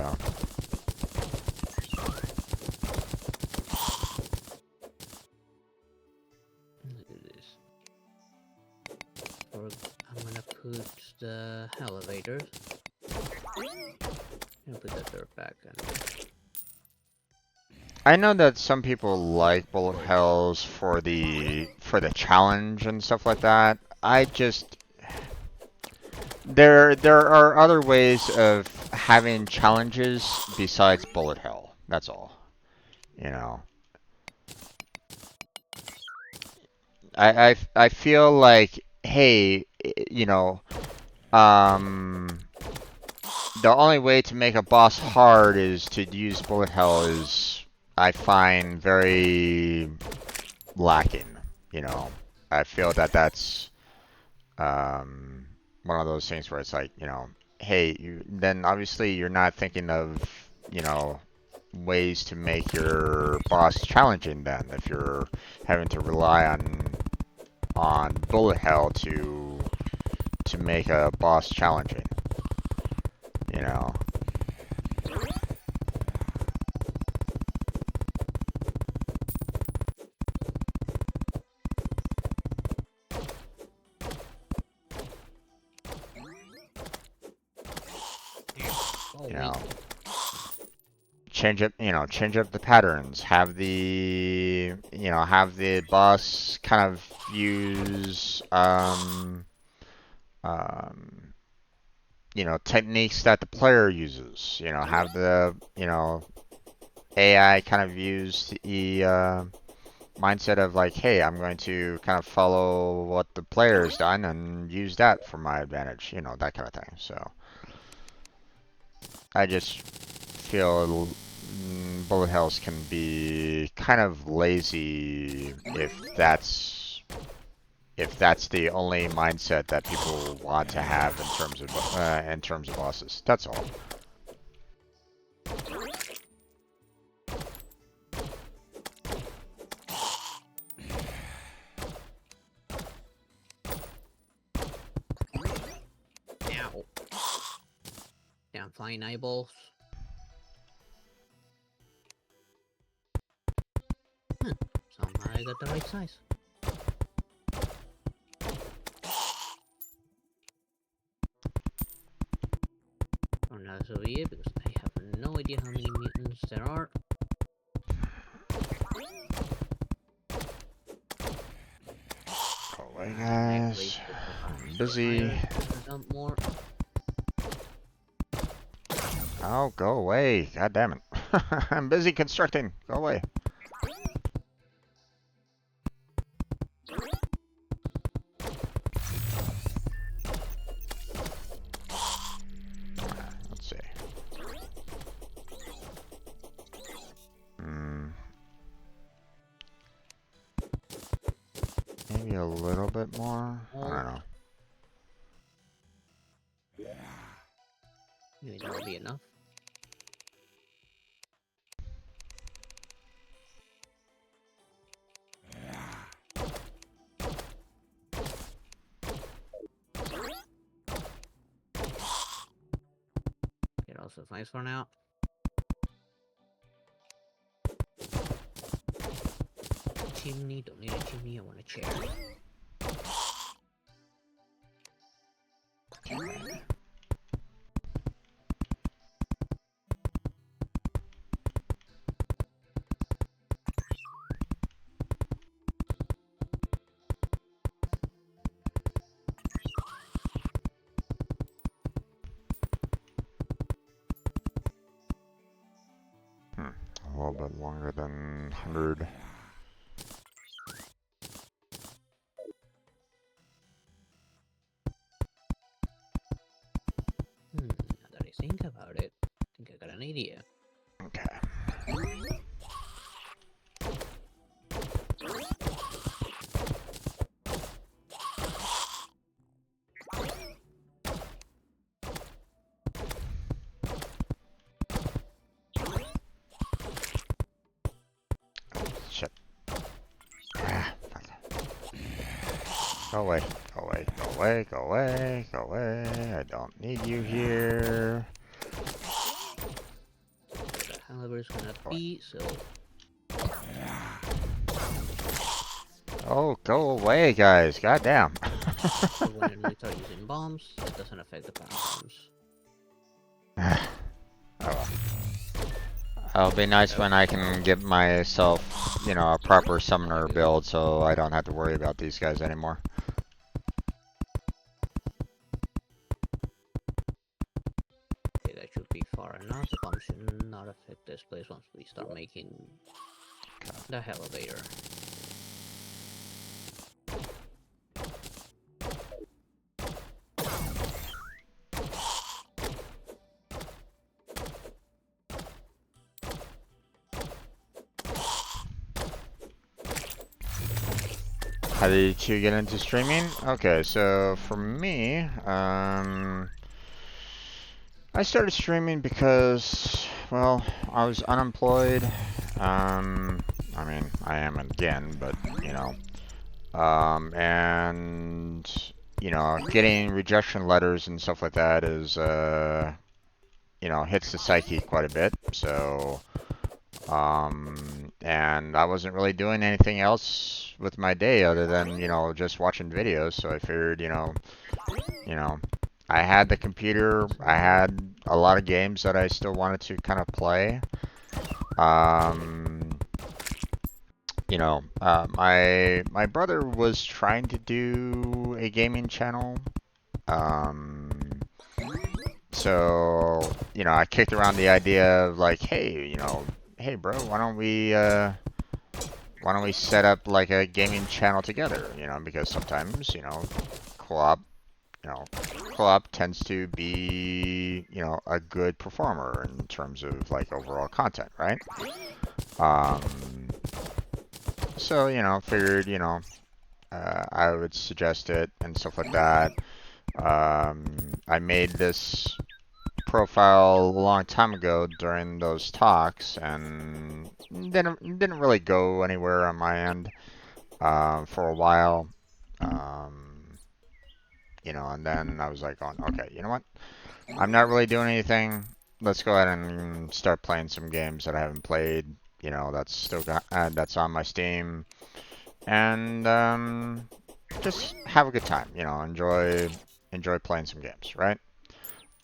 Look at this. I'm gonna put the elevators. And put the dirt back in. I know that some people like bullet hells for the challenge and stuff like that. I just there are other ways of having challenges besides bullet hell. That's all. You know. I feel like, hey, you know, the only way to make a boss hard is to use bullet hell is, I find, very lacking. You know, I feel that that's one of those things where it's like, you know, hey, then obviously you're not thinking of, you know, ways to make your boss challenging then if you're having to rely on bullet hell to make a boss challenging. You know. Oh, You know. Change up the patterns. Have the boss kind of use techniques that the player uses. You know, have the AI kind of use the mindset of like, hey, I'm going to kind of follow what the player's done and use that for my advantage. You know, that kind of thing. So I just feel bullet hells can be kind of lazy if that's the only mindset that people want to have in terms of bosses. That's all. ow. Damn flying eyeballs. Somehow I got the right size. Oh, now this over here because I have no idea how many mutants there are. Go away, guys. I'm busy. Dump more. Oh, go away. God damn it. I'm busy constructing. Go away. Let's see. Maybe a little bit more. I don't know. Maybe that'll be enough. It also suffice for now. Chimney, don't need a chimney, I want a chair. A little bit longer than 100. Now that I think about it, I think I got an idea. Okay. Shit. Go away. Go away. Go away. Go away. Go away. I don't need you here. The caliber is gonna Go away. be so. Oh, go away, guys. Goddamn. So when we start using bombs, it doesn't affect the platforms. Oh well. It'll be nice when I can give myself, you know, a proper summoner build so I don't have to worry about these guys anymore. Okay, that should be far enough. The bomb should not affect this place once we start making the elevator. How did you get into streaming? Okay, so for me, I started streaming because, well, I was unemployed. I mean, I am again, but, you know, and, you know, getting rejection letters and stuff like that is, you know, hits the psyche quite a bit. So, and I wasn't really doing anything else with my day other than, you know, just watching videos. So I figured, you know, I had the computer. I had a lot of games that I still wanted to kind of play. You know, my brother was trying to do a gaming channel. Um, so, you know, I kicked around the idea of like, hey, you know, hey bro, why don't we set up like a gaming channel together, you know, because sometimes, you know, co-op, you know, co-op tends to be, you know, a good performer in terms of like overall content, right? Um, so, you know, figured, you know, I would suggest it and stuff like that. I made this profile a long time ago during those talks and didn't really go anywhere on my end for a while. Um, you know, and then I was like, going, okay, you know what? I'm not really doing anything. Let's go ahead and start playing some games that I haven't played. You know, that's still got that's on my Steam, and just have a good time. You know, enjoy playing some games, right?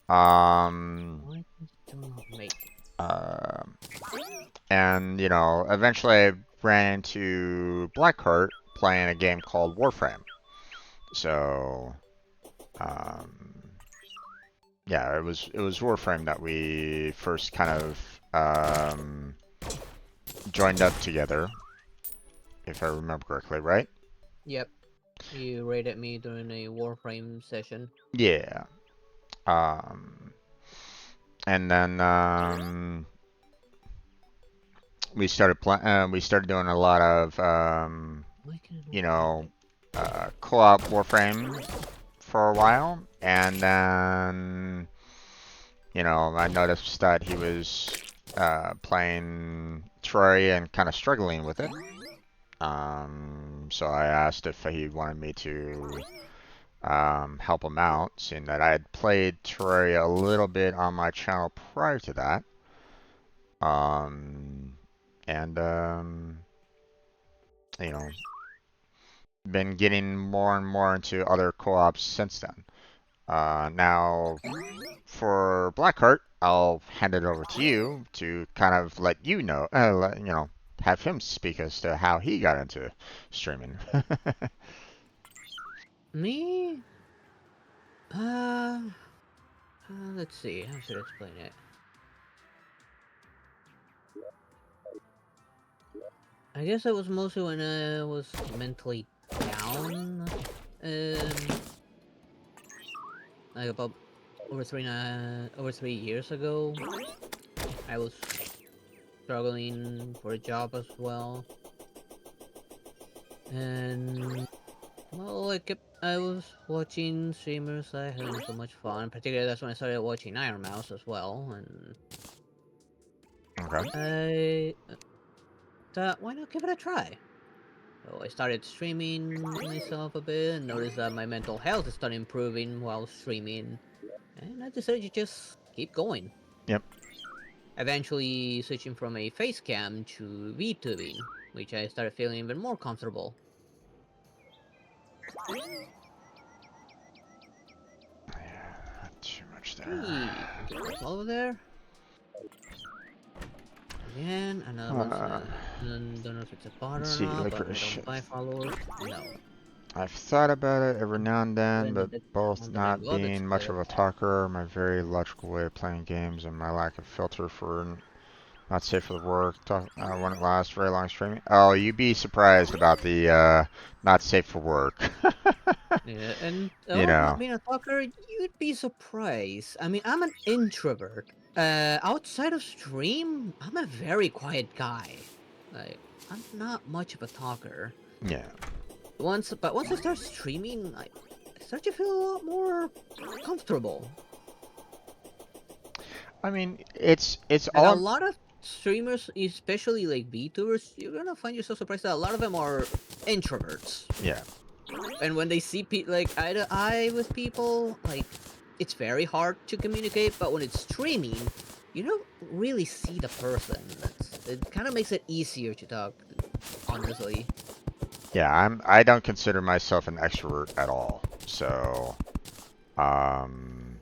Um, Why do not make uh, and you know, eventually I ran into Blackheart playing a game called Warframe. So, um, yeah, it was Warframe that we first kind of joined up together, if I remember correctly, right? Yep. You raided me during a Warframe session. Yeah. Um, and then we started doing a lot of Why can I you not know make co-op Warframe for a while, and then you know I noticed that he was playing Terraria and kind of struggling with it. So I asked if he wanted me to help him out, seeing that I had played Terraria a little bit on my channel prior to that. Um, and you know, been getting more and more into other co-ops since then. Now, for Blackheart, I'll hand it over to you to kind of let you know, you know, have him speak as to how he got into streaming. me? Uh, let's see. How should I explain it? I guess it was mostly when I was mentally down. Um, like about over 3 years ago. I was struggling for a job as well, and well, I was watching streamers. I having so much fun. Particularly, that's when I started watching Iron Mouse as well, and Okay. I thought, why not give it a try? So I started streaming myself a bit and noticed that my mental health started improving while streaming. And I decided to just keep going. Yep. Eventually switching from a face cam to VTubing, which I started feeling even more comfortable. Yeah, not too much there. Hey, can get what's over there? Again, another one's don't know if it's a bot Let's or see, not, but I licorice. don't buy followers. No. I've thought about it every now and then, but Then that's both one that I not got being much expired. of a talker, my very logical way of playing games, and my lack of filter for not safe for the work. When it lasts very long streaming. Oh, you'd be surprised about the not safe for work. Yeah, and You not know. being a talker, you'd be surprised. I mean, I'm an introvert. Outside of stream, I'm a very quiet guy. Like, I'm not much of a talker. Yeah. But once I start streaming, I start to feel a lot more comfortable. I mean, it's And a all. lot of streamers, especially like VTubers, you're gonna find yourself surprised that a lot of them are introverts. Yeah. And when they see like eye to eye with people, like it's very hard to communicate. But when it's streaming, you don't really see the person. It kind of makes it easier to talk, honestly. Yeah, I don't consider myself an extrovert at all. So, um,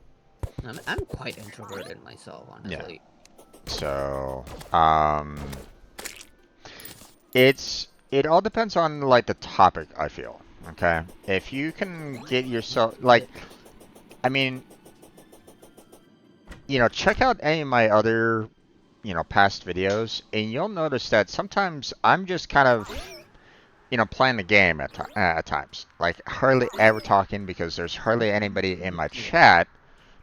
I'm quite introverted myself, yeah. honestly. So, it all depends on like the topic, I feel. Okay? If you can get yourself like I mean, check out any of my other, past videos and you'll notice that sometimes I'm just kind of playing the game at times. Like hardly ever talking because there's hardly anybody in my Yeah. chat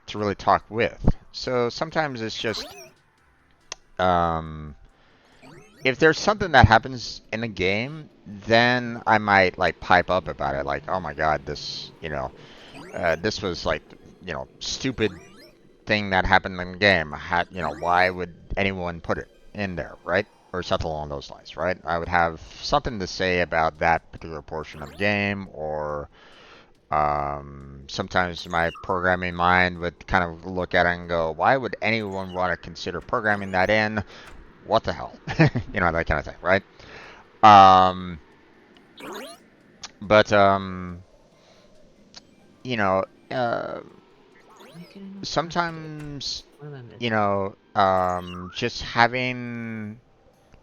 to really talk with. So sometimes it's just if there's something that happens in the game, then I might like pipe up about it. Like, oh my god, this was like, stupid thing that happened in the game. Why would anyone put it in there, right? Or something along those lines, right? I would have something to say about that particular portion of the game, or sometimes my programming mind would kind of look at it and go, why would anyone want to consider programming that in? What the hell? That kind of thing, right? Um, but, you know, uh, sometimes, What am I missing? just having,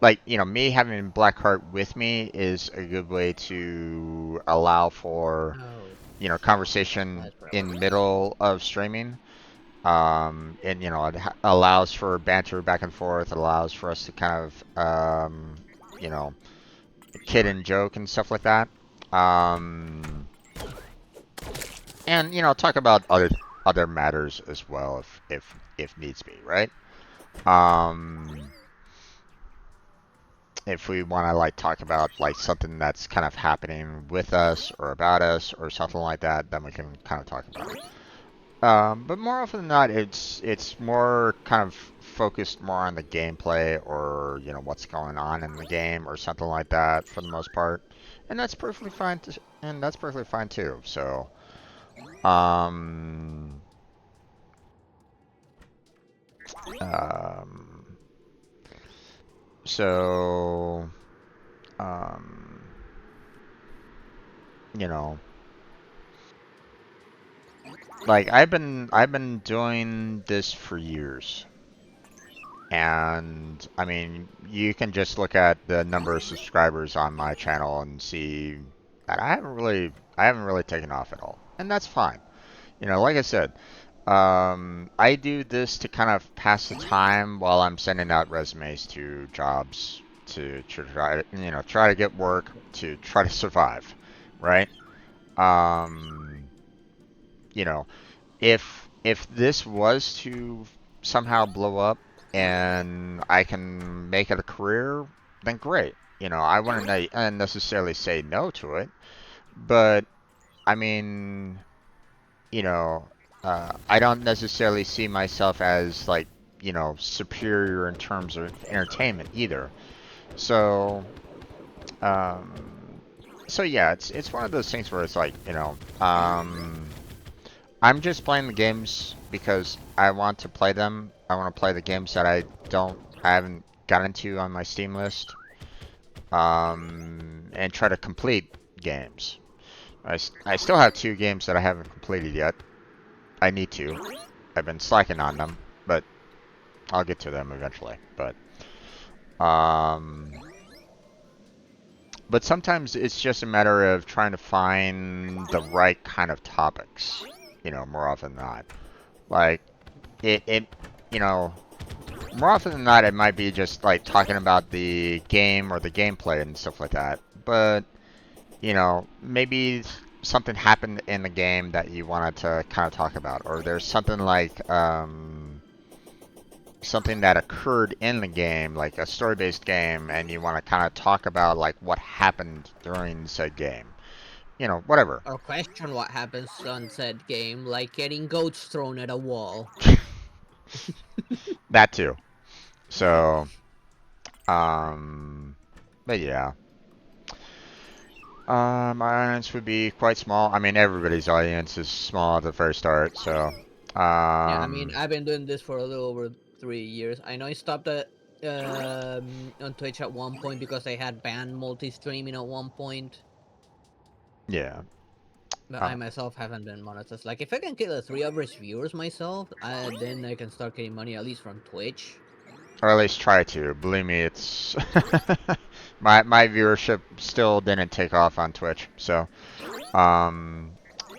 like, me having Blackheart with me is a good way to allow for, Oh, conversation that's probably in middle of streaming. And it allows for banter back and forth. It allows for us to kind of, you know, kid and joke and stuff like that. And talk about other matters as well if needs be, right? Um, if we want to like talk about like something that's kind of happening with us or about us or something like that, then we can kind of talk about it. But more often than not, it's more kind of focused more on the gameplay or what's going on in the game or something like that for the most part, and that's perfectly fine. And that's perfectly fine too. So, um, um, so, um, you know, like I've been doing this for years. And I mean, you can just look at the number of subscribers on my channel and see that I haven't really taken off at all. And that's fine. Like I said, I do this to kind of pass the time while I'm sending out resumes to jobs to try to get work to try to survive, right? Um, you know, if this was to somehow blow up and I can make it a career, then great. I wouldn't necessarily say no to it, but I mean, you know, I don't necessarily see myself as like, superior in terms of entertainment either. So, um, So yeah, it's one of those things where it's like, I'm just playing the games because I want to play them. I want to play the games that I haven't gotten to on my Steam list, and try to complete games. I still have 2 games that I haven't completed yet. I need to. I've been slacking on them, but I'll get to them eventually. Um, but sometimes it's just a matter of trying to find the right kind of topics, more often than not. Like, it you know, more often than not, it might be just like talking about the game or the gameplay and stuff like that. But, maybe something happened in the game that you wanted to kind of talk about, or there's something like, something that occurred in the game, like a story-based game, and you want to kind of talk about like what happened during said game. Whatever. Or question what happens on said game, like getting goats thrown at a wall. That too. So, but yeah. My audience would be quite small. I mean, everybody's audience is small at the first start, so, Yeah, I mean, I've been doing this for a little over 3 years. I know I stopped at on Twitch at one point because I had banned multi-streaming at one point. yeah. But I Uh, myself haven't been monetized. Like, if I can get 3 average viewers myself, then I can start getting money at least from Twitch. or at least try to. Believe me, it's my viewership still didn't take off on Twitch, so, um,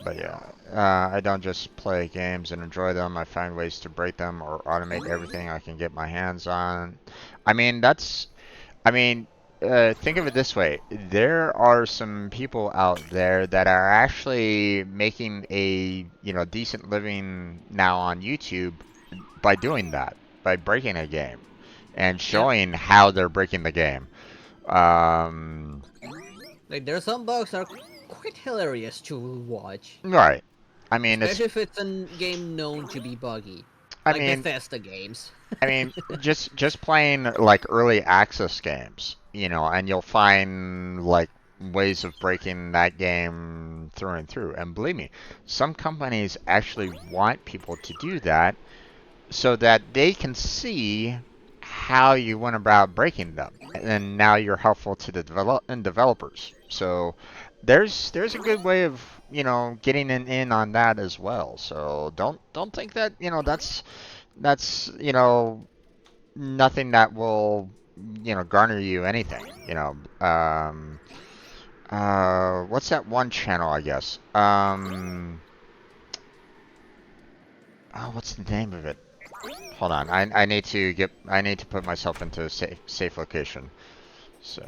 but yeah. I don't just play games and enjoy them. I find ways to break them or automate everything I can get my hands on. I mean, think of it this way. There are some people out there that are actually making a, decent living now on YouTube by doing that, by breaking a game and Yep. showing how they're breaking the game. Um, Like, there are some bugs that are quite hilarious to watch. right. I mean, Especially if it's a game known to be buggy. I Like mean, Bethesda games. I mean, just playing like early access games, and you'll find like ways of breaking that game through and through. And believe me, some companies actually want people to do that so that they can see how you went about breaking them, and now you're helpful to the developers. So there's a good way of getting in on that as well. So don't think that that's nothing that will garner you anything. What's that one channel? I guess. Oh, what's the name of it? Hold on. I need to put myself into a safe location. So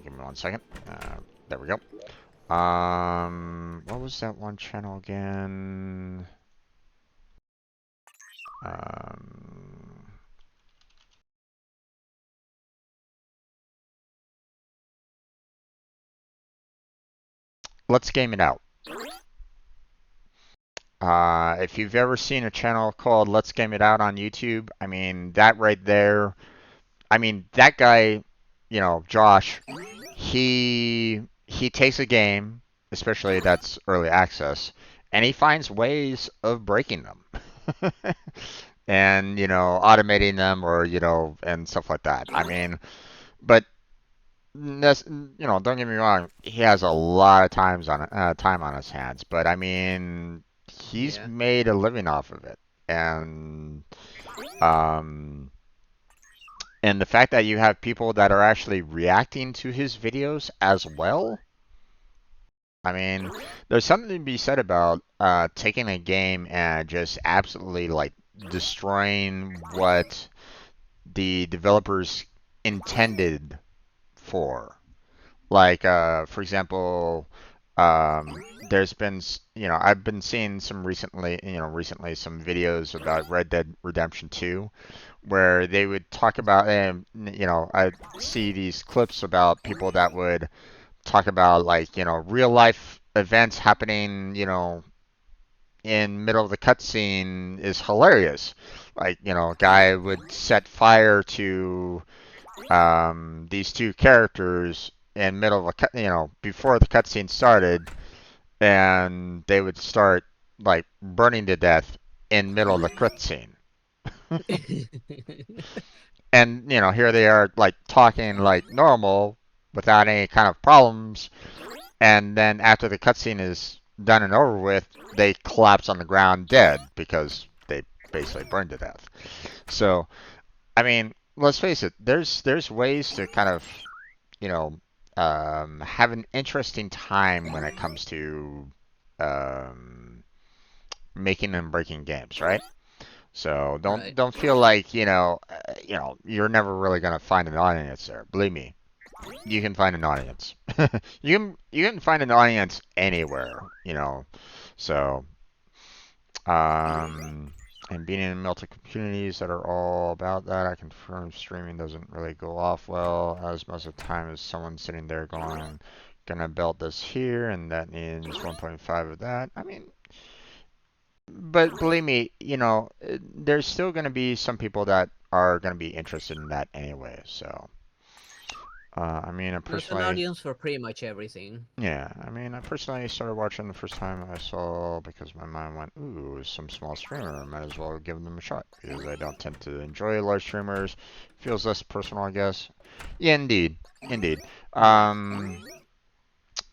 give me 1 second. There we go. What was that one channel again? Um, let's game it out. If you've ever seen a channel called Let's Game It Out on YouTube, I mean, that right there, I mean, that guy, Josh, he takes a game, especially that's early access, and he finds ways of breaking them. And, automating them or, and stuff like that. I mean, but don't get me wrong, he has a lot of time on his hands, but I mean, he's Yeah. made a living off of it, um, and the fact that you have people that are actually reacting to his videos as well. I mean, there's something to be said about taking a game and just absolutely like destroying what the developers intended for. Like, for example, there's been, I've been seeing recently some videos about Red Dead Redemption 2, where they would talk about, and, I see these clips about people that would talk about, like, real life events happening, in middle of the cutscene is hilarious. Like, a guy would set fire to these 2 characters in middle of a cut, before the cutscene started, and they would start like burning to death in middle of the cutscene. And here they are like talking like normal without any kind of problems, and then after the cutscene is done and over with, they collapse on the ground dead because they basically burned to death. So, I mean, let's face it, there's ways to kind of, you know, have an interesting time when it comes to um, making and breaking games, right? So don't Right. don't feel like you're never really gonna find an audience there. Believe me, you can find an audience. You can find an audience anywhere, So um, and being in multiple communities that are all about that, I confirm streaming doesn't really go off well as most of the time as someone sitting there going, gonna build this here and that needs 1.5 of that. I mean, but believe me, there's still gonna be some people that are gonna be interested in that anyway. So, I mean, I There's an personally, audience for pretty much everything. yeah, I mean, I personally started watching the first time I saw because my mind went, ooh, some small streamer, might as well give them a shot because I don't tend to enjoy large streamers. Feels less personal, I guess. Yeah, indeed, indeed.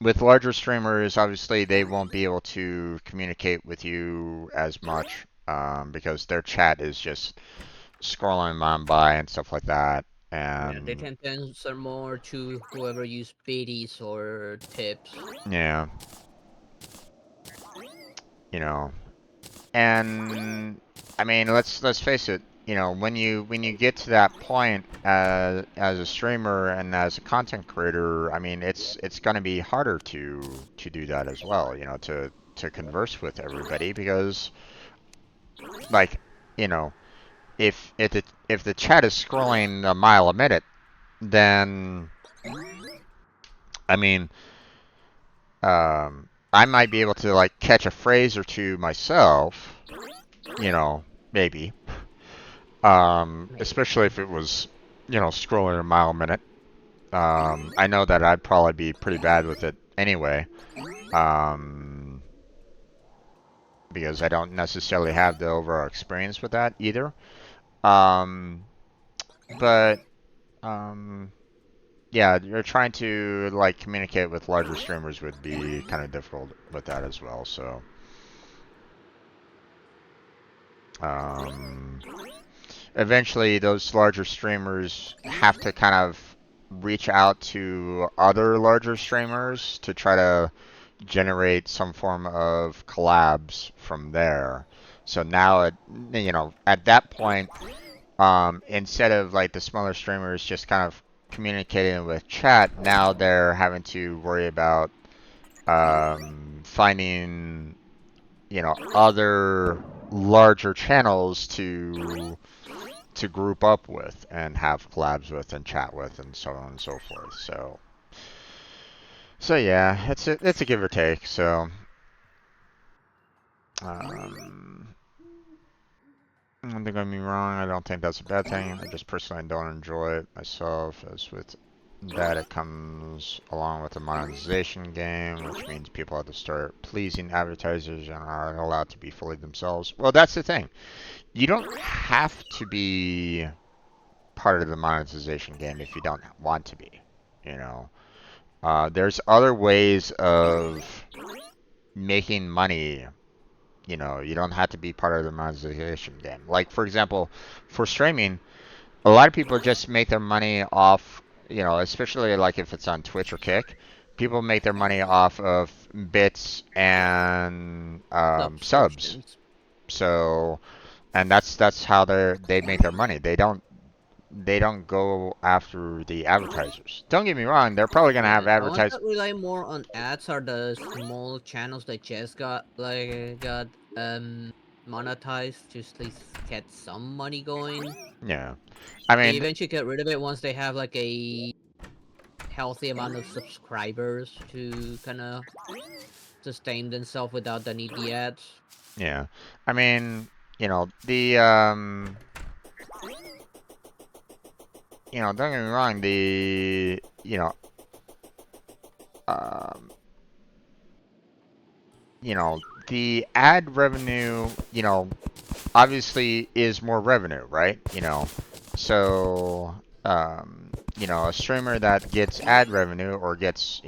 With larger streamers, obviously they won't be able to communicate with you as much because their chat is just scrolling on by and stuff like that. Yeah, they And tend to answer more to whoever use VODs or tips. yeah, you know, and I mean, let's face it. When you get to that point as a streamer and as a content creator, I mean, it's going to be harder to do that as well. To converse with everybody because, like, you know, if the chat is scrolling a mile a minute, then I mean, I might be able to like catch a phrase or two myself. Maybe. Especially Maybe. if it was, scrolling a mile a minute. I know that I'd probably be pretty bad with it anyway, um, because I don't necessarily have the overall experience with that either. Um, but um, yeah, you're trying to like communicate with larger streamers would be kind of difficult with that as well. So, um, eventually those larger streamers have to kind of reach out to other larger streamers to try to generate some form of collabs from there. So now at that point, instead of like the smaller streamers just kind of communicating with chat, now they're having to worry about finding other larger channels to group up with and have collabs with and chat with and so on and so forth. So yeah, it's a give or take. So don't get me wrong, I don't think that's a bad thing. I just personally don't enjoy it myself, as with that it comes along with a monetization game, which means people have to start pleasing advertisers and aren't allowed to be fully themselves. Well, that's the thing. You don't have to be part of the monetization game if you don't want to be. You know, there's other ways of making money. You don't have to be part of the monetization game. Like, for example, for streaming, a lot of people just make their money off, especially like if it's on Twitch or Kick, people make their money off of bits and subs. Subscriptions. So, and that's how they make their money. They don't go after the advertisers. Don't get me wrong, they're probably gonna have Yeah, the ones advertise. that rely more on ads are the small channels that just got monetized to at least get some money going. Yeah, I They mean, eventually get rid of it once they have like a healthy amount of subscribers to kind of sustain themselves without the need the ads. yeah, I mean, the don't get me wrong, the um, the ad revenue, obviously is more revenue, right? So, a streamer that gets ad revenue or gets,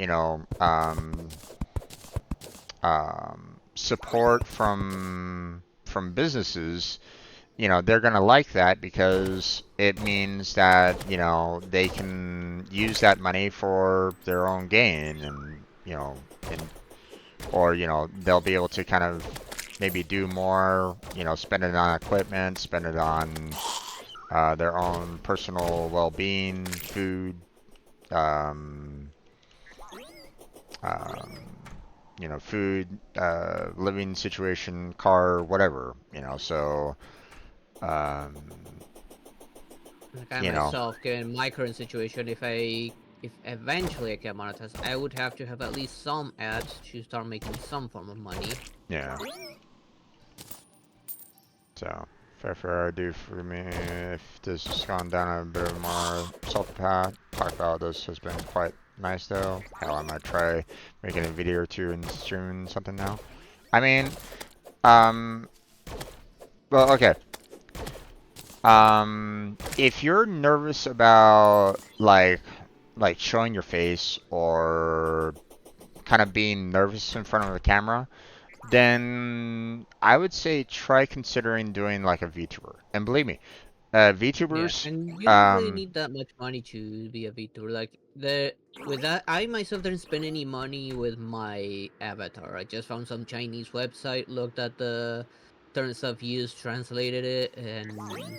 support from businesses, they're gonna like that because it means that, they can use that money for their own gain and or, they'll be able to kind of maybe do more, spend it on equipment, spend it on their own personal well-being, food, um, um, food, living situation, car, whatever, so, um, Like I you know, myself, given my current situation, if eventually I get monetized, I would have to have at least some ads to start making some form of money. yeah. So, fair do for me if this has gone down a bit of a more salty path. Talk about this has been quite nice though. Hell, I might try making a video or two and streaming something now. I mean, um, well, okay. If you're nervous about like showing your face or kind of being nervous in front of the camera, then I would say try considering doing like a VTuber. And believe me, Yeah, VTubers, and you don't really um, need that much money to be a VTuber. Like with that, I myself didn't spend any money with my avatar. I just found some Chinese website, looked at the terms of use, translated it, and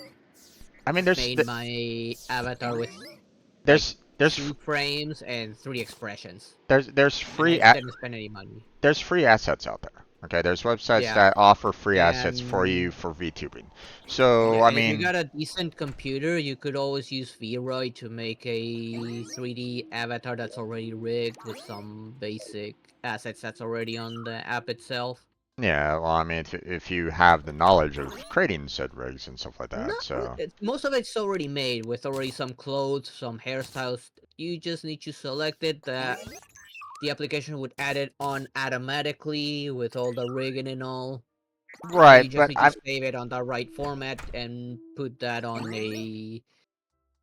I mean, there's made my avatar with like there's there's 2 frames and 3 expressions. there's And I free didn't spend any money. there's free assets out there. Okay, there's websites Yeah, that offer free assets for you and for VTubing. So, yeah, I and if you mean, got a decent computer, you could always use VRoid to make a 3D avatar that's already rigged with some basic assets that's already on the app itself. yeah, well, I mean, if you have the knowledge of creating said rigs and stuff like that, Not so most of it's already made with already some clothes, some hairstyles. You just need to select it. The application would add it on automatically with all the rigging and all. right, You just but need to save it on the right format and put that on a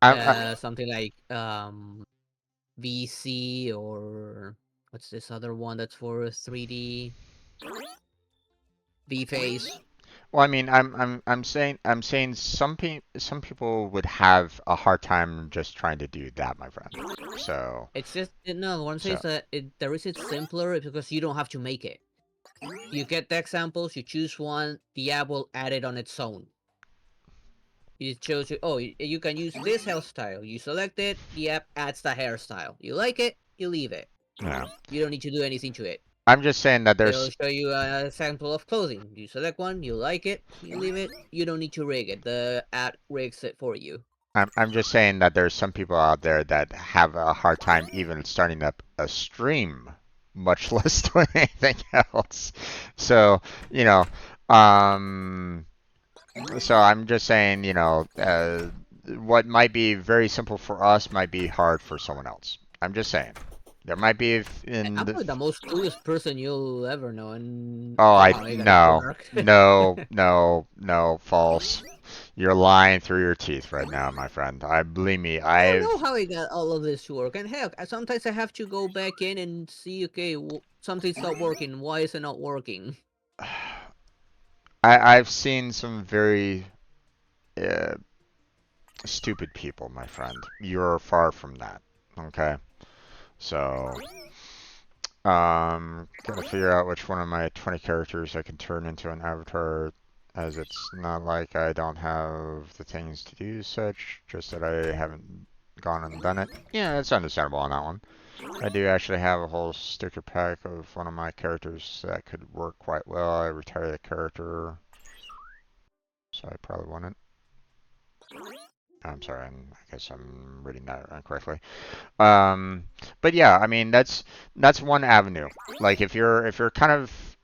I'm something like VC or what's this other one that's for 3D V-Face. well, I mean, I'm saying some people would have a hard time just trying to do that, my friend. So, It's just no. What I'm saying so is that the reason it's simpler is because you don't have to make it. You get the examples, you choose one, the app will add it on its own. It shows you, oh, you can use this hairstyle. You select it, the app adds the hairstyle. You like it, you leave it. yeah, You don't need to do anything to it. I'm just saying that It'll there's show you an example of clothing. You select one, you like it, you leave it. You don't need to rig it. The app rigs it for you. I'm just saying that there's some people out there that have a hard time even starting up a stream, much less doing anything else. So, you know, um, so I'm just saying, what might be very simple for us might be hard for someone else. I'm just saying. There might be in I'm the probably the most clueless person you'll ever know, and oh I somehow I got it to no work. no no no false. You're lying through your teeth right now, my friend. I believe me. I don't know I've how I got all of this to work. And heck, sometimes I have to go back in and see, okay, something's not working. Why is it not working? I've seen some very uh, stupid people, my friend. You're far from that. Okay, so gotta figure out which one of my 20 characters I can turn into an avatar, as it's not like I don't have the things to do such, just that I haven't gone and done it. Yeah, it's understandable on that one. I do actually have a whole sticker pack of one of my characters that could work quite well. I retire the character, so I probably want it. I'm sorry, I guess I'm reading that incorrectly. Um, but yeah, I mean that's one avenue. Like if you're kind of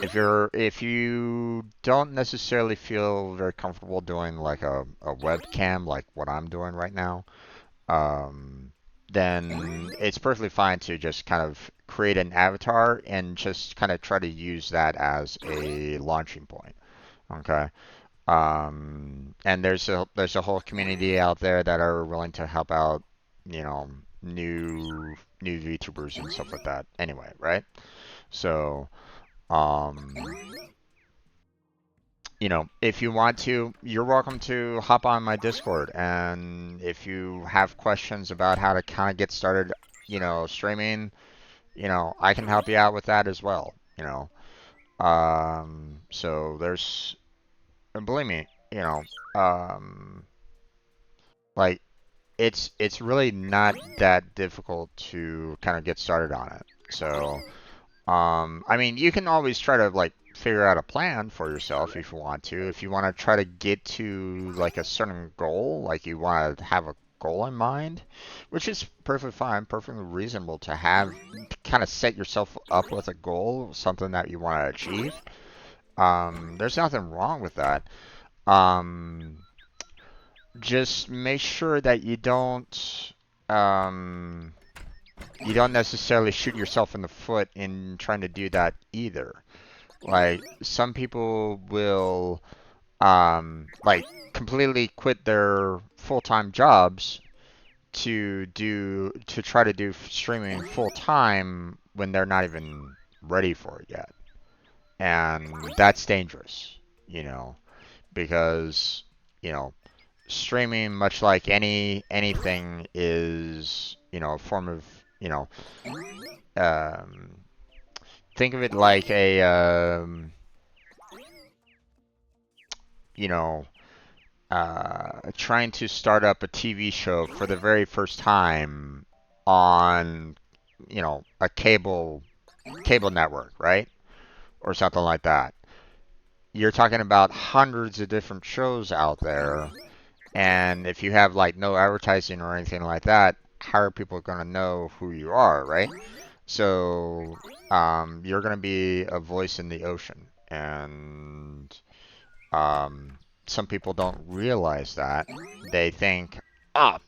if you don't necessarily feel very comfortable doing like a webcam like what I'm doing right now, um, then it's perfectly fine to just kind of create an avatar and just kind of try to use that as a launching point. Okay. And there's a whole community out there that are willing to help out, you know, new VTubers and stuff like that. Anyway, right? So, um, you know, if you want to, you're welcome to hop on my Discord. And if you have questions about how to kind of get started, you know, streaming, you know, I can help you out with that as well, you know. So there's, and believe me, you know, like it's really not that difficult to kind of get started on it. So, I mean, you can always try to like figure out a plan for yourself if you want to. If you want to try to get to like a certain goal, like you want to have a goal in mind, which is perfectly fine, perfectly reasonable to have, to kind of set yourself up with a goal, something that you want to achieve. There's nothing wrong with that. Um, just make sure that you don't necessarily shoot yourself in the foot in trying to do that either. Like some people will like completely quit their full-time jobs to try to do streaming full time when they're not even ready for it yet. And that's dangerous, you know, because, you know, streaming, much like anything, is, you know, a form of, you know, um, think of it like a, you know, trying to start up a TV show for the very first time on, you know, a cable network, right? Or something like that. You're talking about hundreds of different shows out there, and if you have like no advertising or anything like that, how are people going to know who you are, right? So you're going to be a voice in the ocean, and some people don't realize that. They think, ah,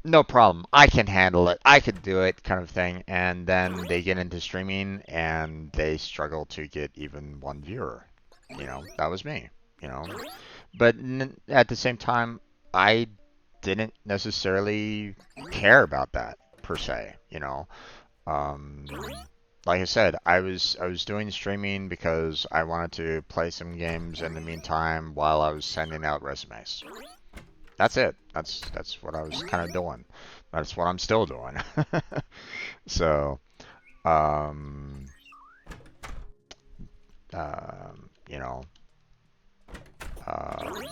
no problem, I can handle it, I could do it, kind of thing, and then they get into streaming and they struggle to get even one viewer. You know, that was me, you know. But at the same time, I didn't necessarily care about that per se, you know. Um, like I said, I was doing streaming because I wanted to play some games in the meantime while I was sending out resumes. That's it. That's what I was kind of doing. That's what I'm still doing. So, um, you know, um,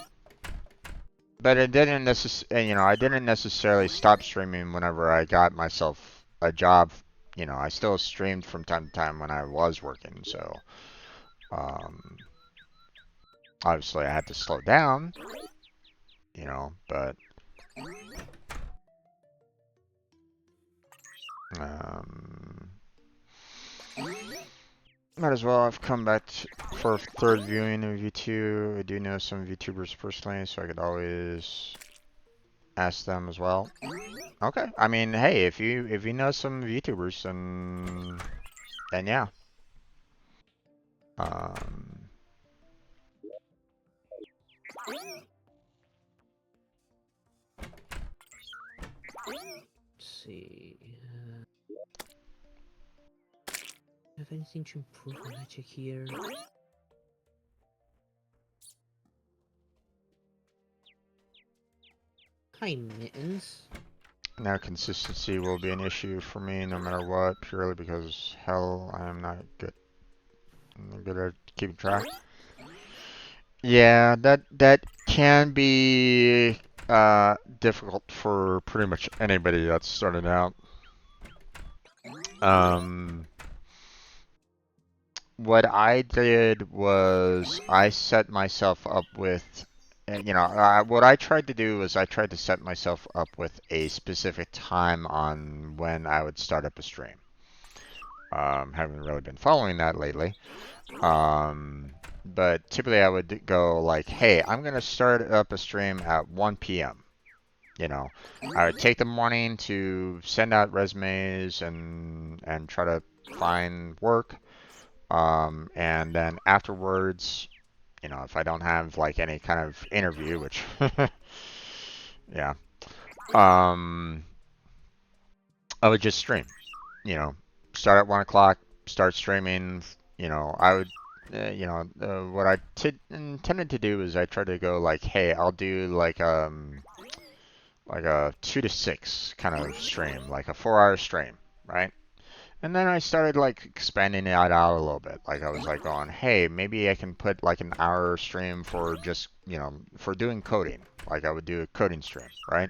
but it didn't necessarily, you know, I didn't necessarily stop streaming whenever I got myself a job. You know, I still streamed from time to time when I was working. So, um, obviously I had to slow down, you know, but um, might as well. I've come back for a third viewing of V2. I do know some VTubers personally, so I could always ask them as well. Okay. I mean, hey, if you know some VTubers, then yeah. Um, Let's see. Have anything to improve on magic here? Hi, Mittens. Now consistency will be an issue for me no matter what, purely because hell, I am not good. I'm not good at keeping track. Yeah, that can be difficult for pretty much anybody that's starting out. Um, what I did was I set myself up with, you know, what I tried to do was I tried to set myself up with a specific time on when I would start up a stream. Haven't really been following that lately. But typically I would go like, hey, I'm gonna start up a stream at 1 p.m. You know, I would take the morning to send out resumes and try to find work. And then afterwards, you know, if I don't have like any kind of interview, which, yeah, um, I would just stream. You know, start at 1 o'clock, start streaming. You know, I would, what I intended to do is I tried to go like, hey, I'll do like a 2 to 6 kind of stream, like a 4 hour stream, right? And then I started like expanding it out a little bit. Like I was like going, hey, maybe I can put like an hour stream for just, you know, for doing coding. Like I would do a coding stream, right?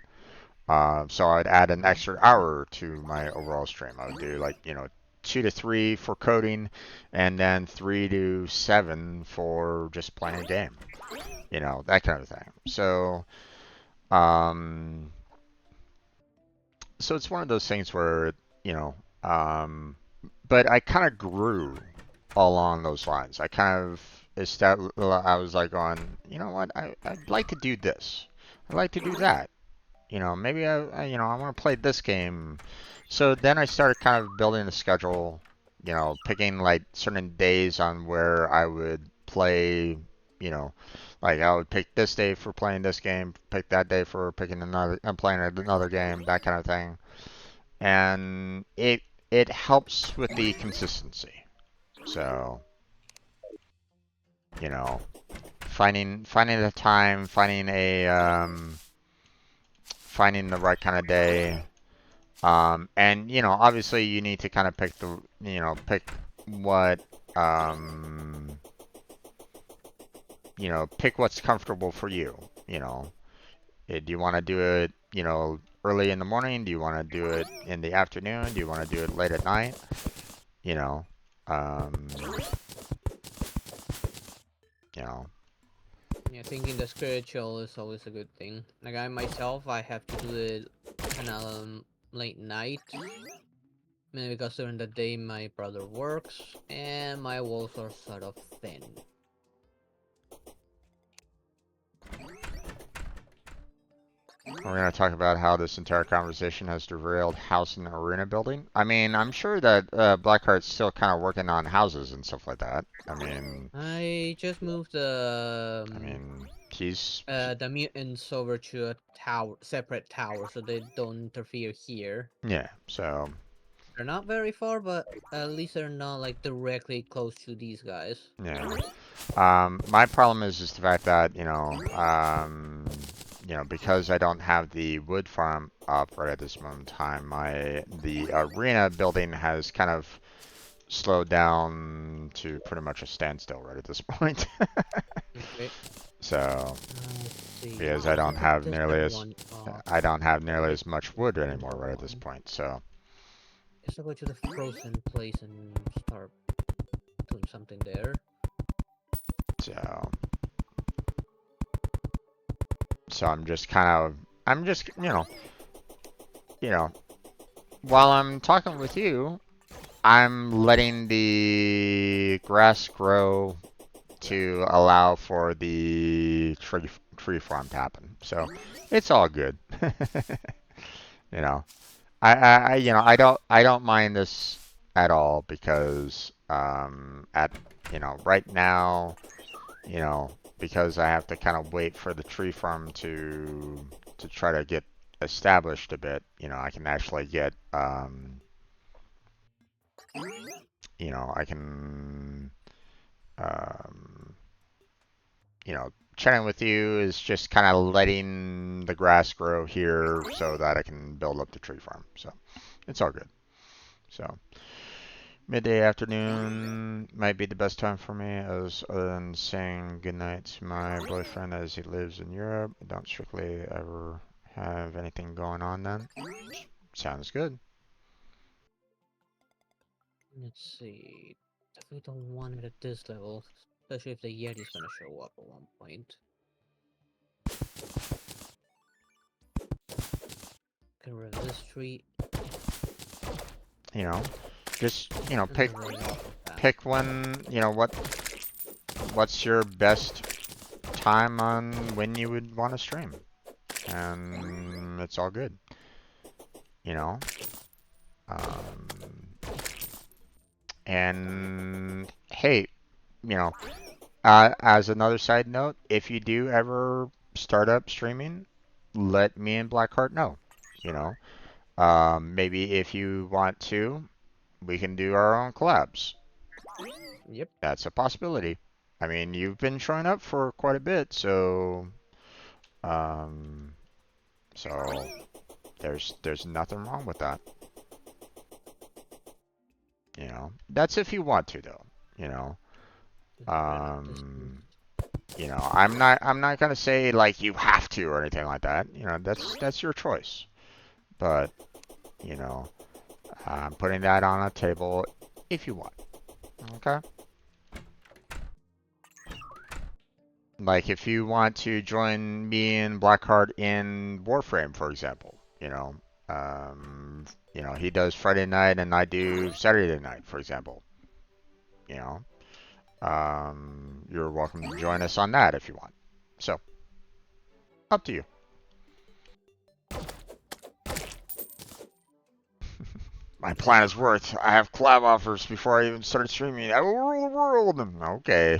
So I'd add an extra hour to my overall stream. I would do like, you know, 2 to 3 for coding and then 3 to 7 for just playing a game. You know, that kind of thing. Um, so it's one of those things where, you know, but I kind of grew along those lines. I kind of I was like going, you know what, I'd like to do this. I'd like to do that. You know, maybe you know, I want to play this game. So then I started kind of building a schedule, you know, picking like certain days on where I would play, you know, like I would pick this day for playing this game, pick that day for picking another, playing another game, that kind of thing. And it helps with the consistency. So, you know, finding the time, finding the right kind of day. And you know, obviously you need to kind of pick the, you know, pick what, you know, pick what's comfortable for you. You know, do you want to do it, you know, early in the morning? Do you want to do it in the afternoon? Do you want to do it late at night? You know, um, you know, Yeah, thinking the schedule is always a good thing. Like I myself, I have to do it kind of late night, mainly because during the day my brother works and my walls are sort of thin. we're going to talk about how this entire conversation has derailed house and arena building. I mean, I'm sure that Blackheart's still kind of working on houses and stuff like that. I just moved I mean, he's the mutants over to a tower, separate tower, so they don't interfere here. yeah. So They're not very far, but at least they're not like directly close to these guys. yeah. My problem is just the fact that you know, because I don't have the wood farm up right at this moment in time, the arena building has kind of slowed down to pretty much a standstill right at this point. Okay. So, See. because I don't have This nearly as one. I don't have nearly as much wood anymore right at this point. So, Just go to the frozen place and start doing something there. so, so I'm just, you know, while I'm talking with you, I'm letting the grass grow to allow for the tree farm to happen. So it's all good. You know, you know, I don't mind this at all because at you know, right now, you know, because I have to kind of wait for the tree farm to try to get established a bit. You know, I can actually get you know, I can um you know, chatting with you is just kind of letting the grass grow here so that I can build up the tree farm. So it's all good. So midday afternoon might be the best time for me as other than saying goodnight to my boyfriend as he lives in Europe. I don't strictly ever have anything going on then. Sounds good. Let's see. Definitely don't want it at this level, especially if the Yeti's gonna show up at one point. Get rid of this tree. You know, just, you know, And then run off of that. pick when, you know, what's your best time on when you would want to stream. and it's all good. You know? Um, and hey, you know, as another side note, if you do ever start up streaming, let me and Blackheart know. You know, maybe if you want to, we can do our own collabs. Yep. That's a possibility. I mean, you've been showing up for quite a bit, so um, so there's nothing wrong with that. You know, that's if you want to, though. You know, um, I'm not gonna say like you have to or anything like that. You know, that's your choice. But you know, I'm putting that on a table if you want. Okay. Like if you want to join me and Blackheart in Warframe, for example, he does Friday night and I do Saturday night, for example. You know, you're welcome to join us on that if you want. So, up to you. My plan is worked. I have collab offers before I even started streaming. I will rule the world. Okay.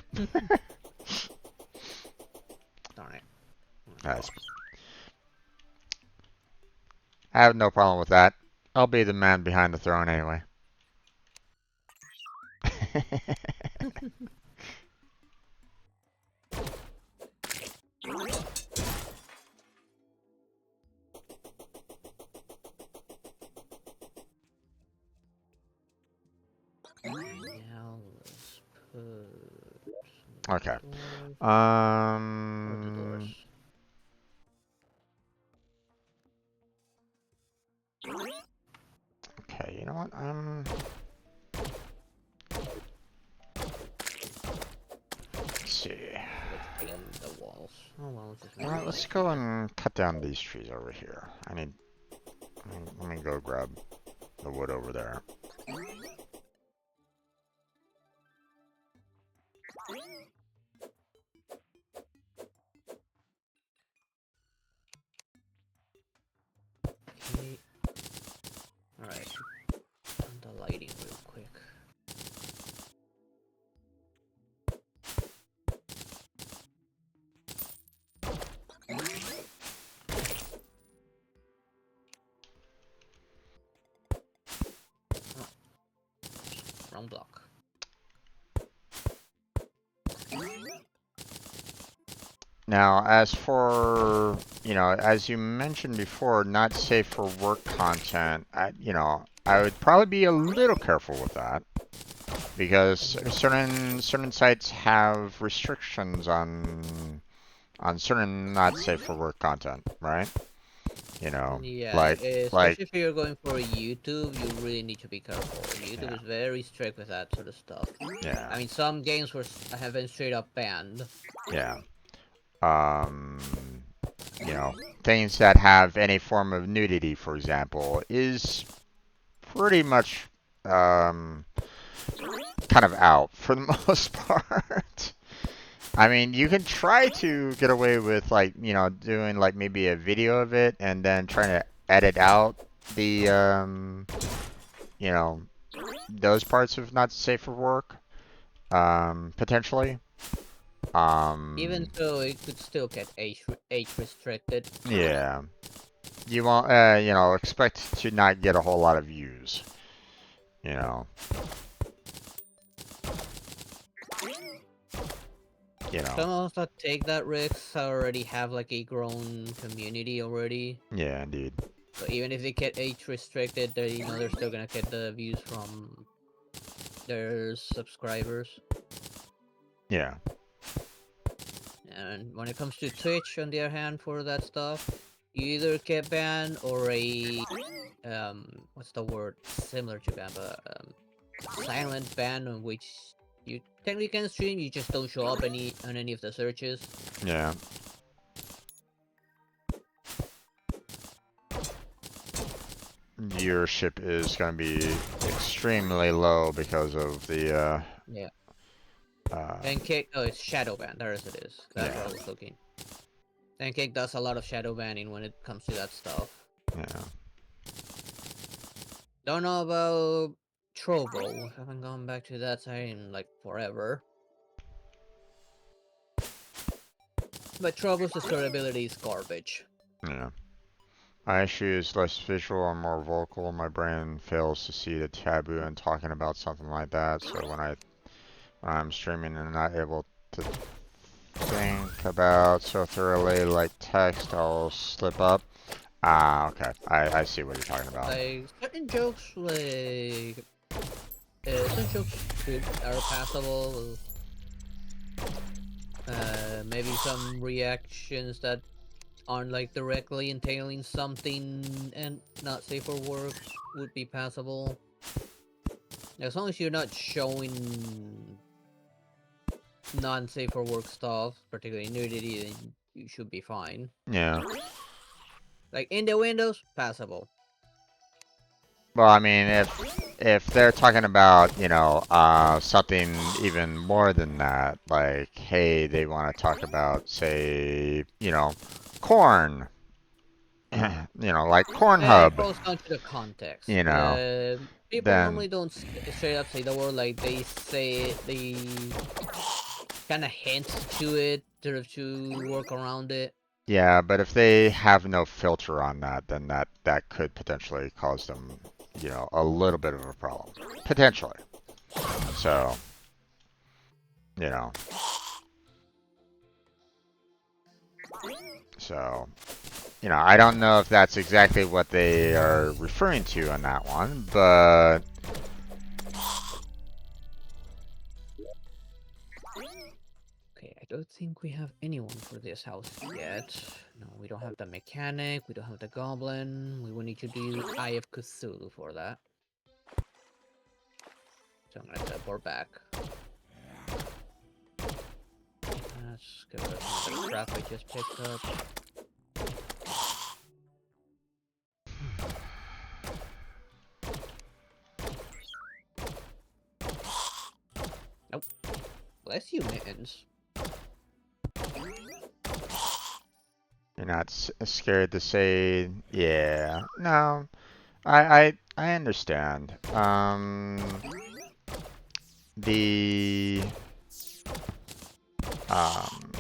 Darn it. Nice. I have no problem with that. I'll be the man behind the throne anyway. Now let's put Okay. doors. Or the Um. doors. Okay. You know what? Let's see. Let's paint the walls. Oh well, just You make know it what, let's white. go and cut down these trees over here. Let me go grab the wood over there. Okay. Alright. Turn the lighting real quick. Oh, wrong block. Now, as for, as you mentioned before, not safe for work content, I would probably be a little careful with that because certain sites have restrictions on certain not safe for work content, right? You know, Yeah, like like especially if you're going for YouTube, you really need to be careful. YouTube yeah, is very strict with that sort of stuff. yeah, I mean, some games have been straight up banned. yeah. Um, you know, things that have any form of nudity, for example, is pretty much um, kind of out for the most part. I mean, you can try to get away with like, doing like maybe a video of it and then trying to edit out the, you know, those parts of not safe for work, potentially. Even Um, so, it could still get age restricted. yeah. You won't, expect to not get a whole lot of views, you know. You know. Some of us that take that risk already have like a grown community already. Yeah, indeed. So even if they get age restricted, they're still gonna get the views from their subscribers. Yeah. And when it comes to Twitch, on the other hand, for that stuff, you either get banned or a what's the word similar to ban, but silent ban, on which you technically can stream, you just don't show up on any of the searches. Yeah. Viewership is going to be extremely low because of the, Yeah. uh, And it's shadow ban. There as it is. That's yeah. what I was looking. Pancake does a lot of shadow banning when it comes to that stuff. Yeah. Don't know about Trovo. Haven't gone back to that side in like forever. But Trovo's discoverability is garbage. Yeah. My issue is less visual and more vocal. My brain fails to see the taboo in talking about something like that. So when I'm streaming and not able to think about so thoroughly like text, I'll slip up. Ah, okay. I see what you're talking about. Like certain jokes, like some jokes are passable. Maybe some reactions that aren't like directly entailing something and not safe for work would be passable. As long as you're not showing non-safe for work stuff, particularly nudity, then you should be fine. Yeah. Like in the windows, passable. Well, I mean, if they're talking about, something even more than that, like, hey, they want to talk about, say, corn, like Corn It Hub, boils down to the context. you know, People then normally don't straight up say the word, like they say they kind of hint to it to work around it. yeah, but if they have no filter on that, then that could potentially cause them, a little bit of a problem, potentially. So, you know, so. I don't know if that's exactly what they are referring to on that one, but Okay, I don't think we have anyone for this house yet. No, we don't have the mechanic, we don't have the goblin. We will need to do Eye of Cthulhu for that. So I'm gonna teleport back. Let's get rid of some of the crap I just picked up. Nope. Bless you, mittens. you're not scared to say, yeah. No, I understand. The um,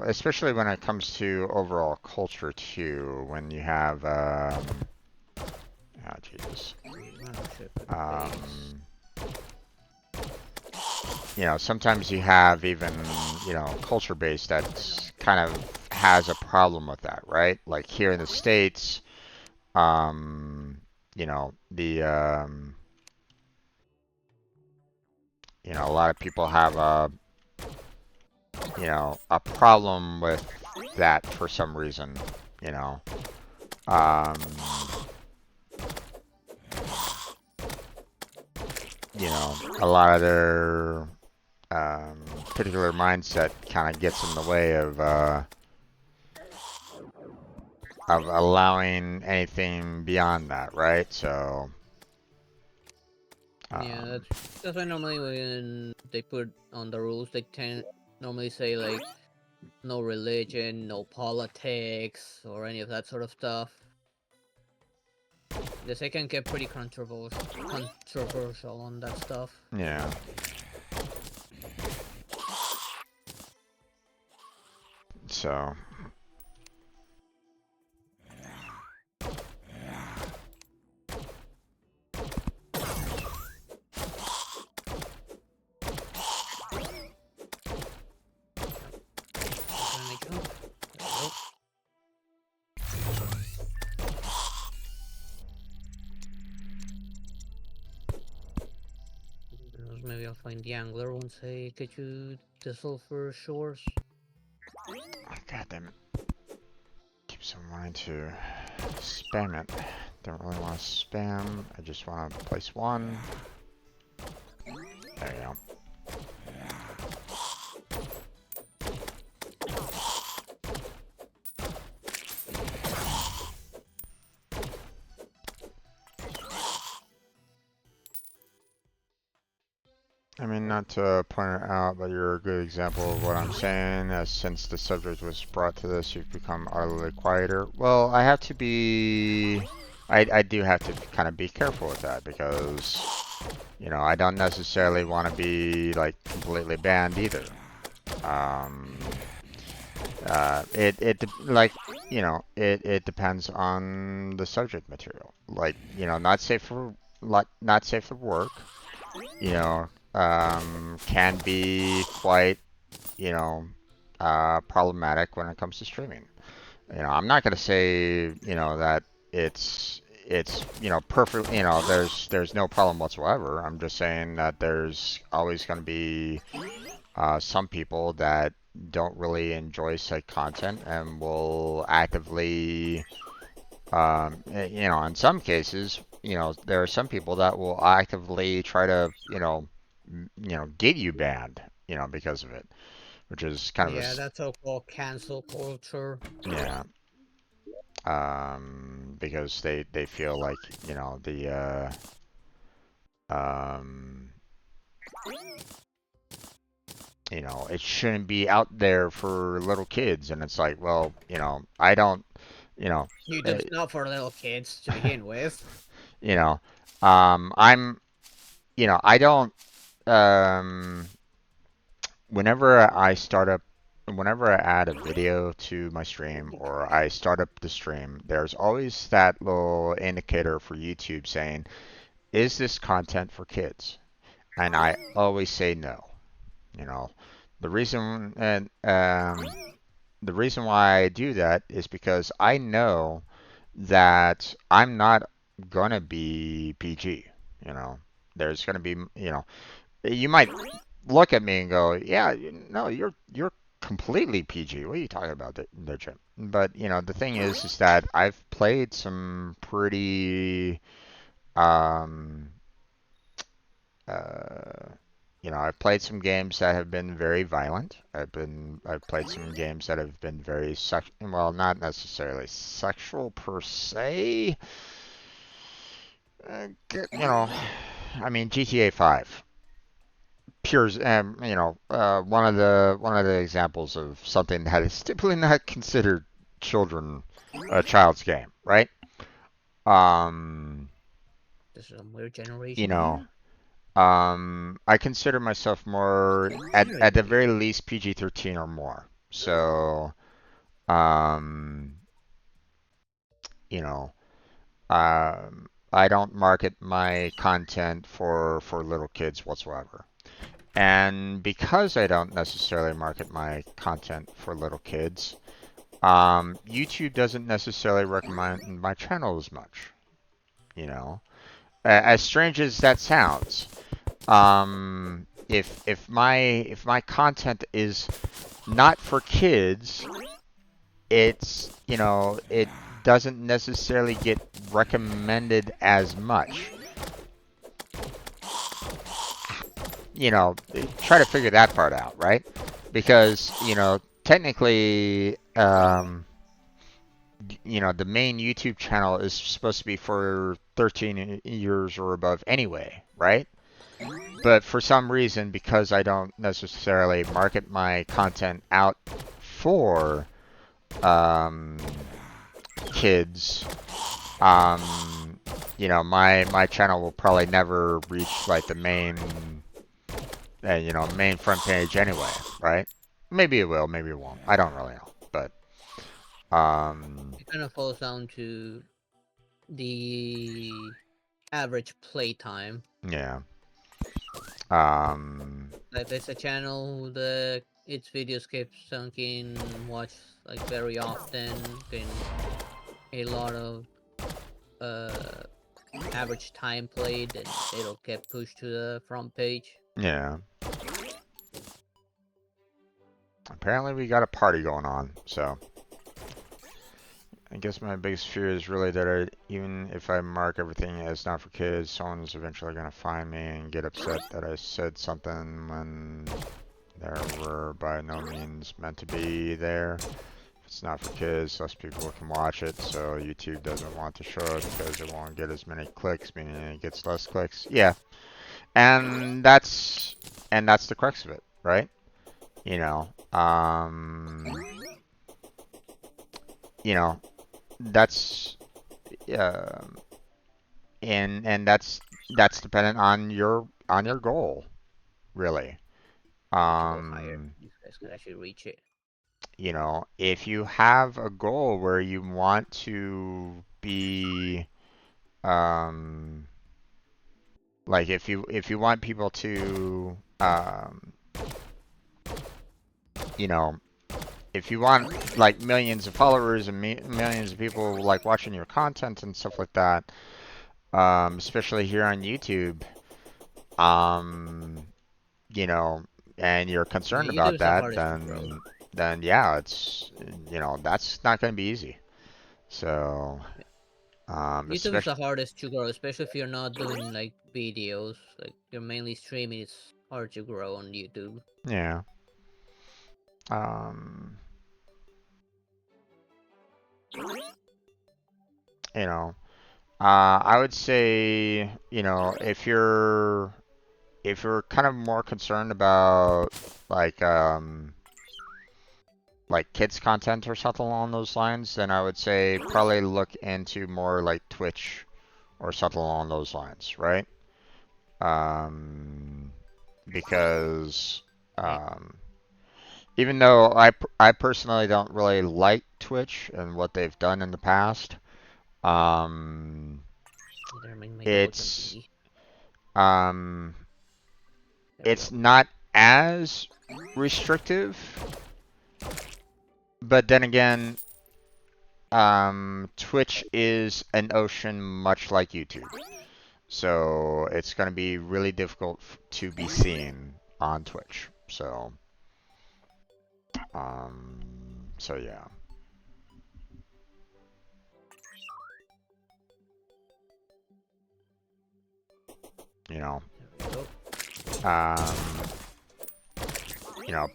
especially when it comes to overall culture too, when you have oh Jesus. Sometimes you have even, culture based that kind of has a problem with that, right? Like here in the States, the, a lot of people have a problem with that for some reason, you know. Um, a lot of their particular mindset kind of gets in the way of allowing anything beyond that, right? So Yeah, that's why normally when they put on the rules, they normally say like no religion, no politics, or any of that sort of stuff. This I can get pretty controversial on that stuff. yeah. So Can I jump? There we go. Maybe I'll find the angler once I get you the sulfur shores. God damn it. Keeps on wanting to spam it. Don't really want to spam. I just want to place one. There you go. I mean, not to point it out, but you're a good example of what I'm saying. Since the subject was brought to this, you've become utterly quieter. Well, I have to be. I do have to kind of be careful with that because, you know, I don't necessarily want to be like completely banned either. Um, like, you know, it depends on the subject material. Like, you know, not safe for work. You know, can be quite, you know, problematic when it comes to streaming. You know, I'm not gonna say, you know, that it's you know perfect. You know, there's no problem whatsoever. I'm just saying that there's always gonna be some people that don't really enjoy said content and will actively, you know, in some cases, you know, there are some people that will actively try to, you know, get you banned, you know, because of it, which is kind of a, Yeah, that's so-called cancel culture. yeah, because they feel like, you know, um, you know, it shouldn't be out there for little kids, and it's like, well, you know, I don't, you know, uh, YouTube's not for little kids to begin with. you know, I'm, you know, I don't, um, whenever I start up, whenever I add a video to my stream or I start up the stream, there's always that little indicator for YouTube saying, is this content for kids? And I always say no. You know, the reason and the reason why I do that is because I know that I'm not gonna be PG. You know, there's gonna be, you know, you might look at me and go, "Yeah, no, you're completely PG. What are you talking about, there, Jim?" But you know, the thing is that I've played some pretty, um, uh, you know, I've played some games that have been very violent. I've played some games that have been very well, not necessarily sexual per se. You know, I mean, GTA 5. Pure, you know, one of the examples of something that is typically not considered children a child's game, right? Um, There's a weird you generation know, here. I consider myself more at the very least PG-13 or more. So, um, you know, I don't market my content for little kids whatsoever. And because I don't necessarily market my content for little kids, YouTube doesn't necessarily recommend my channel as much. You know, as strange as that sounds, if my content is not for kids, it's, you know, it doesn't necessarily get recommended as much. You know, try to figure that part out, right? Because, you know, technically, you know, the main YouTube channel is supposed to be for 13 years or above anyway, right? But for some reason, because I don't necessarily market my content out for um, kids, um, you know, my channel will probably never reach like the main, you know, main front page anyway, right? Maybe it will, maybe it won't. I don't really know, but It kind of falls down to the average playtime. yeah, um, Like there's a channel that its videos keep sunken, watched like very often, getting a lot of uh average time played, and it'll get pushed to the front page. yeah. Apparently, we got a party going on, so. I guess my biggest fear is really that even if I mark everything as not for kids, someone's eventually going to find me and get upset that I said something when there were by no means meant to be there. If it's not for kids, less people can watch it, so YouTube doesn't want to show it because it won't get as many clicks, meaning it gets less clicks. Yeah, and that's and that's the crux of it, right? You know, that's uh, and that's dependent on your goal, really. Need to go higher. Um, These guys could actually reach it. if you have a goal where you want to be, um, like if you want people to, you know, if you want like millions of followers and millions of people like watching your content and stuff like that, especially here on YouTube, um, you know, and you're Yeah, concerned about YouTube's the that, hardest to grow. then yeah, it's that's not going to be easy. So, YouTube's especially the hardest to grow, especially if you're not doing like videos. Like you're mainly streaming, it's hard to grow on YouTube. yeah, um, you know, I would say if you're kind of more concerned about like kids content or something along those lines, then I would say probably look into more like Twitch or something along those lines, right? Um, because Right. um, even though I personally don't really like Twitch and what they've done in the past, um, There might go to it's me. um, There we it's go. not as restrictive, but then again, Twitch is an ocean much like YouTube. So it's going to be really difficult to be seen on Twitch. Um, so yeah, you know, There we go. um,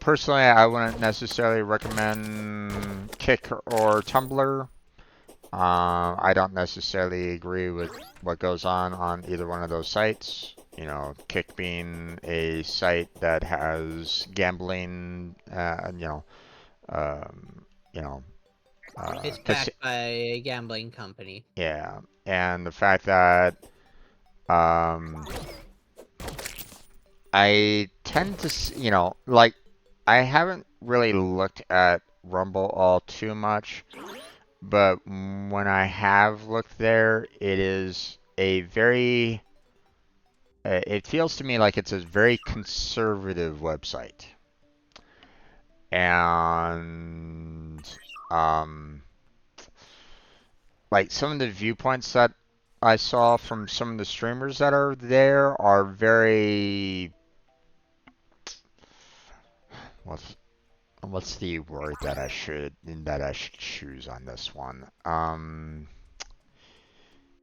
personally, I wouldn't necessarily recommend Kick or Tumblr. I don't necessarily agree with what goes on either one of those sites. Kick being a site that has gambling, um, you know, It's cause backed by a gambling company. yeah, and the fact that um, I tend to, like I haven't really looked at Rumble all too much, but when I have looked there, it is a very it feels to me like it's a very conservative website. And um, like some of the viewpoints that I saw from some of the streamers that are there are very what's what's the word that I should choose on this one?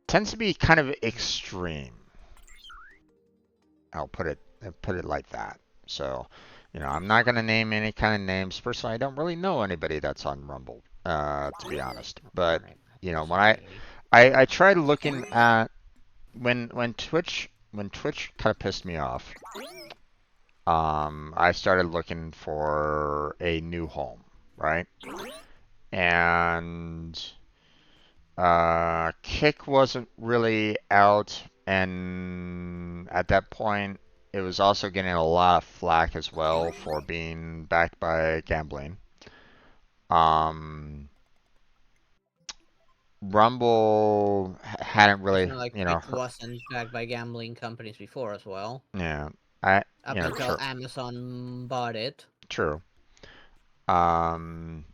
Tends to be kind of extreme. I'll put it like that. So, I'm not gonna name any kind of names. Personally, I don't really know anybody that's on Rumble, to be honest. But Alright, when sorry. I tried looking at when Twitch kind of pissed me off, I started looking for a new home, right? And Kick wasn't really out, and at that point, it was also getting a lot of flack as well for being backed by gambling. Um, Rumble hadn't It's really, not like Kick wasn't backed by gambling companies before as well. yeah, Up until true, Amazon bought it. true. Um,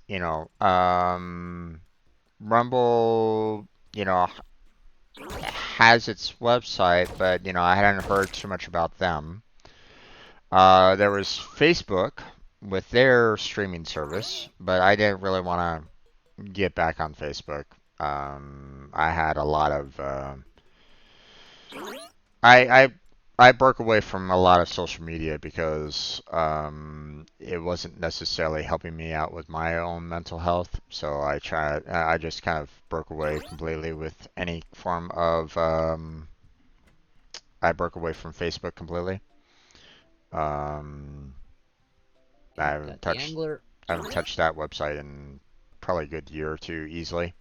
you know, um, Rumble, has its website, but I hadn't heard too much about them. There was Facebook with their streaming service, but I didn't really want to get back on Facebook. I had a lot of I I broke away from a lot of social media because it wasn't necessarily helping me out with my own mental health. So I just kind of broke away completely with any form of I broke away from Facebook completely. I haven't Got the touched angler. I haven't touched that website in probably a good year or two easily.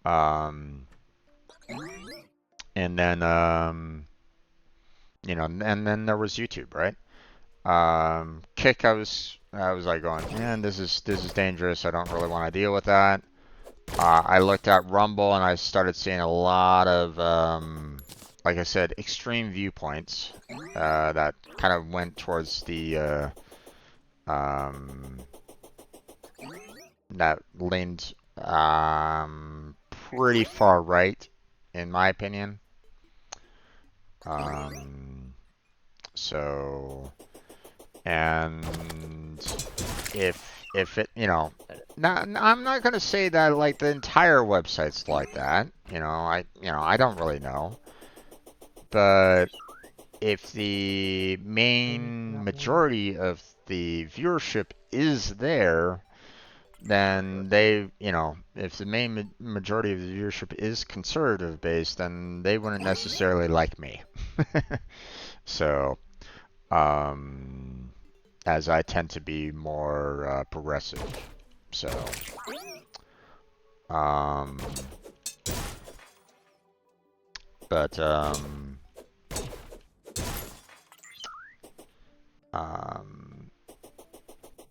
Um, and then and then there was YouTube, right? Kick, I was like going, man, this is dangerous. I don't really want to deal with that. I looked at Rumble and I started seeing a lot of, like I said, extreme viewpoints that kind of went towards the that leaned pretty far right, in my opinion. Um, so, and if it, I'm not gonna say that like the entire website's like that. I don't really know, but if the main That one. majority of the viewership is there, then if the main majority of the viewership is conservative based, then they wouldn't necessarily like me. So, um, as I tend to be more progressive. So, um, but um,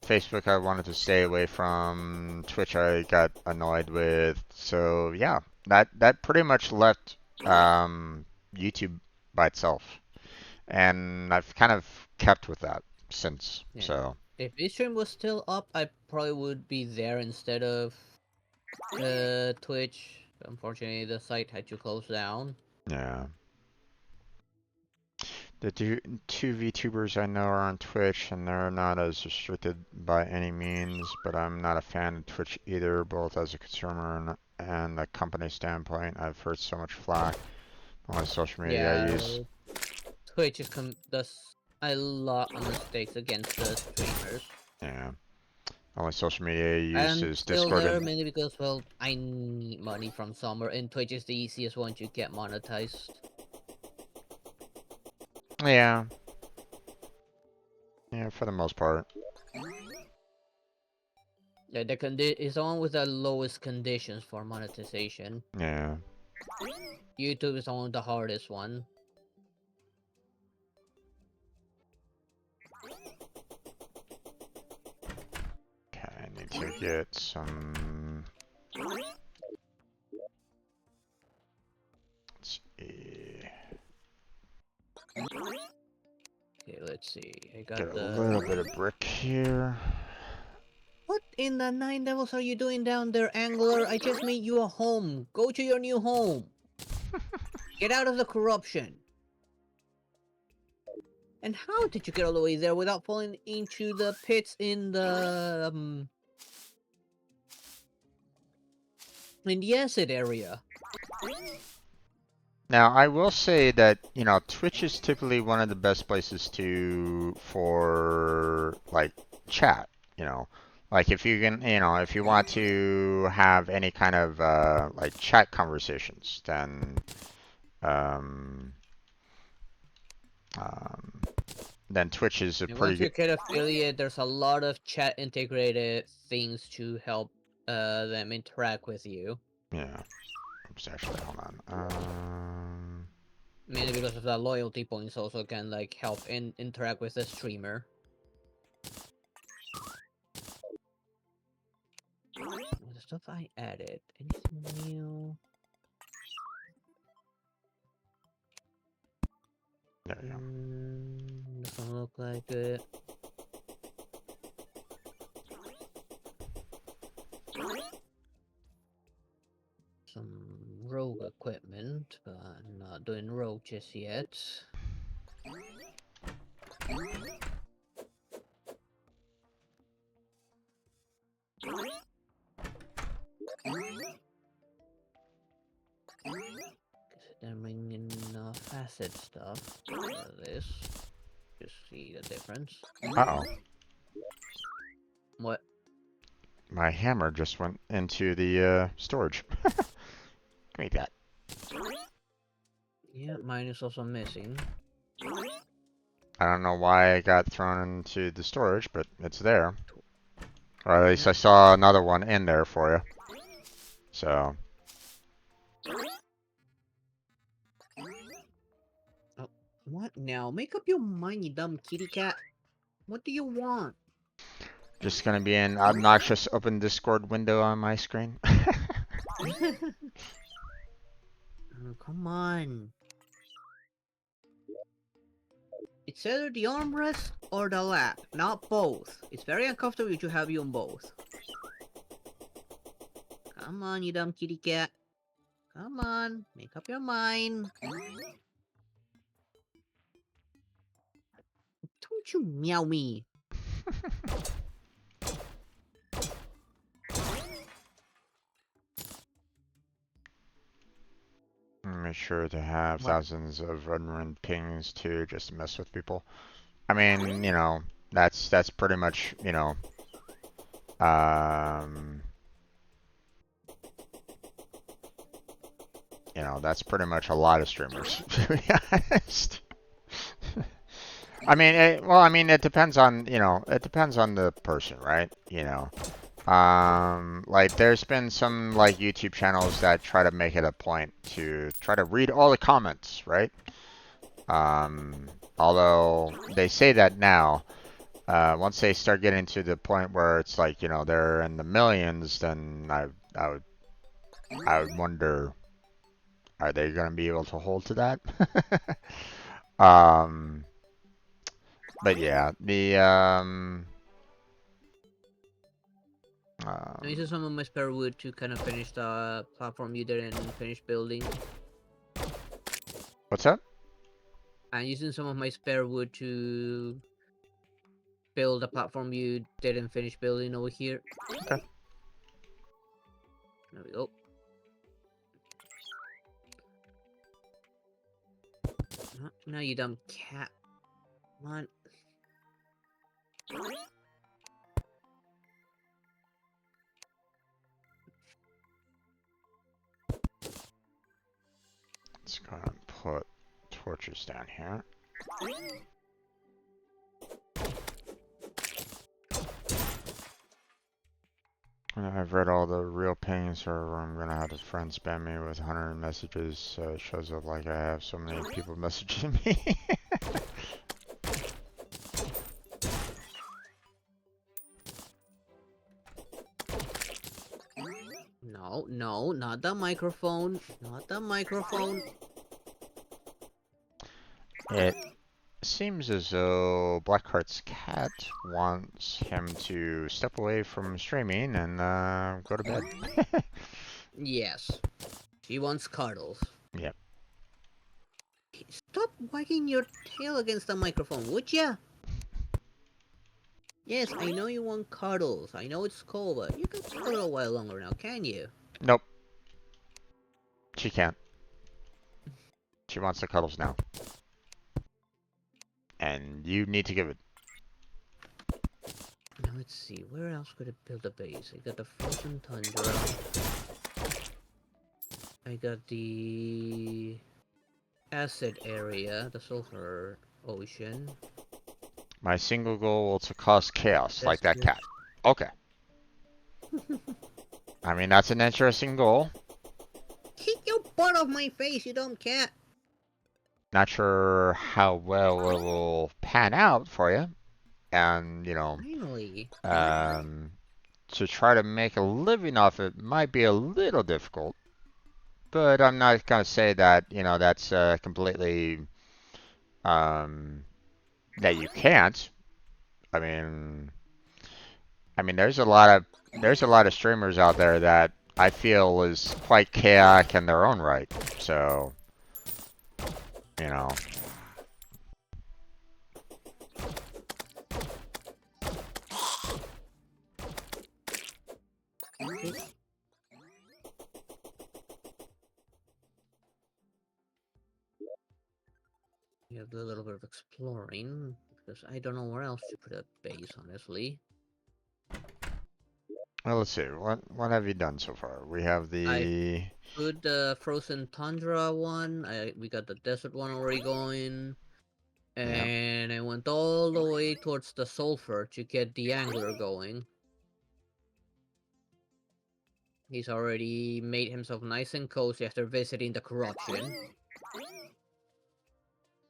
Facebook I wanted to stay away from. Twitch I got annoyed with. So yeah, that pretty much left YouTube by itself, and I've kind of kept with that since. Yeah. So If this stream was still up, I probably would be there instead of Twitch. Unfortunately, the site had to close down. yeah. The two VTubers I know are on Twitch, and they're not as restricted by any means, but I'm not a fan of Twitch either, both as a consumer and a company standpoint. I've heard so much flack on the social media I Yeah, use. Twitch does a lot of mistakes against the streamers. Yeah. Only social media I use I'm is still Discord there and mainly because, well, I need money from somewhere, and Twitch is the easiest one to get monetized. yeah. Yeah, for the most part. Yeah, is the one with the lowest conditions for monetization. Yeah. YouTube is the one with the hardest one. Okay, I need to get some. Let's see. Okay, let's see. I got Get a the... little bit of brick here. What in the nine devils are you doing down there, Angler? I just made you a home. Go to your new home. Get out of the corruption. And how did you get all the way there without falling into the pits in the acid area? Now, I will say that, Twitch is typically one of the best places for like chat, you know. Like if you can, if you want to have any kind of like chat conversations, um, um, then Twitch is a And pretty once you good, get affiliate, there's a lot of chat integrated things to help them interact with you. yeah. Oops, actually, hold on. Mainly because of the loyalty points also can like help interact with the streamer. The stuff I added, anything new? There we go. Doesn't look like it. Some rogue equipment, but I'm not doing rogue just yet. Then bring in facet stuff for this. Just see the difference. Uh-oh. What? My hammer just went into the storage. Give me that. Yeah, mine is also missing. I don't know why it got thrown into the storage, but it's there. Or at least Yeah. I saw another one in there for you. So. Oh, what now? Make up your mind, you dumb kitty cat. What do you want? Just gonna be an obnoxious open Discord window on my screen. Oh, come on. It's either the armrest or the lap, not both. It's very uncomfortable to have you on both. Come on, you dumb kitty cat. Come on, make up your mind. Don't you meow me. Make sure to have What? thousands of unruined pings too, just to mess with people. I mean, you know, that's pretty much, um, that's pretty much a lot of streamers, to be honest. I mean, it depends on, it depends on the person, right? Like there's been some like YouTube channels that try to make it a point to try to read all the comments, right? Although they say that now, once they start getting to the point where it's like, they're in the millions, then I would wonder, are they going to be able to hold to that? um, but yeah, I'm using some of my spare wood to kind of finish the platform you didn't finish building. what's up? I'm using some of my spare wood to build a platform you didn't finish building over here. Okay. There we go. Now you dumb cat. Come on. Let's go ahead and put torches down here. When I've read all the real pings, or I'm gonna have a friend spam me with 100 messages, so it shows up like I have so many people messaging me. No, no, not the microphone. Not the microphone. It seems as though Blackheart's cat wants him to step away from streaming and go to bed. Yes. She wants cuddles. Yep. Stop wagging your tail against the microphone, would ya? Yes, I know you want cuddles. I know it's cold, but you can cuddle a while longer now, can you? Nope. She can't. She wants the cuddles now. And you need to give it. Now let's see, where else could I build a base? I got the frozen tundra. I got the acid area, the sulfur ocean. My single goal to cause chaos, like that Desert. cat. Okay. I mean, that's an interesting goal. Keep your butt off my face, you dumb cat! Not sure how well it will pan out for you. And, Finally. to try to make a living off it might be a little difficult. But I'm not going to say that, that's completely, that you can't. I mean, there's a lot of streamers out there that I feel is quite chaotic in their own right. So, you know, Okay. You have to do a little bit of exploring, because I don't know where else to put a base, honestly. Well, let's see. What have you done so far? We have I the put the frozen tundra one. We got the desert one already going. yeah. And I went all the way towards the sulfur to get the angler going. He's already made himself nice and cozy after visiting the corruption.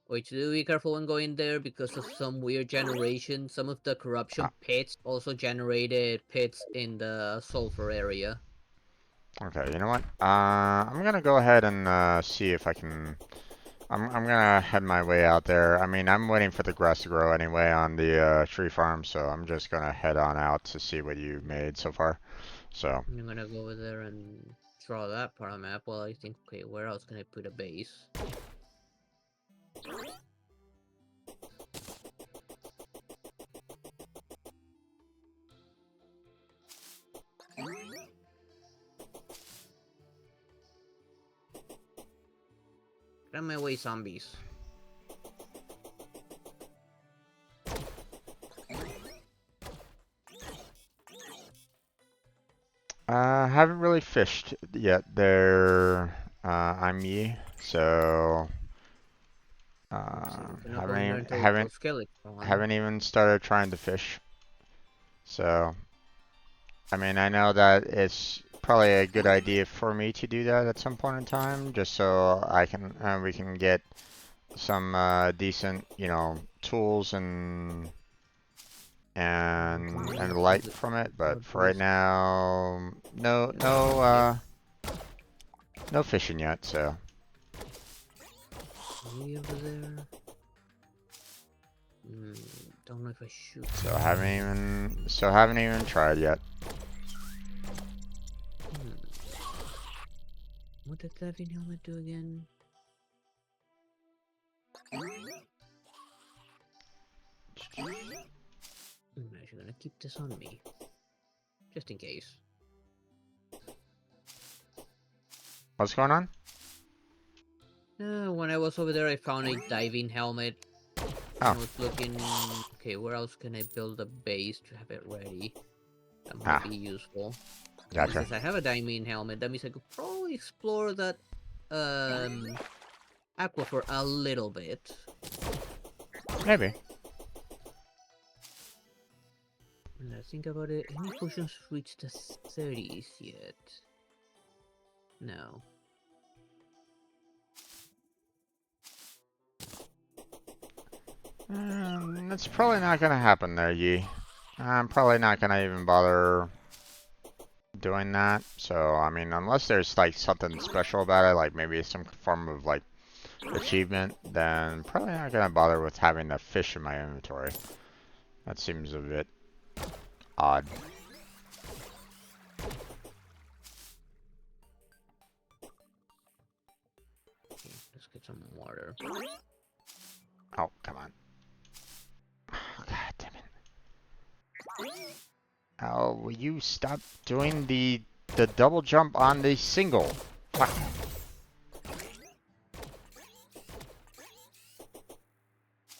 Which do be careful when going there because of some weird generation. Some of the corruption Ah, pits also generated pits in the sulfur area. okay. You know what? I'm gonna go ahead and see if I can. I'm gonna head my way out there. I mean, I'm waiting for the grass to grow anyway on the tree farm, so I'm just gonna head on out to see what you made so far. So, I'm gonna go over there and draw that part of the map. Well, I think, okay, where else can I put a base? Get out of my way, zombies. haven't really fished yet there. I'm ye, so See, we cannot go in there haven't until we kill haven't Skeleton. haven't even started trying to fish. So, I mean, I know that it's probably a good idea for me to do that at some point in time, just so I can we can get some decent, tools and light from it. But for right This now, no fishing yet. So way over there. Don't know if I shoot. haven't even tried yet. What did diving helmet do again? I'm actually gonna keep this on me. Just in case. What's going on? When I was over there, I found a diving helmet. Oh. I was looking... Okay, where else can I build a base to have it ready? That might be useful. Gotcha. Since I have a diving helmet, that means I could probably explore that aquifer a little bit. Maybe. And I think about it, any potions reached the 30s yet? No. That's probably not gonna happen there, Yi. I'm probably not gonna even bother doing that. So, I mean, unless there's like something special about it, like maybe some form of like achievement, then probably not gonna bother with having the fish in my inventory. That seems a bit odd. Okay, let's get some water. Oh, come on. God damn it. Oh, will you stop doing the double jump on the single? Fuck.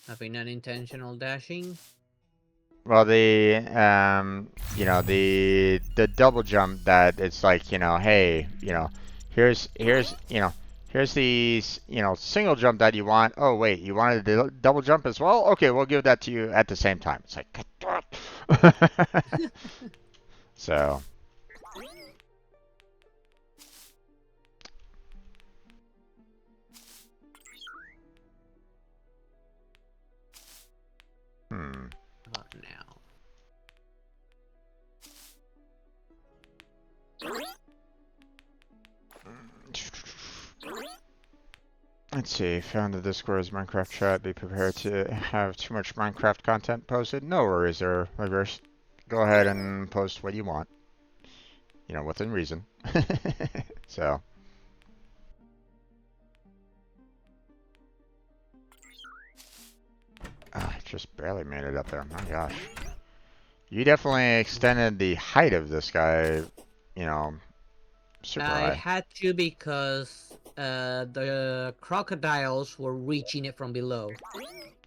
Having unintentional dashing. Well, the double jump that it's like, hey, here's here's the, single jump that you want. Oh, wait, you wanted the double jump as well? Okay, we'll give that to you at the same time. It's like, so, hmm. About now. Let's see, found the Discord's Minecraft chat. Be prepared to have too much Minecraft content posted. No worries there, Reverse. Go ahead and post what you want. Within reason. So. I just barely made it up there. My gosh. You definitely extended the height of this guy, super I high. had to because the crocodiles were reaching it from below.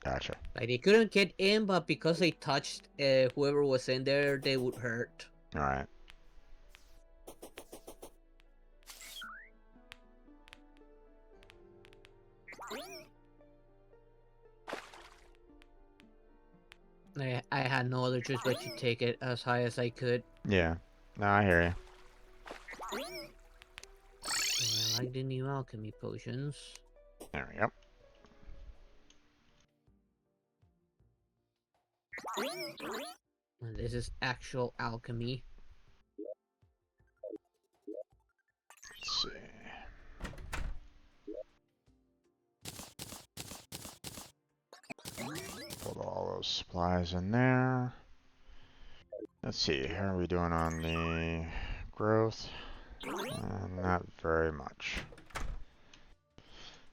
Gotcha. Like they couldn't get in, but because they touched whoever was in there, they would hurt. Alright. I had no other choice but to take it as high as I could. Yeah. No, I hear you. I like the new alchemy potions. There we go. And this is actual alchemy. Let's see. Put all those supplies in there. Let's see, how are we doing on the growth? Not very much.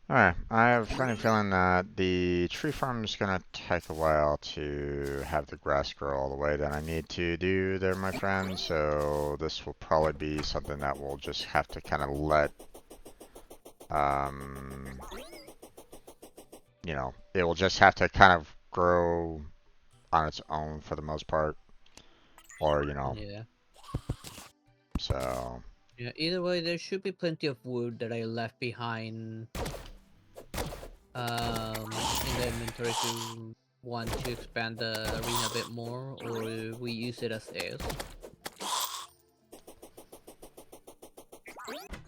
Alright, I have a funny feeling that the tree farm is gonna take a while to have the grass grow all the way that I need to do there, my friend, so this will probably be something that we'll just have to kind of let, you know, it will just have to kind of grow on its own for the most part, or, you know, Yeah. so... Yeah, either way, there should be plenty of wood that I left behind in the inventory if you want to expand the arena a bit more, or we use it as is.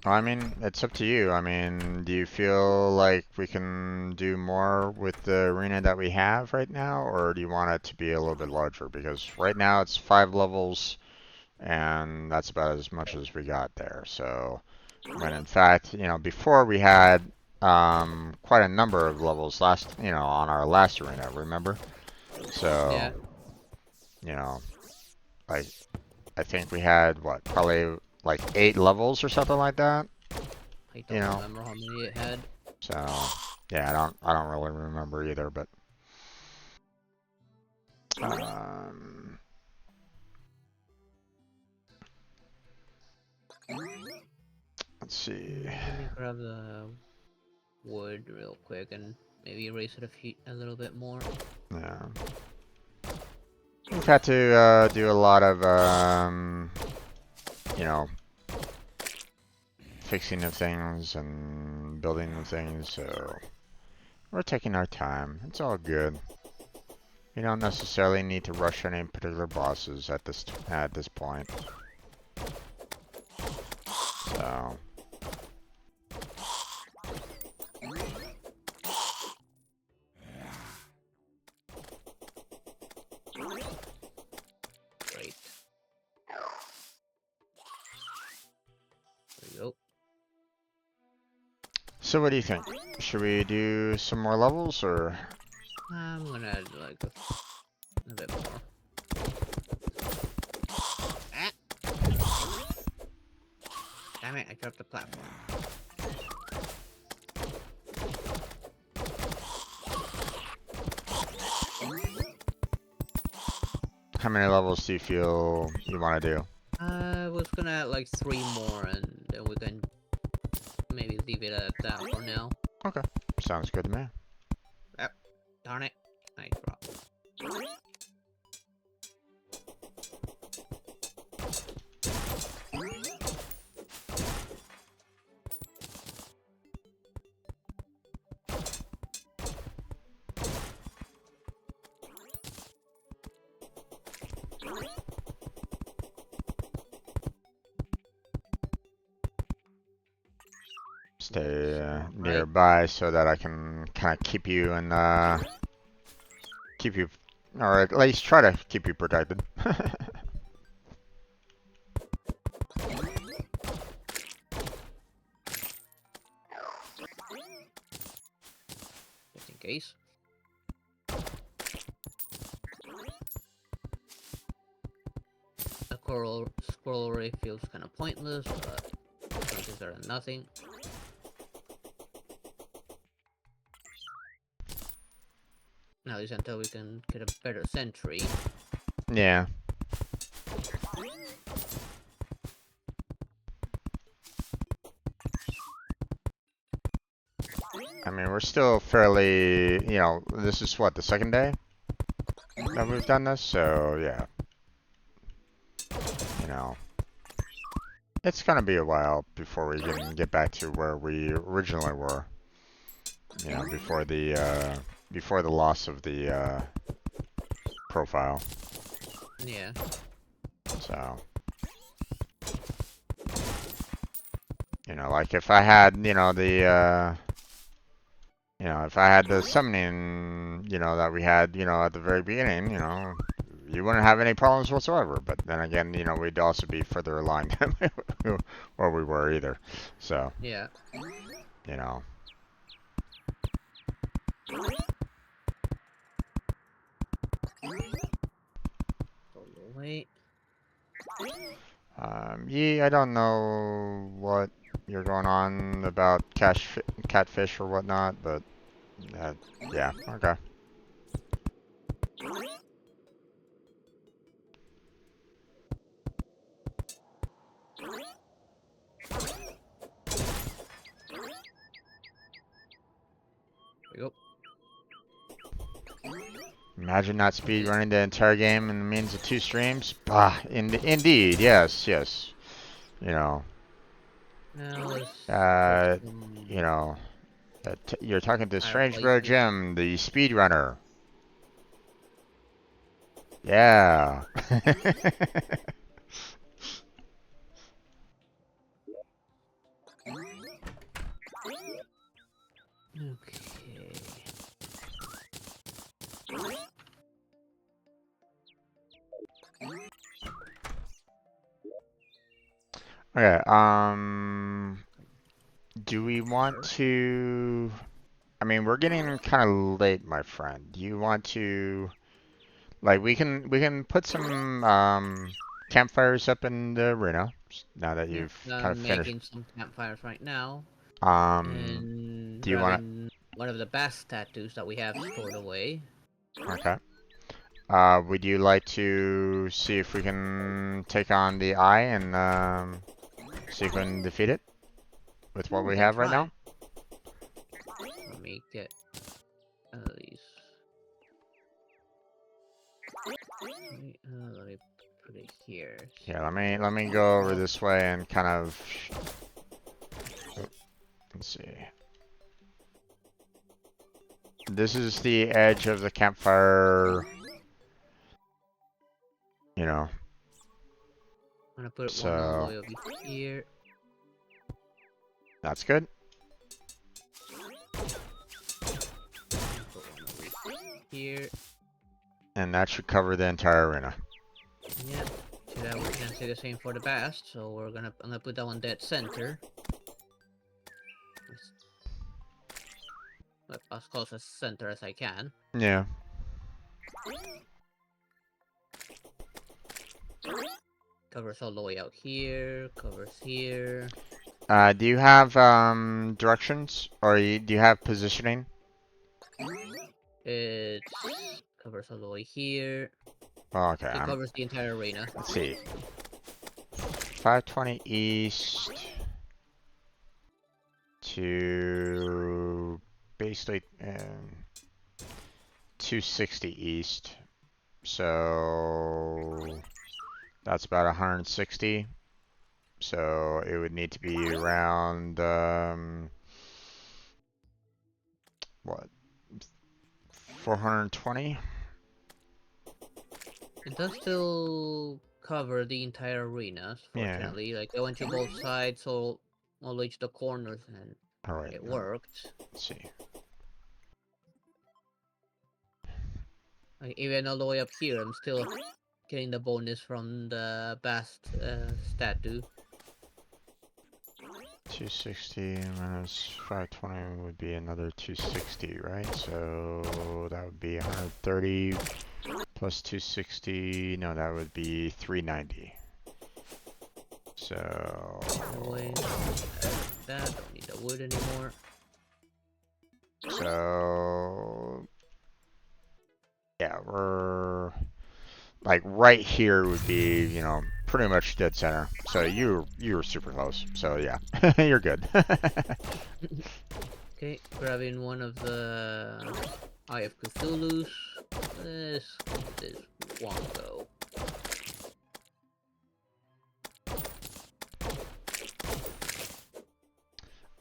I mean, it's up to you. I mean, do you feel like we can do more with the arena that we have right now, or do you want it to be a little bit larger? Because right now it's 5 levels, and that's about as much as we got there. So, when in fact, you know, before we had quite a number of levels last, you know, on our last arena, remember? So, Yeah, you know, like, I think we had, what, probably like 8 levels or something like that, I you don't know? remember how many it had. So, yeah, I don't really remember either, but um, let's see. Let me grab the wood real quick and maybe raise it a little bit more. Yeah, we've had to do a lot of you know, fixing of things and building of things, so we're taking our time. It's all good. We don't necessarily need to rush any particular bosses at this point. So. Great. There we go. So what do you think? Should we do some more levels, or? I'm gonna add like a bit more. Ah! Damn it, I dropped the platform. How many levels do you feel you want to do? I was gonna add like 3 more and then we can maybe leave it at that for now. Okay, sounds good to me. Yep. Darn it. I dropped. Stay Right. nearby so that I can kind of keep you and keep you, or at least try to keep you protected. Just in case. A squirrel array feels kind of pointless, but chances are nothing. At least until we can get a better sentry. Yeah. I mean, we're still fairly, you know, this is what, the second day that we've done this, so yeah. You know, it's gonna be a while before we can get back to where we originally were. You know, before the loss of the profile. Yeah. So, you know, like if I had, you know, if I had the summoning, you know, that we had, you know, at the very beginning, you know, you wouldn't have any problems whatsoever. But then again, you know, we'd also be further aligned than where we were either. So, Yeah. you know. Wait. Yeah, I don't know what you're going on about catfish or whatnot, but yeah, okay. There we go. Imagine not speed running the entire game in the means of 2 streams. Bah, indeed, yes, yes. You know, Now let's go uh, from you know, you're talking to Strange Bro fireplaces. Jim, the speedrunner. Yeah. Okay. Okay, do we want to... I mean, we're getting kind of late, my friend. Do you want to... Like, we can put some, campfires up in the arena, now that Yeah. you've kind of I'm finished. making some campfires right now. Um, And do you want grabbing one of the best tattoos that we have stored away. to... Okay. Would you like to see if we can take on the eye and, see if we can defeat it with what We we can have right now? try. Let me get these. Let me put it here. Yeah, let me go over this way and kind of... Let's see. This is the edge of the campfire, you know, I'm gonna put one all the so way over here. that's good. Put one over here. And that should cover the entire arena. Yeah. So that we can say the same for the bast. So I'm gonna put that one dead center. As close as center as I can. Yeah. Covers all the way out here. Covers here. Do you have directions, or do you have positioning? It covers all the way here. Oh, okay. It covers the entire arena. Let's see. 520 east to basically 260 east. So that's about 160. So it would need to be around what, 420? It does still cover the entire arena, Yeah. fortunately. Like, I went to both sides, so all the way to the corners, and All right. it worked. Let's see. Like, even all the way up here, I'm still getting the bonus from the bast statue. 260 minus 520 would be another 260, right? So that would be 130 plus 260. No, that would be 390. So That don't need the wood anymore. So yeah, we're like right here would be, you know, pretty much dead center. So you were super close. So yeah, you're good. Okay, grabbing one of the Eye of Cthulhu's. This won't go.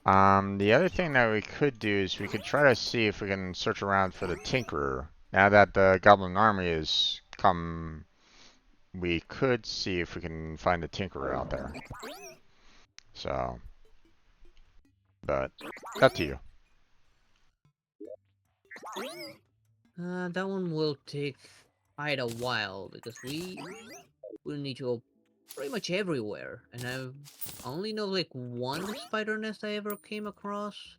The other thing that we could do is we could try to see if we can search around for the Tinkerer. Now that the Goblin Army has come, we could see if we can find the Tinkerer out there. So, but up to you. That one will take quite a while because we will need to go pretty much everywhere, and I only know like one spider nest I ever came across.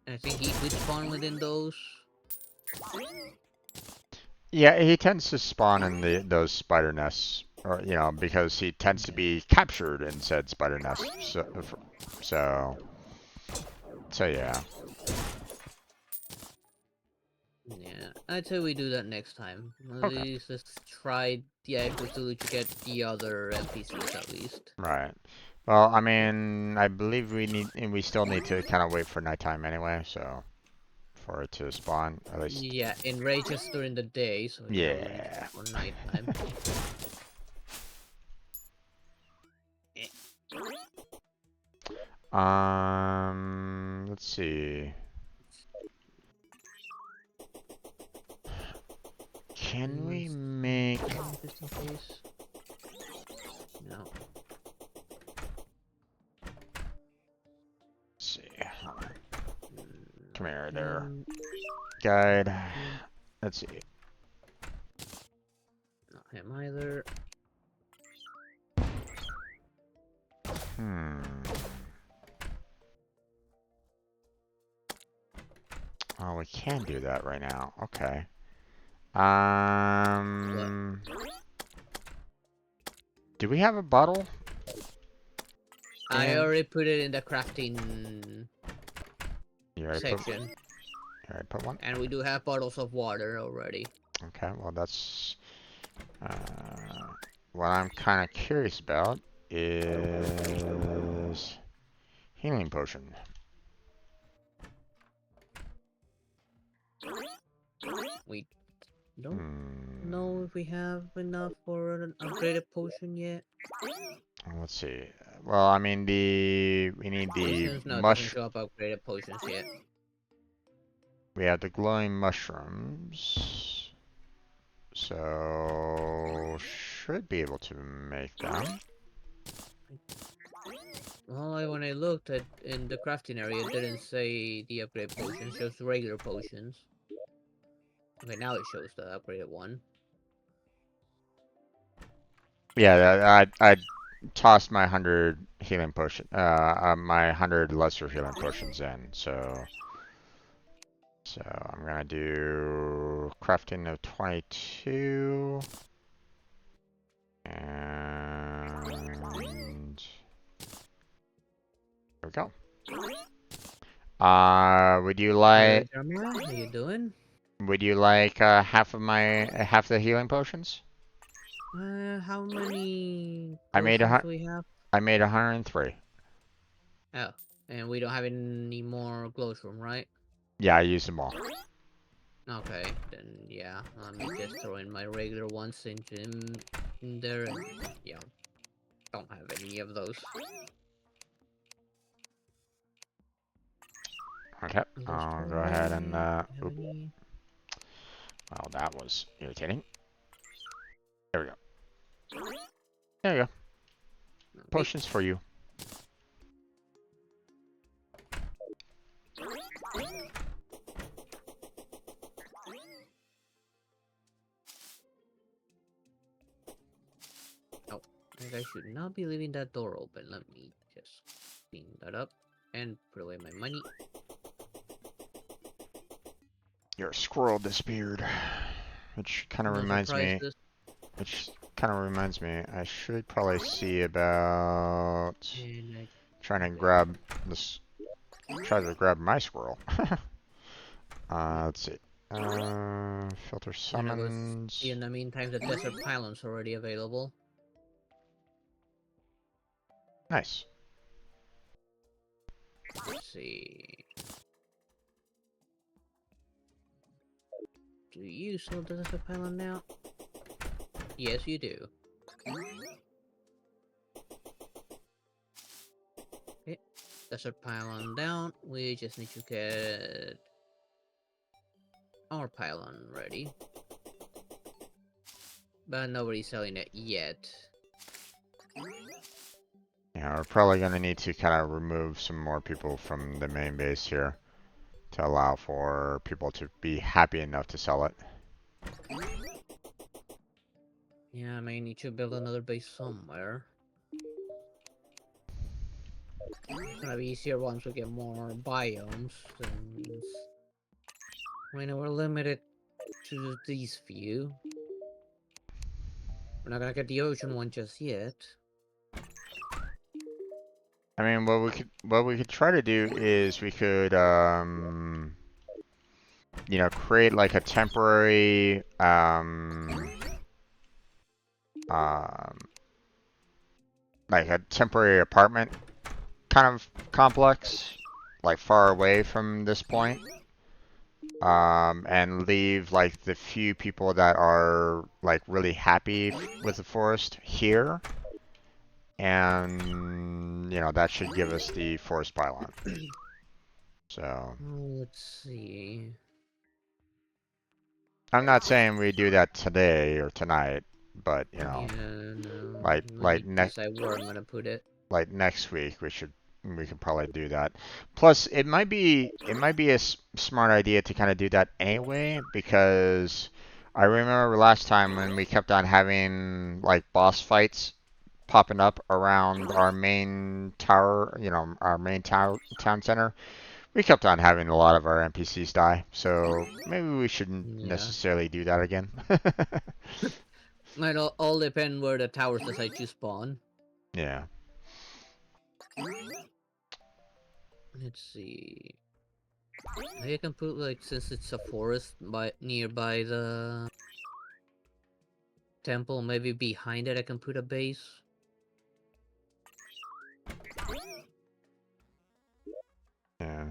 And I think he could spawn within those. Yeah, he tends to spawn in those spider nests, or because he tends to be captured in said spider nests. So yeah. Yeah, I'd say we do that next time. At Okay. least let's try the Echo to get the other NPCs at least. Right. Well, I mean, I believe we still need to kind of wait for nighttime anyway, so for it to spawn at least. Yeah, enrage us during the day, so yeah, we need to Yeah. for nighttime. Let's see. Can we make? Just in case. No. Let's see. Come here, there. Guide. Let's see. Not him either. Oh, we can do that right now. Okay. Do we have a bottle? I already put it in the crafting section. You already put one? And we do have bottles of water already. Okay, well that's what I'm kind of curious about is healing potion. We don't know if we have enough for an upgraded potion yet. Let's see. Well, I mean we need the No, it doesn't show up upgraded potions yet. We have the glowing mushrooms, so should be able to make them. Well, when I looked at in the crafting area, it didn't say the upgrade potions, just regular potions. Okay, now it shows the upgraded one. Yeah, I tossed my 100 healing potion, my 100 lesser healing potions in, so I'm gonna do crafting of 22, and there we go. Would you like? How you doing? Would you like half of the healing potions? How many I made potions do we have? I made 103. Oh, and we don't have any more glowstone, right? Yeah, I used them all. Okay, then yeah, let me just throw in my regular ones in there, and yeah, don't have any of those. Okay, I'll go ahead and oop. Well, that was irritating. There we go. There you go. Potions for you. Oh, I should not be leaving that door open. Let me just clean that up and put away my money. Your squirrel disappeared. Which kind of reminds me. I should probably see about trying to grab this. Try to grab my squirrel. Let's see. Filter summons. In the meantime, the desert pylon's already available. Nice. Let's see. Do you sell the desert pylon now? Yes, you do. Okay. desert pylon down. We just need to get our pylon ready. But nobody's selling it yet. Yeah, we're probably going to need to kind of remove some more people from the main base here to allow for people to be happy enough to sell it. Yeah, I may need to build another base somewhere. It's gonna be easier once we get more biomes. That means... I mean, we're limited to these few. We're not gonna get the ocean one just yet. I mean, what we could try to do is we could you know, create like a temporary like a temporary apartment kind of complex, like far away from this point, and leave like the few people that are like really happy with the forest here, and you know that should give us the forest pylon. So Let's see. I'm not saying we do that today or tonight, but you know, Yeah, no. like I like need to next decide where I'm gonna put it. like next week we could probably do that. Plus, it might be a smart idea to kind of do that anyway, because I remember last time when we kept on having like boss fights popping up around our main tower, you know, our main town center. We kept on having a lot of our NPCs die, so maybe we shouldn't Yeah. necessarily do that again. Might all depend where the towers decide to spawn. Yeah. Let's see. Maybe I can put, like, since it's a forest nearby the temple, maybe behind it I can put a base. Yeah.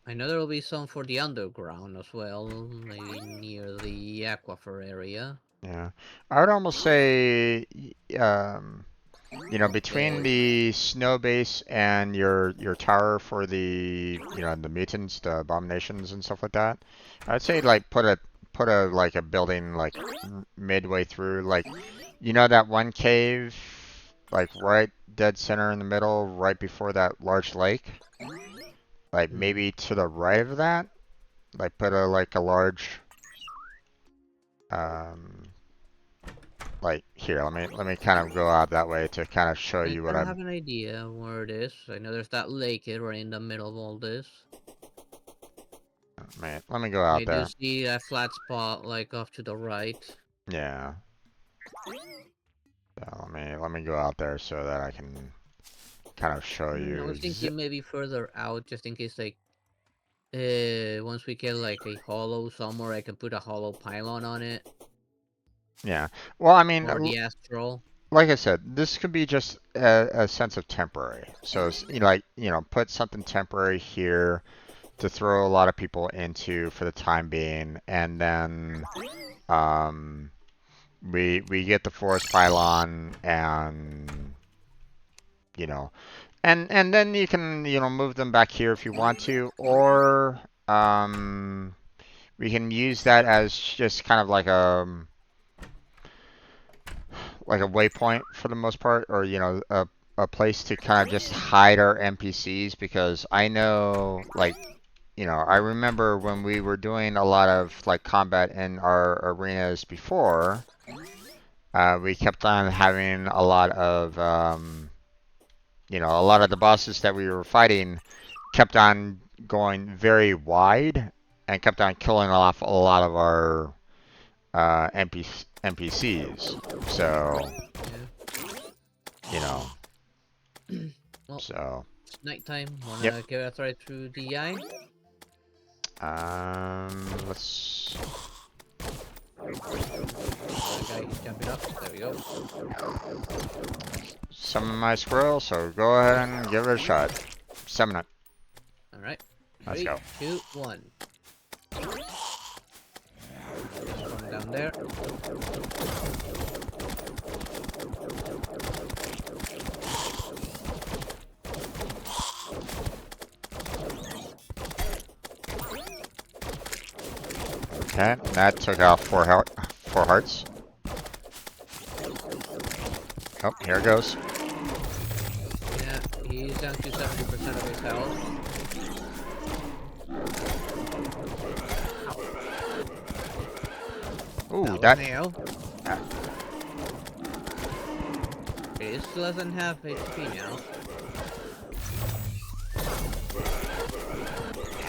I know there will be some for the underground as well, maybe near the aquifer area. Yeah. I would almost say, you know, between Uh, the snow base and your tower for the, you know, the mutants, the abominations and stuff like that, I'd say like put a like a building like midway through, like, you know, that one cave, like right dead center in the middle, right before that large lake, like hmm. maybe to the right of that, like put a like a large, um, like here. Let me kind of go out that way to kind of show I you what kind of I'm. have an idea where it is. I know there's that lake right in the middle of all this. Man, let me go out I do there. see a flat spot, like, off to the right. Yeah. So let me go out there so that I can kind of show I you. was thinking maybe further out, just in case, like, once we get, like, a hollow somewhere, I can put a hollow pylon on it. Yeah. Well, I mean, Or the astral. like I said, this could be just a sense of temporary. So it's, you know, like, you know, put something temporary here to throw a lot of people into for the time being, and then um, we get the forest pylon, and you know, and then you can, you know, move them back here if you want to, or we can use that as just kind of like a waypoint for the most part, or you know, a place to kind of just hide our NPCs, because I know, like, you know, I remember when we were doing a lot of like combat in our arenas before, we kept on having a lot of you know, a lot of the bosses that we were fighting kept on going very wide and kept on killing off a lot of our NPCs. So, you know, Yeah. Well, so it's nighttime. yep. Wanna get right through the eye? Let's. Guy jumping up. There we go. Summon my squirrel, so go ahead and give it a shot. Summon it. Alright. Let's 3, go. 2, 1. From down there. Okay, that took out four hearts. Oh, here it goes. Yeah, he's down to 70% of his health. Ooh, That was that. nail. It still doesn't have HP now.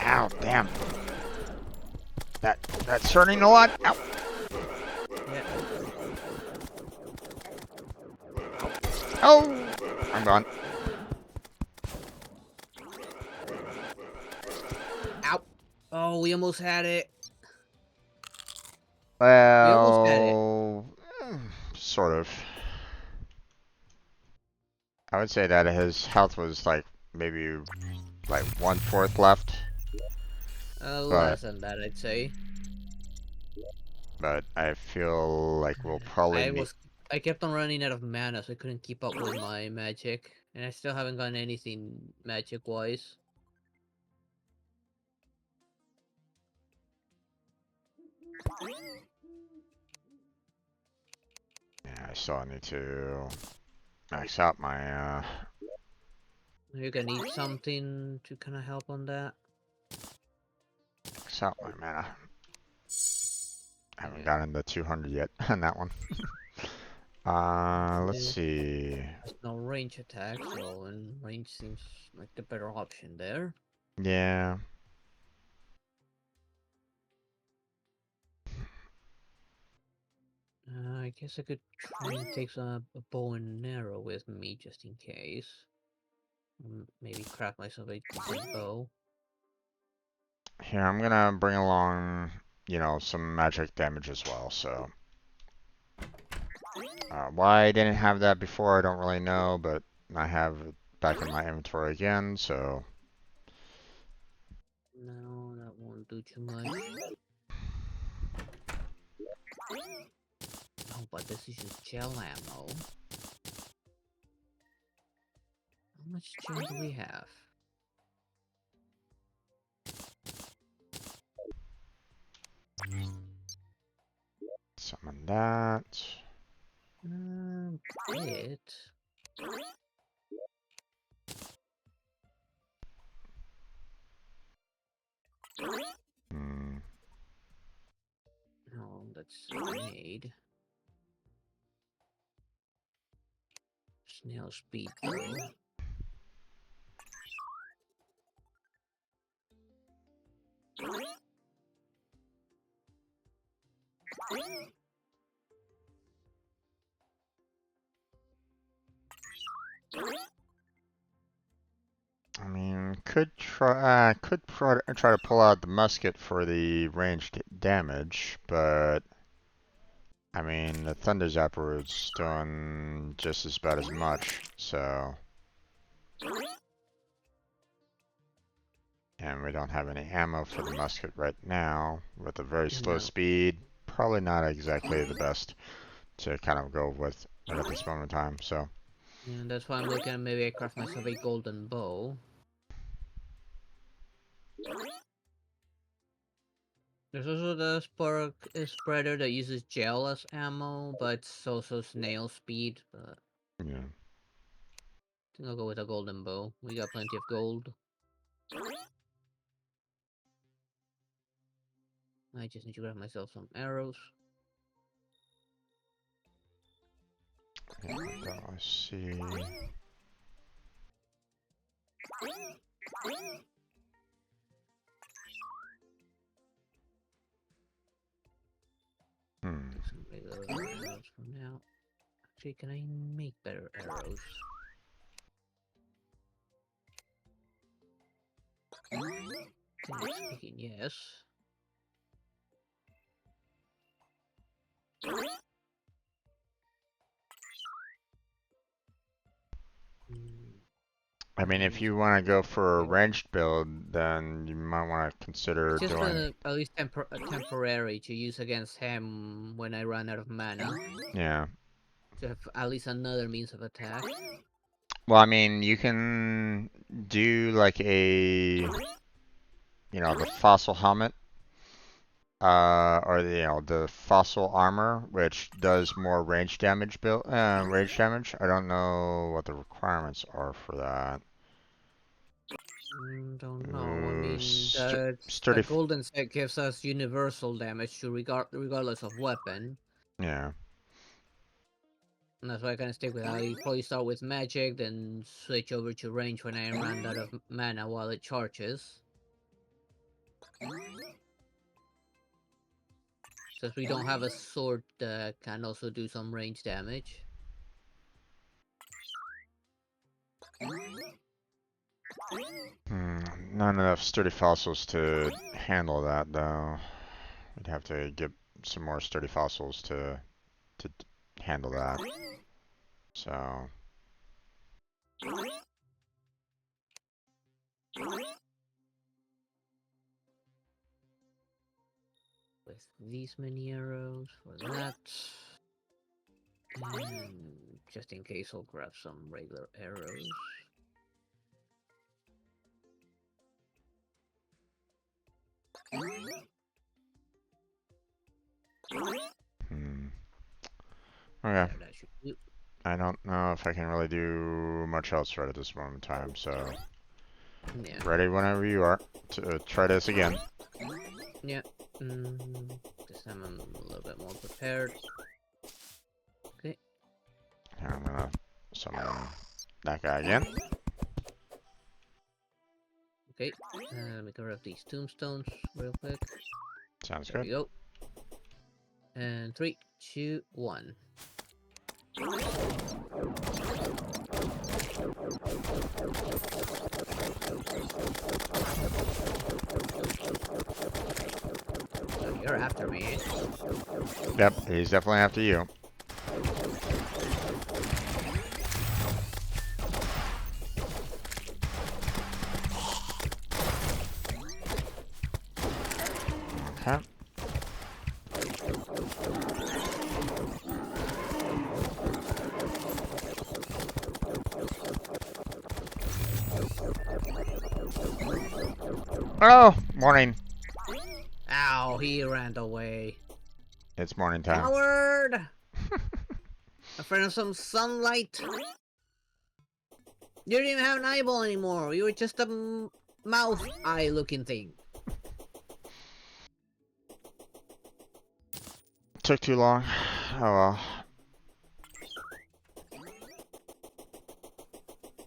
Ow, damn. That's hurting a lot. Ow. Yeah. Oh, I'm gone. Ow. Oh, we almost had it. We almost had it. Well, sort of. I would say that his health was like maybe like 1/4 left, but Less than that, I'd say. I feel like we'll probably meet. I kept on running out of mana, so I couldn't keep up with my magic. And I still haven't gotten anything magic-wise. Yeah, I still need to max out my You're gonna need something to kind of help on that. max out my mana. I haven't Yeah. gotten the 200 yet on that one. Let's see. There's no range attack, so and range seems like the better option there. Yeah. I guess I could try and take a bow and arrow with me just in case. Maybe craft myself a decent bow. Here, I'm gonna bring along, some magic damage as well, so. Why I didn't have that before, I don't really know, but I have it back in my inventory again, so. No, that won't do too much. Oh, but this is just gel ammo. How much gel do we have? Summon that. Bit. Hmm. No, that's grenade. Snail speed though. I mean, could try to pull out the musket for the ranged damage, but I mean the thunder zapper is doing just as bad as much, so. And we don't have any ammo for the musket right now. With a very slow No. speed, probably not exactly the best to kind of go with right at this moment in time, so. And that's why I'm looking at maybe I craft myself a golden bow. There's also the spark spreader that uses gel as ammo, but it's also snail speed. But Yeah. I think I'll go with a golden bow. We got plenty of gold. I just need to grab myself some arrows. Yeah, let's see. Take some regular arrows for now. Actually, can I make better arrows? Speaking, yes. I mean, if you want to go for a ranged build, then you might want to consider Just doing. at least temporary to use against him when I run out of mana. Yeah. To have at least another means of attack. Well, I mean, you can do like the fossil helmet. are the fossil armor, which does more range damage range damage. I don't know what the requirements are for that. Don't know. I Ooh, mean, sturdy. the golden set gives us universal damage to regardless of weapon. Yeah. And that's why I kind of stick with that. I probably start with magic, then switch over to range when I run out of mana while it charges. Since we don't have a sword that can also do some range damage. Not enough sturdy fossils to handle that, though. We'd have to get some more sturdy fossils to handle that. So. With these many arrows for that. And just in case, I'll grab some regular arrows. Okay. That should do. I don't know if I can really do much else right at this moment in time, so. Yeah. Ready whenever you are to try this again. Yeah. This time I'm a little bit more prepared. Okay. Here, I'm gonna summon that guy again. Okay. Let me grab these tombstones real quick. Sounds There good. we go. And 3, 2, 1. So you're after me. Yep, he's definitely after you. Okay. Oh, morning. Ow, he ran away. It's morning time. Coward! Afraid of some sunlight? You didn't even have an eyeball anymore. You were just a mouth eye looking thing. Took too long. Oh well.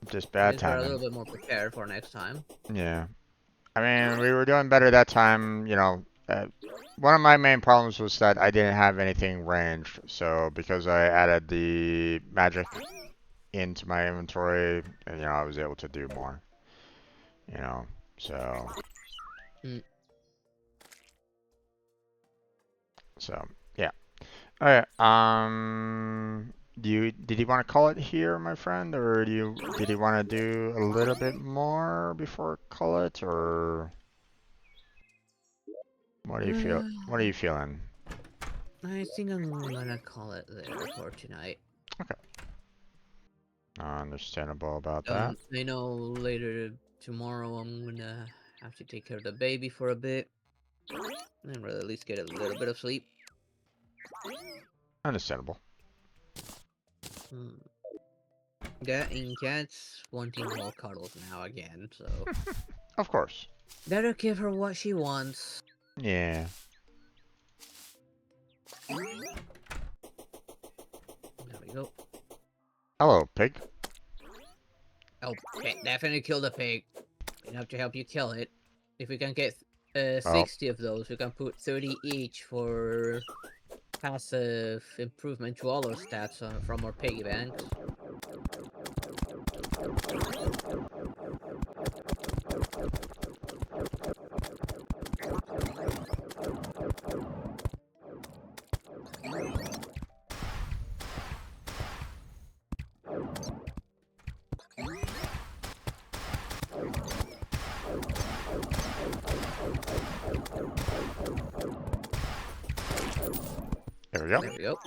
Just bad We're a timing. little bit more prepared for next time. Yeah. I mean, we were doing better that time, one of my main problems was that I didn't have anything ranged, so because I added the magic into my inventory, I was able to do more, so. Mm. So, yeah. Alright, did you want to call it here, my friend, or did you want to do a little bit more before call it, or what do you feel? What are you feeling? I think I'm gonna call it there for tonight. Okay. Understandable about that. I know later tomorrow I'm gonna have to take care of the baby for a bit. And really at least get a little bit of sleep. Understandable. Yeah, and Cat's wanting more cuddles now again, so. Of course. Better give her what she wants. Yeah. There we go. Hello, pig. Oh, definitely kill the pig. We have to help you kill it. If we can get 60 of those, we can put 30 each for passive improvement to all our stats from our piggy banks. There we go. There we go.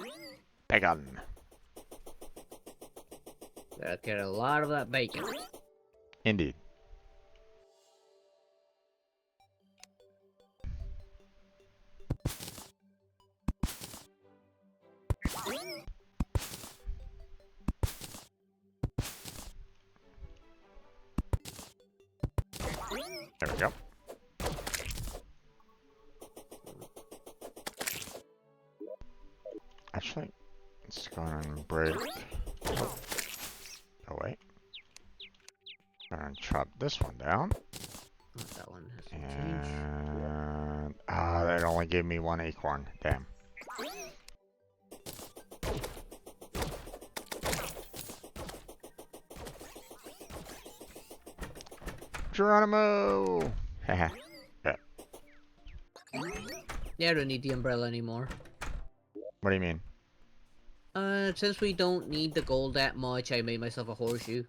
Bacon. Gotta get a lot of that bacon. Indeed. There we go. Actually, let's go and break. Oh, wait. And chop this one down. Oh, that one has to change. And that only gave me one acorn. Damn. Geronimo! Haha. Yeah. Yeah, I don't need the umbrella anymore. What do you mean? Since we don't need the gold that much, I made myself a horseshoe.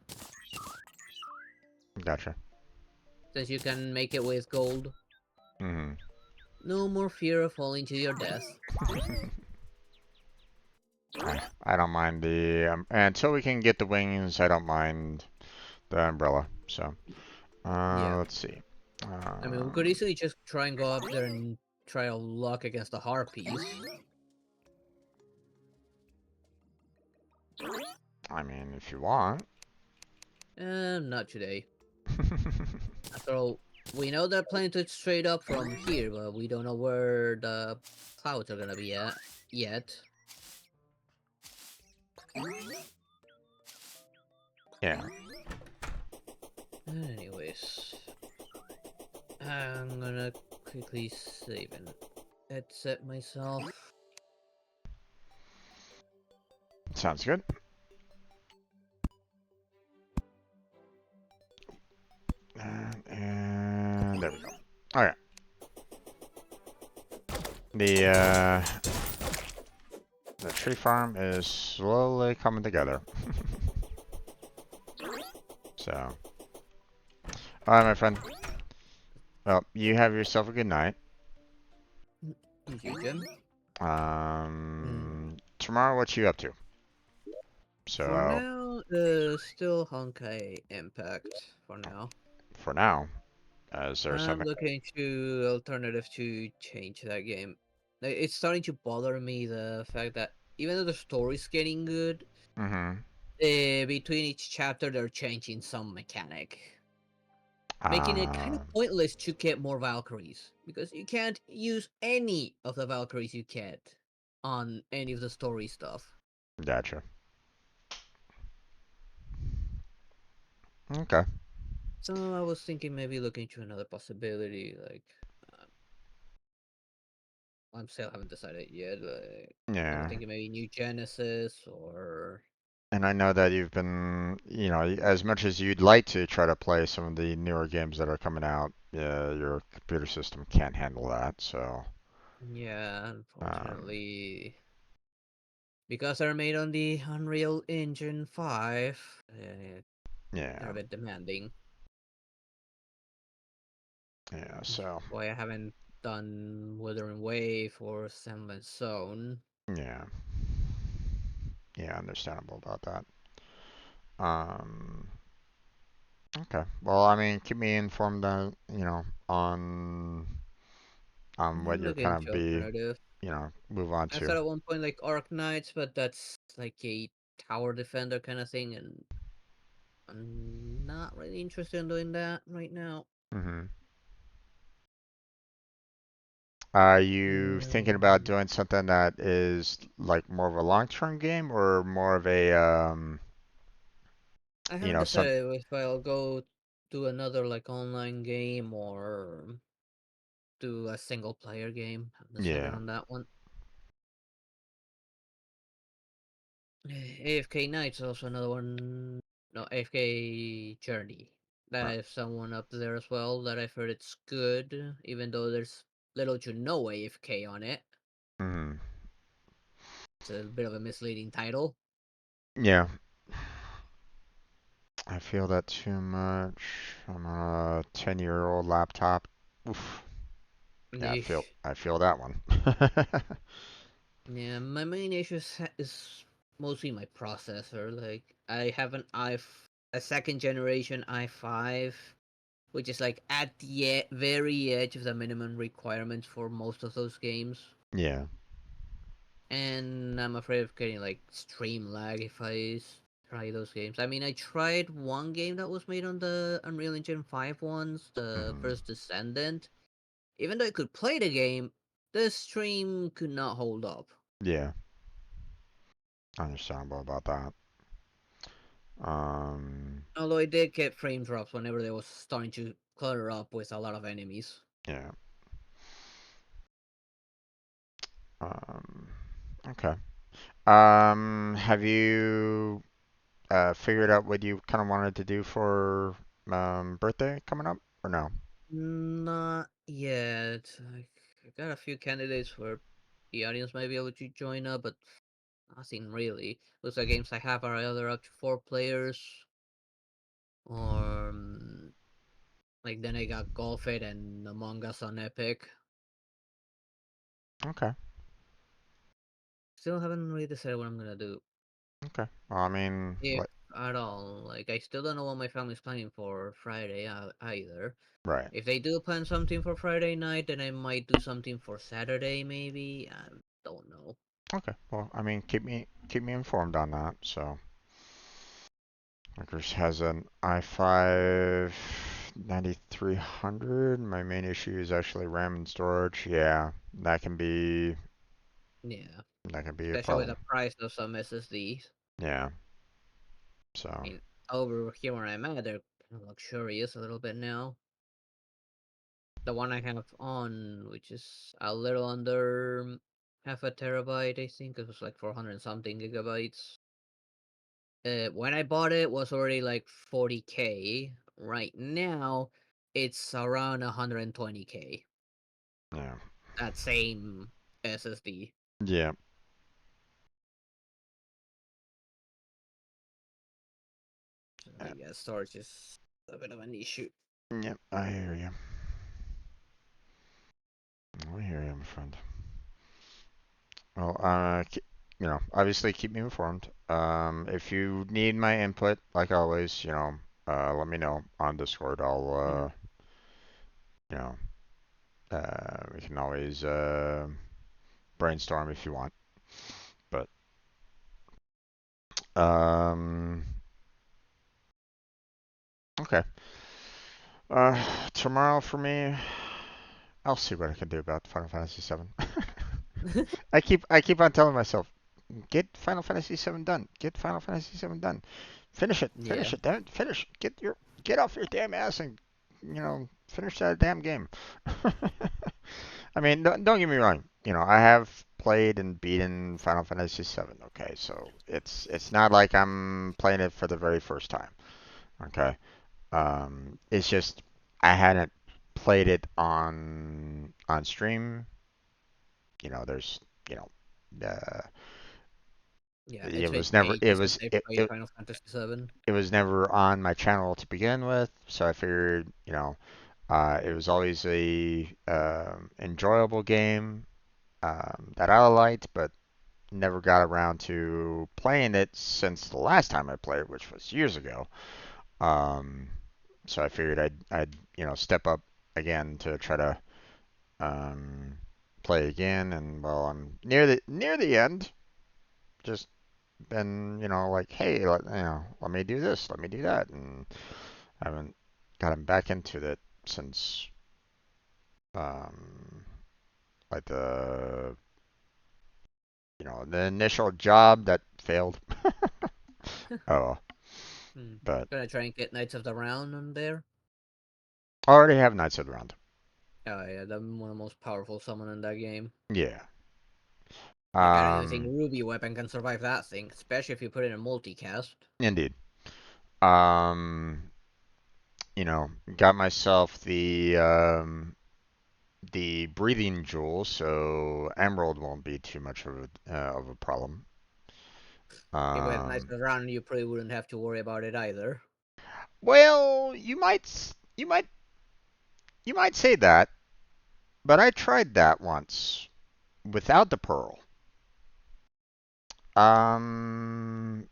Gotcha. Since you can make it with gold. Mm-hmm. No more fear of falling to your death. I don't mind the until we can get the wings. I don't mind the umbrella. So, Yeah. let's see. I mean, we could easily just try and go up there and try our luck against the harpies. I mean, if you want. Not today. After all, we know they're planning to straight up from here, but we don't know where the clouds are gonna be at yet. Yeah. Anyways, I'm gonna quickly save and headset myself. Sounds good. And there we go. Okay. The tree farm is slowly coming together. So, all right, my friend. Well, you have yourself a good night. Thank you, Jim. Tomorrow, what you up to? For So, now, still Honkai Impact. For now, for now, is there I'm something? looking to alternative to change that game. It's starting to bother me the fact that even though the story's getting good, Mm-hmm. between each chapter they're changing some mechanic, making it kind of Uh, pointless to get more Valkyries because you can't use any of the Valkyries you get on any of the story stuff. gotcha. Okay. So I was thinking maybe looking into another possibility, like I'm still haven't decided yet. Like, I was Yeah. thinking maybe New Genesis or And I know that you've been, as much as you'd like to try to play some of the newer games that are coming out, your computer system can't handle that. So, yeah, um, unfortunately, because they're made on the Unreal Engine 5, they're yeah, a bit demanding. yeah. So, Why I haven't done Withering Wave or Sandland Zone. yeah, yeah, understandable about that. Um, okay. Well, I mean, keep me informed on, on what I'm you're looking kind of into be, alternative. move on I to. thought at one point like Arc Knights, but that's like a tower defender kind of thing, and I'm not really interested in doing that right now. Hmm. Are you thinking about Um, doing something that is like more of a long-term game or more of a, I haven't some, decided if I'll go do another like online game or do a single player game. I haven't decided yeah. on that one. AFK Knight's also another one. No, AFK Journey. I Right. have someone up there as well that I've heard it's good, even though there's little to no AFK on it. Hmm. It's a bit of a misleading title. Yeah. I feel that too much. I'm on a 10-year-old laptop. Oof. Yeah, Yeesh. I feel that one. Yeah, my main issue is mostly my processor. Like, I have a second generation i5, which is like at the very edge of the minimum requirements for most of those games. Yeah. And I'm afraid of getting like stream lag if I try those games. I mean, I tried one game that was made on the Unreal Engine 5 ones, the Hmm. first Descendant. Even though I could play the game, the stream could not hold up. Yeah, understandable about that. Um, Although I did get frame drops whenever they was starting to clutter up with a lot of enemies. yeah. Um, okay. Have you figured out what you kind of wanted to do for birthday coming up, or no? Not yet. I got a few candidates where the audience might be able to join up, but nothing really. Looks like games I have are either up to 4 players, or like then I got Golf It and Among Us on Epic. Okay. Still haven't really decided what I'm gonna do, Okay. Well, I mean, if like, at all. Like I still don't know what my family's planning for Friday either. right. If they do plan something for Friday night, then I might do something for Saturday, maybe. I don't know. Okay. Well, I mean, keep me informed on that. So, Rikers has an i5 9300. My main issue is actually RAM and storage. Yeah, Yeah, that can be a especially with problem. the price of some SSDs. Yeah. I So, mean, over here where I'm at, they're kind of luxurious a little bit now. The one I have on, which is a little under half a terabyte, I think it was like 400 something gigabytes. When I bought it, was already like 40K. Right now, it's around 120K. yeah. That same SSD. Yeah. So yeah, storage is a bit of an issue. Yep, I hear you. I hear you, my friend. Well, obviously keep me informed. If you need my input, like always, let me know on Discord. Mhm. You know, we can always brainstorm if you want. But um, okay. Tomorrow for me, I'll see what I can do about Final Fantasy VII. I keep on telling myself, get Final Fantasy VII done. Get Final Fantasy VII done. Finish it. Yeah. Finish it. Damn it. Finish. Get off your damn ass and finish that damn game. I mean, don't get me wrong. I have played and beaten Final Fantasy VII. Okay, so it's not like I'm playing it for the very first time. Okay, it's just I hadn't played it on stream. There's you know, uh, Yeah, it it's been was never it ages since was I it, played it Final Fantasy VII. it was never on my channel to begin with, so I figured, it was always a enjoyable game that I liked, but never got around to playing it since the last time I played, which was years ago. Um, so I figured I'd step up again to try to um, play again, and well, I'm near the end. Just been like, hey, let me do this, let me do that, and I haven't gotten back into it since um, like the initial job that failed. Oh, but Gonna try and get Knights of the Round on there. I already have Knights of the Round. Oh yeah, I'm one of the most powerful summon in that game. Yeah. Like I don't even think Um, Ruby Weapon can survive that thing, especially if you put it in multicast. indeed. Um, got myself the breathing jewel, so Emerald won't be too much of a problem. Yeah, with Knights Um, of the Round, you probably wouldn't have to worry about it either. well, you might say that, but I tried that once without the pearl.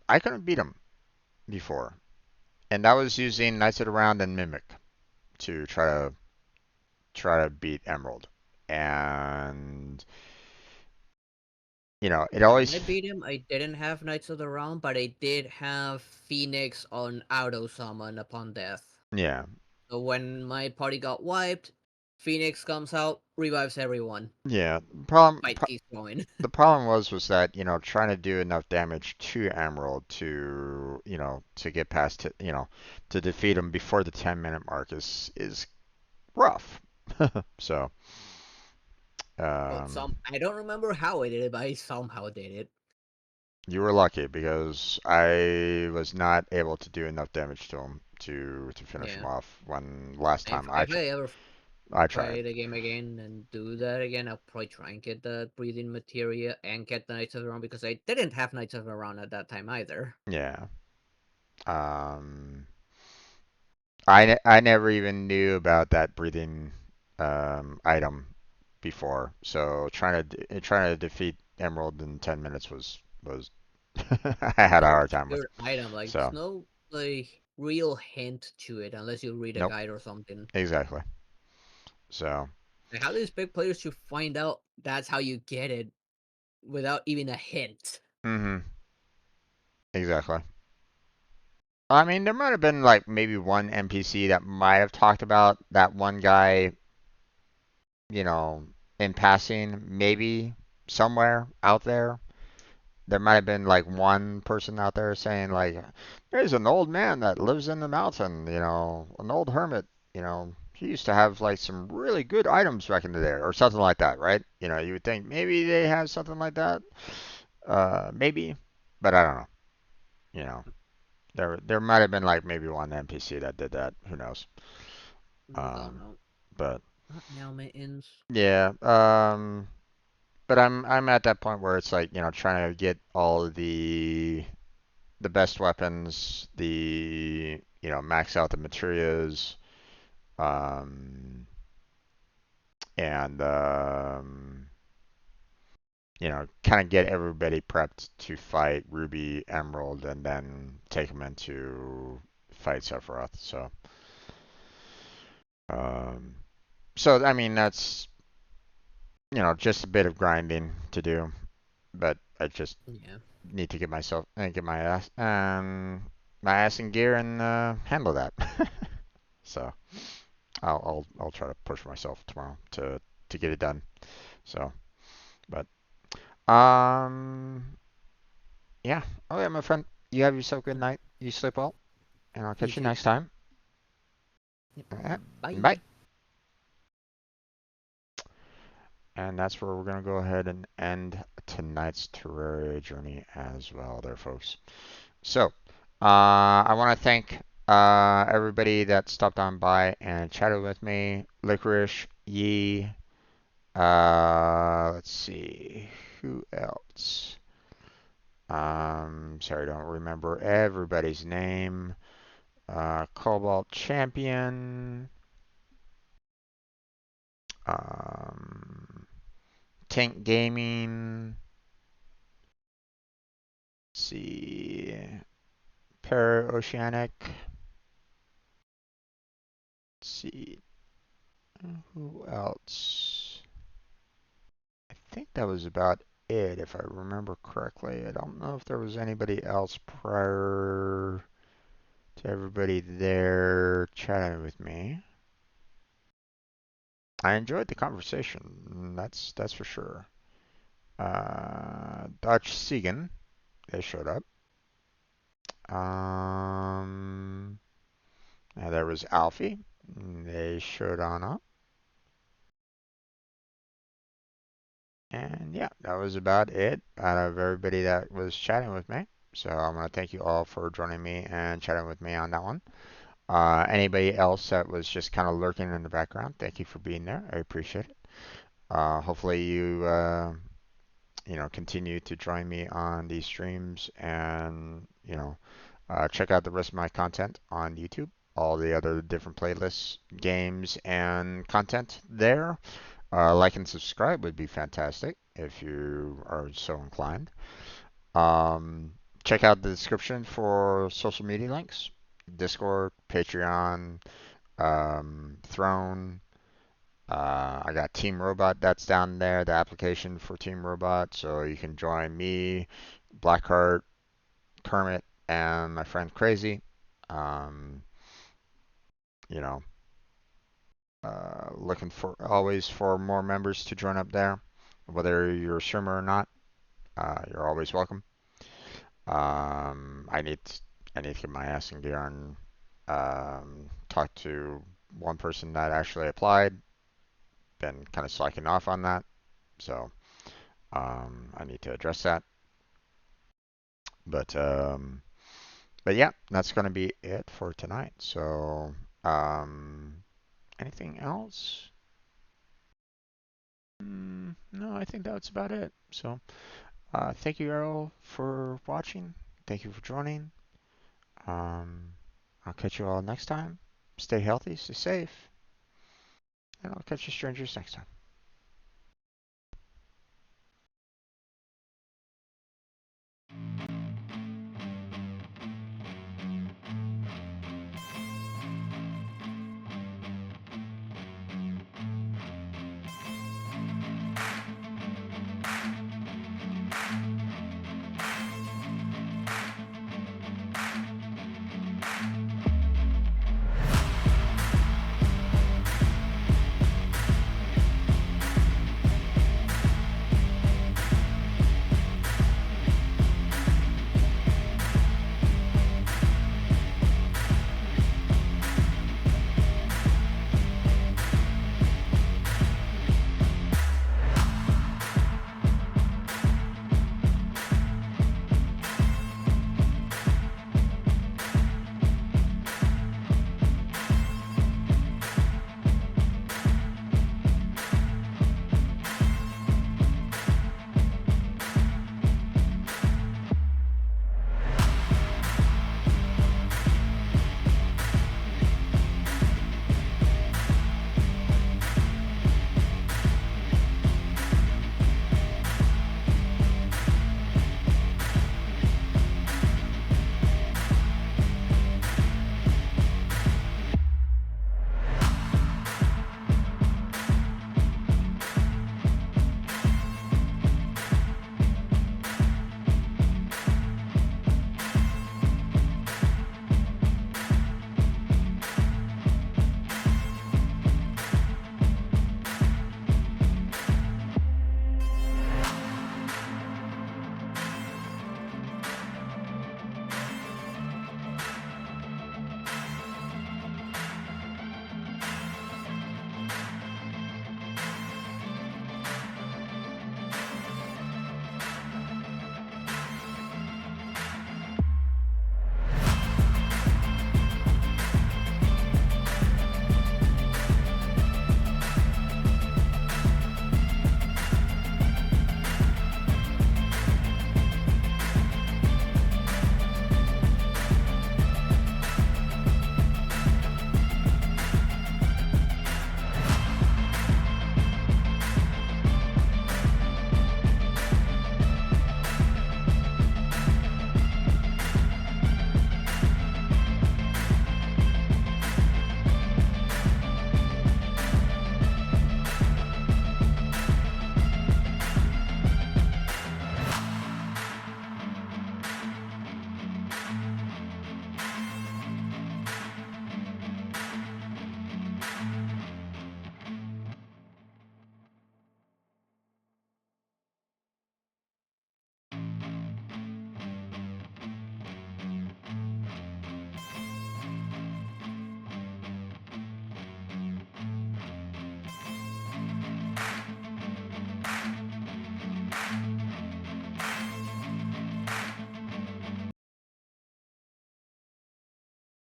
I couldn't beat him before, and that was using Knights of the Round and Mimic to try to beat Emerald. And it Yeah, when always, I beat him, I didn't have Knights of the Round, but I did have Phoenix on auto summon upon death. yeah, So when my party got wiped, Phoenix comes out, revives everyone. yeah. Problem, Fight keeps going. the problem was that trying to do enough damage to Emerald to get past it, to defeat him before the 10-minute mark is rough. So, Well, um, I don't remember how I did it, but I somehow did it. you were lucky because I was not able to do enough damage to him to finish him Yeah. off when last time If I ever I tried. play the game again and do that again, I'll probably try and get the breathing materia and get the Knights of the Round because I didn't have Knights of the Round at that time either. Yeah. Um, I never even knew about that breathing item before, so trying to defeat Emerald in 10 minutes was I had a Very hard time with. obscure item. Like there's So, no like real hint to it unless you read a nope, guide or something. exactly. So, Like how do you expect players to find out that's how you get it without even a hint? mhm, exactly. I mean, there might have been like maybe one NPC that might have talked about that one guy, you know, in passing, maybe somewhere out there. There might have been like one person out there saying like, "There's an old man that lives in the mountain, an old hermit, he used to have like some really good items back in the day, or something like that, right? You would think maybe they have something like that, maybe, but I don't know. You know, there might have been like maybe one NPC that did that. Who knows? Don't Um, know. but Not now, mittens. yeah, but I'm at that point where it's like trying to get all of the best weapons, max out the materials, um, and kind of get everybody prepped to fight Ruby, Emerald, and then take them into fight Sephiroth. Um, so I mean that's just a bit of grinding to do, but I just Yeah. need to get my ass in gear and handle that. So. I'll try to push myself tomorrow to get it done. So, but yeah. Oh yeah, my friend. You have yourself a good night. You sleep well, and I'll You catch you too. next time. Yep. All right. Bye. Bye. And that's where we're gonna go ahead and end tonight's Terraria journey as well, there, folks. So, I want to thank everybody that stopped on by and chatted with me. Licorice, Yee. Let's see. Who else? Sorry, don't remember everybody's name. Cobalt Champion. Um, Tank Gaming. Let's see. Oceanic. Let's see. Who else? I think that was about it, if I remember correctly. I don't know if there was anybody else prior to everybody there chatting with me. I enjoyed the conversation. That's for sure. Dutch Segan, they showed up. Um, and there was Alfie. They showed on up. And yeah, that was about it out of everybody that was chatting with me. So I want to thank you all for joining me and chatting with me on that one. Anybody else that was just kind of lurking in the background, thank you for being there. I appreciate it. Hopefully you continue to join me on these streams and, check out the rest of my content on YouTube. All the other different playlists, games, and content there. Like and subscribe would be fantastic if you are so inclined. Um, Check out the description for social media links: Discord, Patreon, Throne, I got Team Robot that's down there, the application for Team Robot, so you can join me, Blackheart, Kermit, and my friend Crazy. Um, you know, looking for always for more members to join up there, whether you're a streamer or not. You're always welcome. I need to get my ass in gear and talk to one person that actually applied. Been kind of slacking off on that, so I need to address that. But um, but yeah, that's gonna be it for tonight. So anything else? No, I think that's about it. So thank you all for watching. Thank you for joining. Um, I'll catch you all next time. Stay healthy, stay safe, and I'll catch you strangers next time.